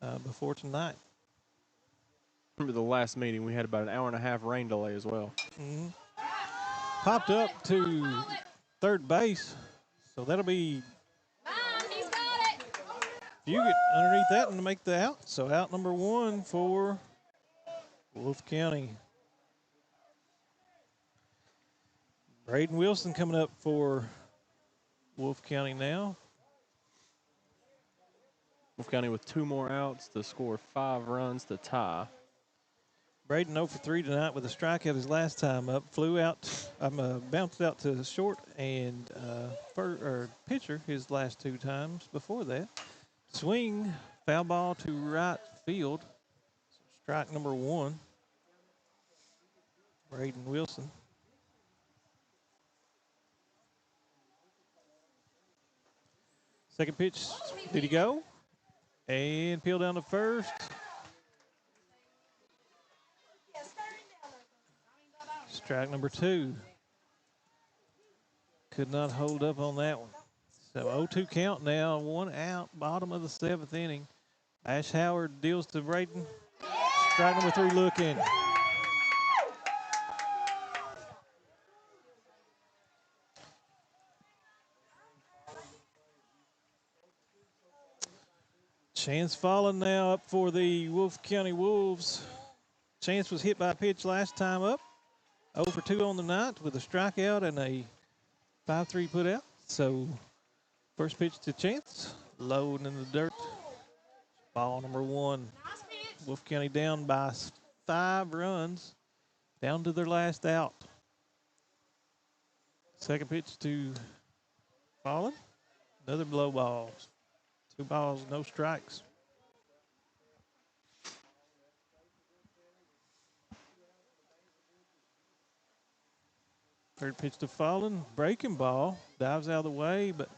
them before tonight. Remember the last meeting, we had about an hour and a half rain delay as well. Mm-hmm. Popped up to third base, so that'll be Fugit underneath that and to make the out. So out number 1 for Wolfe County. Braden Wilson coming up for Wolfe County now. Wolfe County with 2 more outs to score 5 runs to tie. Braden 0 for 3 tonight with a strikeout his last time up. Bounced out to short and pitcher his last 2 times before that. Swing, foul ball to right field. Strike number 1. Braden Wilson. Second pitch, did he go? And peel down to first. Strike number 2. Could not hold up on that one. So 0-2 count now, 1 out, bottom of the 7th inning. Ash Howard deals to Braden. Strike number 3 looking. Chance falling now up for the Wolfe County Wolves. Chance was hit by a pitch last time up. 0 for 2 on the night with a strikeout and a 5-3 put out. So first pitch to Chance, low and in the dirt. Ball number 1. Wolfe County down by 5 runs, down to their last out. Second pitch to Fallen, another blow ball. 2 balls, no strikes. Third pitch to Fallen. Breaking ball. Dives out of the way, but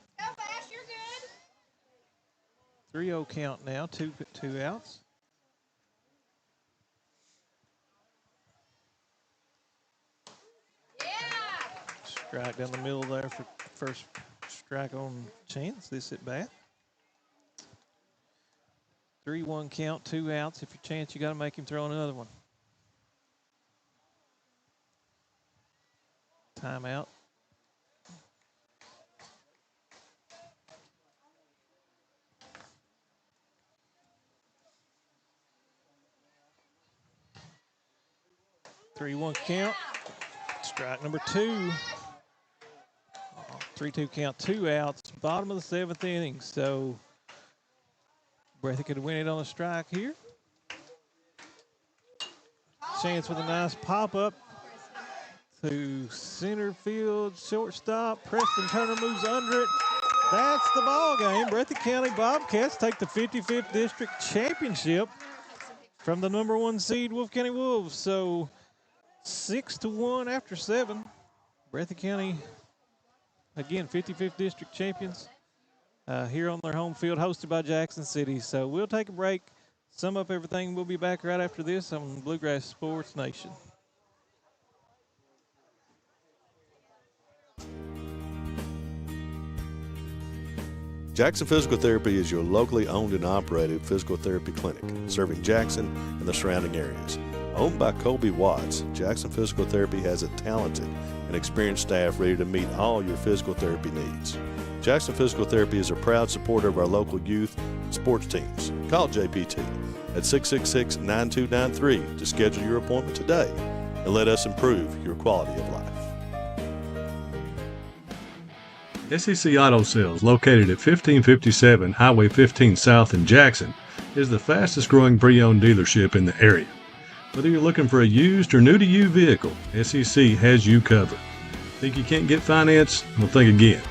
3-0 count now. Two outs. Strike down the middle there for first strike on Chance. This at bat. 3-1 count, 2 outs. If you chance, you got to make him throw another one. Timeout. Yeah. 3-1 count. Strike number 2. 3-2 count, 2 outs. Bottom of the 7th inning. So Breathitt could win it on a strike here. Chance with a nice pop-up to center field, shortstop. Preston Turner moves under it. That's the ball game. Breathitt County Bobcats take the 55th District Championship from the number 1 seed Wolfe County Wolves. So 6-1 after 7. Breathitt County, again, 55th District champions here on their home field, hosted by Jackson City. So we'll take a break, sum up everything. We'll be back right after this on Bluegrass Sports Nation. Jackson Physical Therapy is your locally owned and operated physical therapy clinic, serving Jackson and the surrounding areas. Owned by Colby Watts, Jackson Physical Therapy has a talented and experienced staff ready to meet all your physical therapy needs. Jackson Physical Therapy is a proud supporter of our local youth and sports teams. Call JPT at 666-9293 to schedule your appointment today and let us improve your quality of life. SEC Auto Sales, located at 1557 Highway 15 South in Jackson, is the fastest growing pre-owned dealership in the area. Whether you're looking for a used or new-to-you vehicle, SEC has you covered. Think you can't get finance? Well, think again.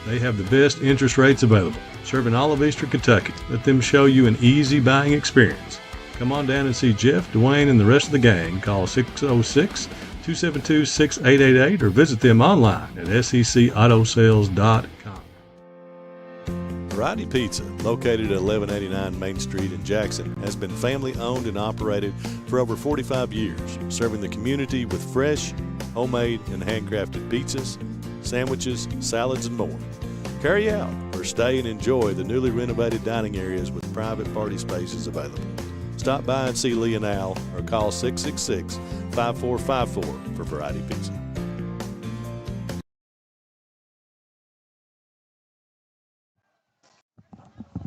They have the best interest rates available, serving all of Eastern Kentucky. Let them show you an easy buying experience. Come on down and see Jeff, Dwayne, and the rest of the gang. Call 606-272-6888 or visit them online at secautosales.com. Variety Pizza, located at 1189 Main Street in Jackson, has been family owned and operated for over 45 years, serving the community with fresh, homemade, and handcrafted pizzas, sandwiches, salads, and more. Carry out or stay and enjoy the newly renovated dining areas with private party spaces available. Stop by and see Lee and Al or call 666-5454 for Variety Pizza.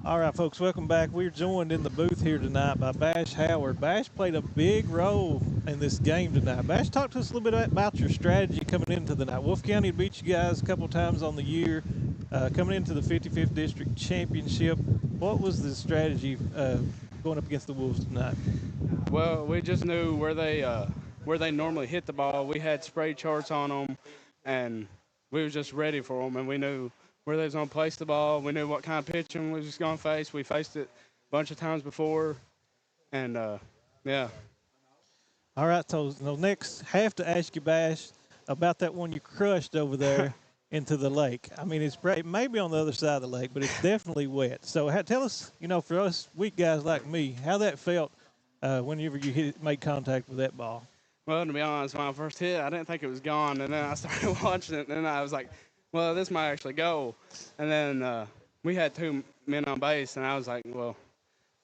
All right, folks, welcome back. We're joined in the booth here tonight by Bash Howard. Bash played a big role in this game tonight. Bash, talk to us a little bit about your strategy coming into the night. Wolfe County beat you guys a couple times on the year, coming into the 55th District Championship. What was the strategy going up against the Wolves tonight? Well, we just knew where they normally hit the ball. We had spray charts on them, and we was just ready for them, and we knew where they was going to place the ball. We knew what kind of pitching we was going to face. We faced it a bunch of times before, and, yeah. All right, so next, have to ask you, Bash, about that one you crushed over there into the lake. I mean, it may be on the other side of the lake, but it's definitely wet. So tell us, for us weak guys like me, how that felt whenever you made contact with that ball. Well, to be honest, when I first hit, I didn't think it was gone, and then I started watching it, and then I was like, well, this might actually go. And then we had 2 men on base, and I was like, well,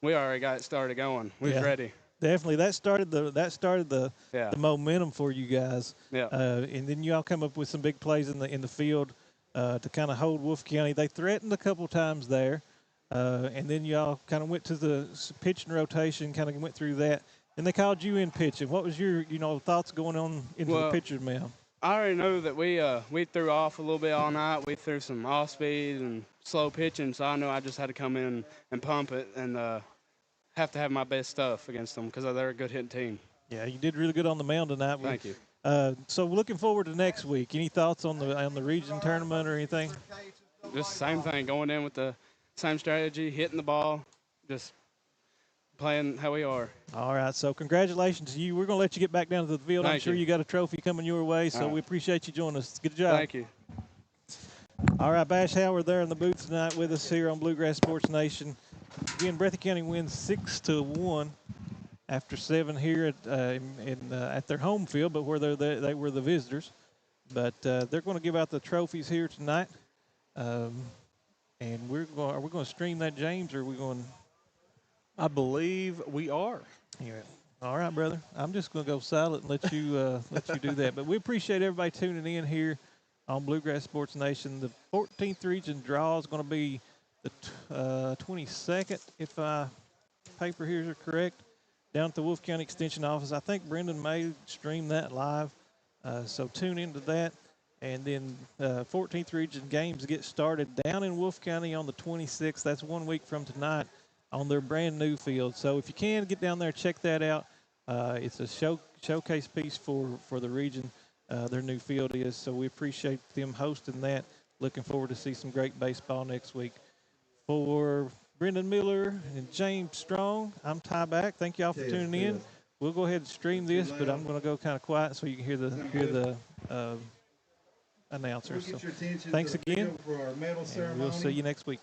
we already got it started going. We was ready. Definitely, that started the momentum for you guys. Yeah. And then you all come up with some big plays in the field to kind of hold Wolfe County. They threatened a couple times there, and then you all kind of went to the pitching rotation, kind of went through that, and they called you in pitching. What was your thoughts going on into the pitcher's mound? I already know that we threw off a little bit all night. We threw some off speed and slow pitching, so I knew I just had to come in and pump it and have to have my best stuff against them because they're a good hitting team. Yeah, you did really good on the mound tonight. Thank you. So looking forward to next week. Any thoughts on the region tournament or anything? Just the same thing, going in with the same strategy, hitting the ball, just playing how we are. All right, so congratulations to you. We're going to let you get back down to the field. I'm Thank sure you. you got a trophy coming your way, so All right. we appreciate you joining us. Good job. Thank you. All right, Bash Howard there in the booth tonight with us here on Bluegrass Sports Nation. Again, Breathitt County wins 6-1 after 7 here at their home field, but where they were the visitors. But they're going to give out the trophies here tonight. And are we going to stream that, James, or are we going? I believe we are. Yeah. All right, brother. I'm just going to go silent and let you do that. But we appreciate everybody tuning in here on Bluegrass Sports Nation. The 14th region draw is going to be the 22nd, if paper here is correct, down at the Wolfe County Extension Office. I think Brendan may stream that live, so tune into that. And then 14th region games get started down in Wolfe County on the 26th. That's 1 week from tonight on their brand new field. So if you can get down there, check that out. It's a showcase piece for the region. Their new field is. So we appreciate them hosting that. Looking forward to see some great baseball next week. For Brendan Miller and James Strong, I'm Ty Back. Thank y'all for tuning in. We'll go ahead and stream this, but I'm going to go kind of quiet so you can hear the announcer. So thanks again, and we'll see you next week.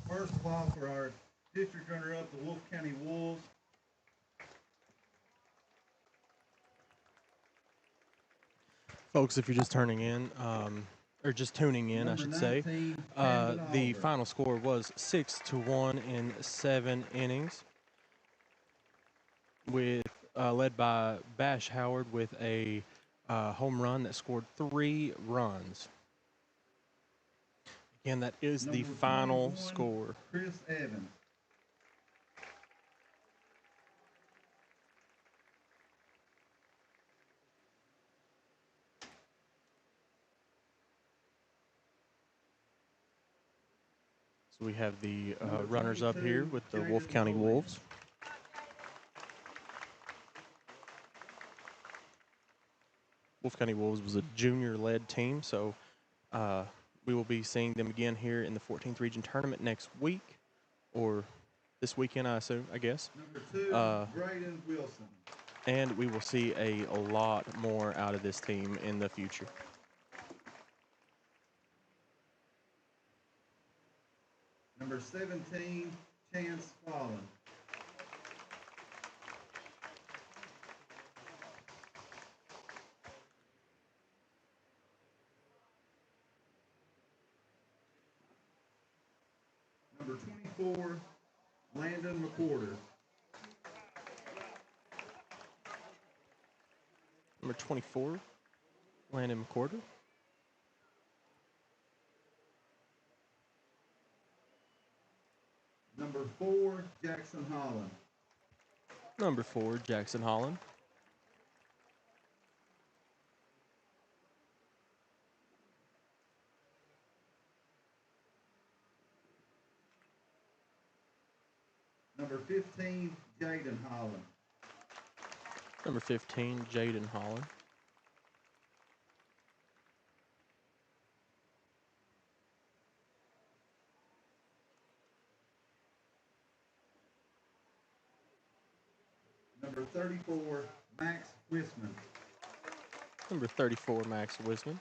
First of all, for our district runner-up, the Wolfe County Wolves. Folks, if you're just turning in, or just tuning in, I should say, the final score was 6-1 in 7 innings, with led by Bash Howard with a home run that scored 3 runs. Again, that is the final score. Chris Evans. So we have the runners up here with the Wolfe County Wolves. Wolfe County Wolves was a junior-led team, so we will be seeing them again here in the 14th Region Tournament next week, or this weekend, I assume, I guess. Number 2, Braden Wilson. And we will see a lot more out of this team in the future. Number 17, Chance Fallen. Number 24, Landon McWhorter. Number 24, Landon McWhorter. Number 4, Jackson Holland. Number 4, Jackson Holland. Number 15, Jaden Holland. Number 15, Jaden Holland. Number 34, Max Wisman. Number 34, Max Wisman.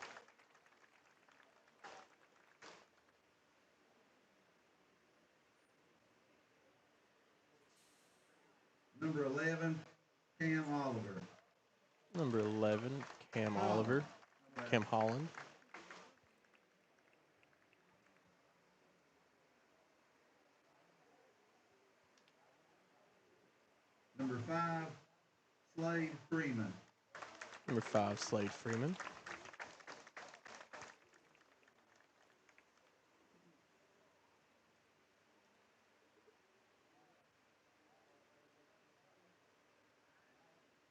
Number 11, Cam Oliver. Number 11, Cam Oliver. Cam Holland. Number 5, Slade Freeman. Number 5, Slade Freeman.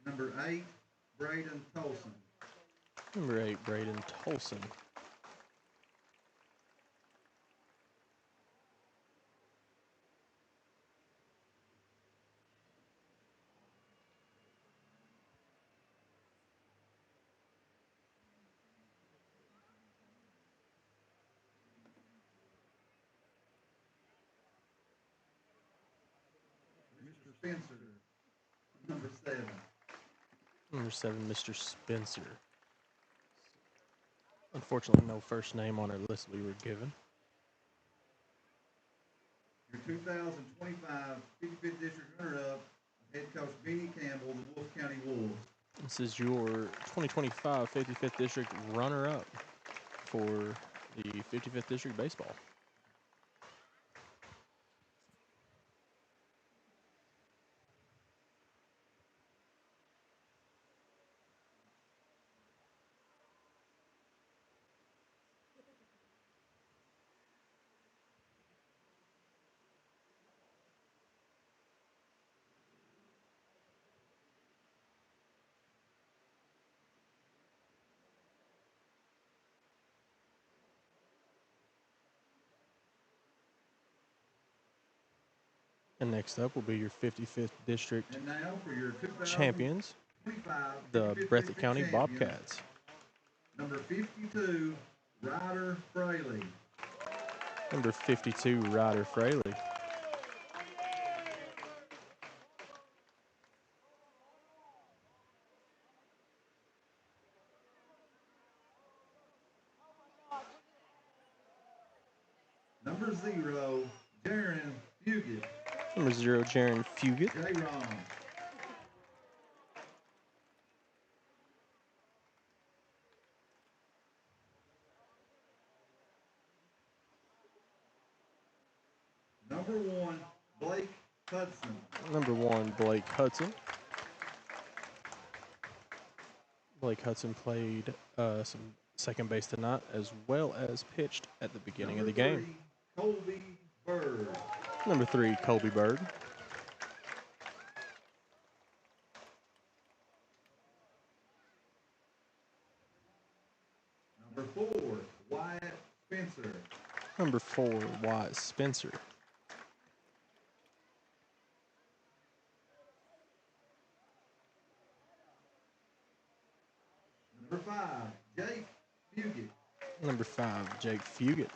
Number 8, Braden Tolson. Number 8, Braden Tolson. Spencer. Number 7. Number 7, Mr. Spencer. Unfortunately, no first name on our list we were given. Your 2025 55th District runner-up, head coach Benny Campbell, the Wolfe County Wolves. This is your 2025 55th District runner-up for the 55th District Baseball. And next up will be your 55th District And now for your champions, 2025 the 55th Breathitt District County champions, Bobcats. Number 52, Ryder Fraley. Number 52, Ryder Fraley. Number 0, Jaron Fugit. Number 0, Jaron Fugit. J-Ron. Number 1, Blake Hudson. Number 1, Blake Hudson. Blake Hudson played some second base tonight as well as pitched at the beginning of the game. Colby Bird. Number 3, Colby Bird. Number 4, Wyatt Spencer. Number 4, Wyatt Spencer. Number 5, Jake Fugit. Number 5, Jake Fugit.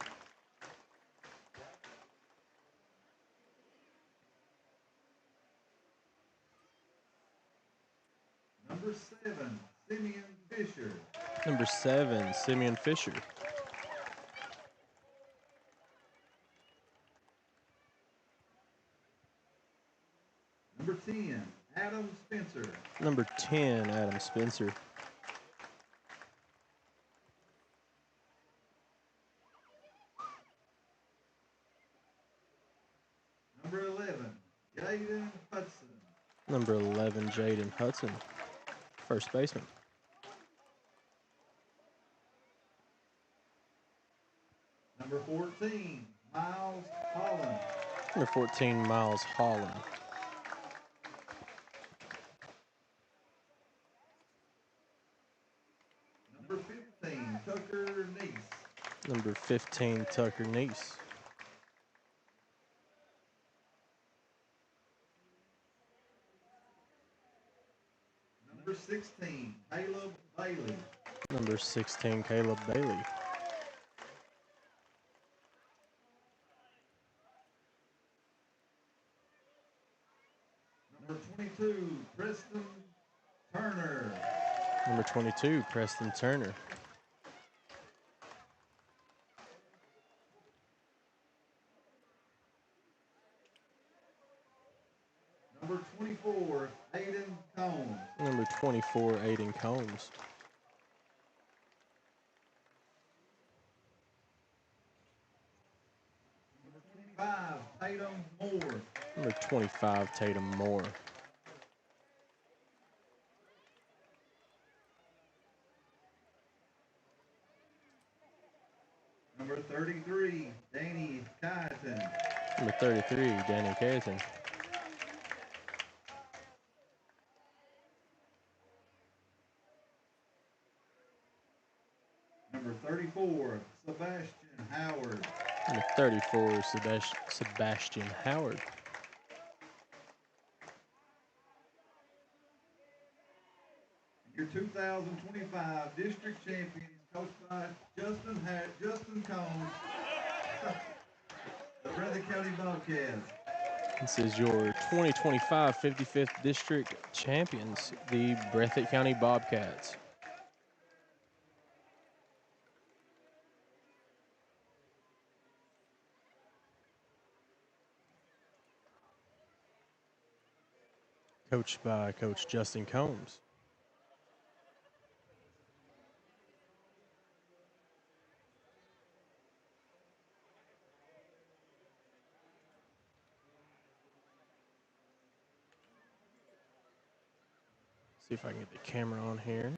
Number 7, Simeon Fisher. Number 7, Simeon Fisher. Number 10, Adam Spencer. Number 10, Adam Spencer. Number 11, Jaden Hudson. Number 11, Jaden Hudson, first baseman. Number 14, Miles Holland. Number 14, Miles Holland. Number 15, Tucker Neese. Number 15, Tucker Neese. Number 16, Caleb Bailey. Number 16, Caleb Bailey. Number 22, Preston Turner. Number 22, Preston Turner. Number 24, Aiden Combs. Number 24, Aiden Combs. Number 25, Tatum Moore. Number 25, Tatum Moore. Number 33, Danny Kyton. Number 33, Danny Kayton. Number 34, Sebastian Howard. Number 34, Sebastian Howard. Your 2025 district champions, coached by Justin Combs, the Breathitt County Bobcats. This is your 2025 55th District champions, the Breathitt County Bobcats. Coached by Coach Justin Combs. See if I can get the camera on here.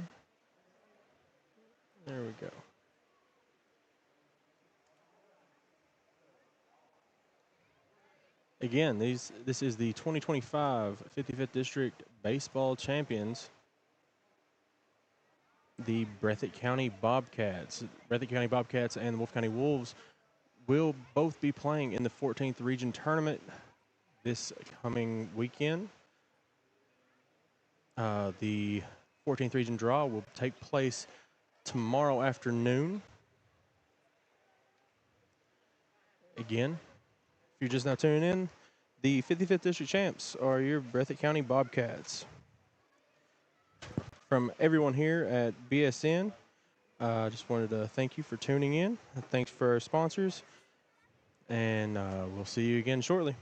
There we go. Again, this is the 2025 55th District Baseball Champions, the Breathitt County Bobcats. Breathitt County Bobcats and the Wolfe County Wolves will both be playing in the 14th Region Tournament this coming weekend. The 14th Region draw will take place tomorrow afternoon. Again, if you're just now tuning in, the 55th District champs are your Breathitt County Bobcats. From everyone here at BSN, I just wanted to thank you for tuning in. Thanks for our sponsors, and we'll see you again shortly.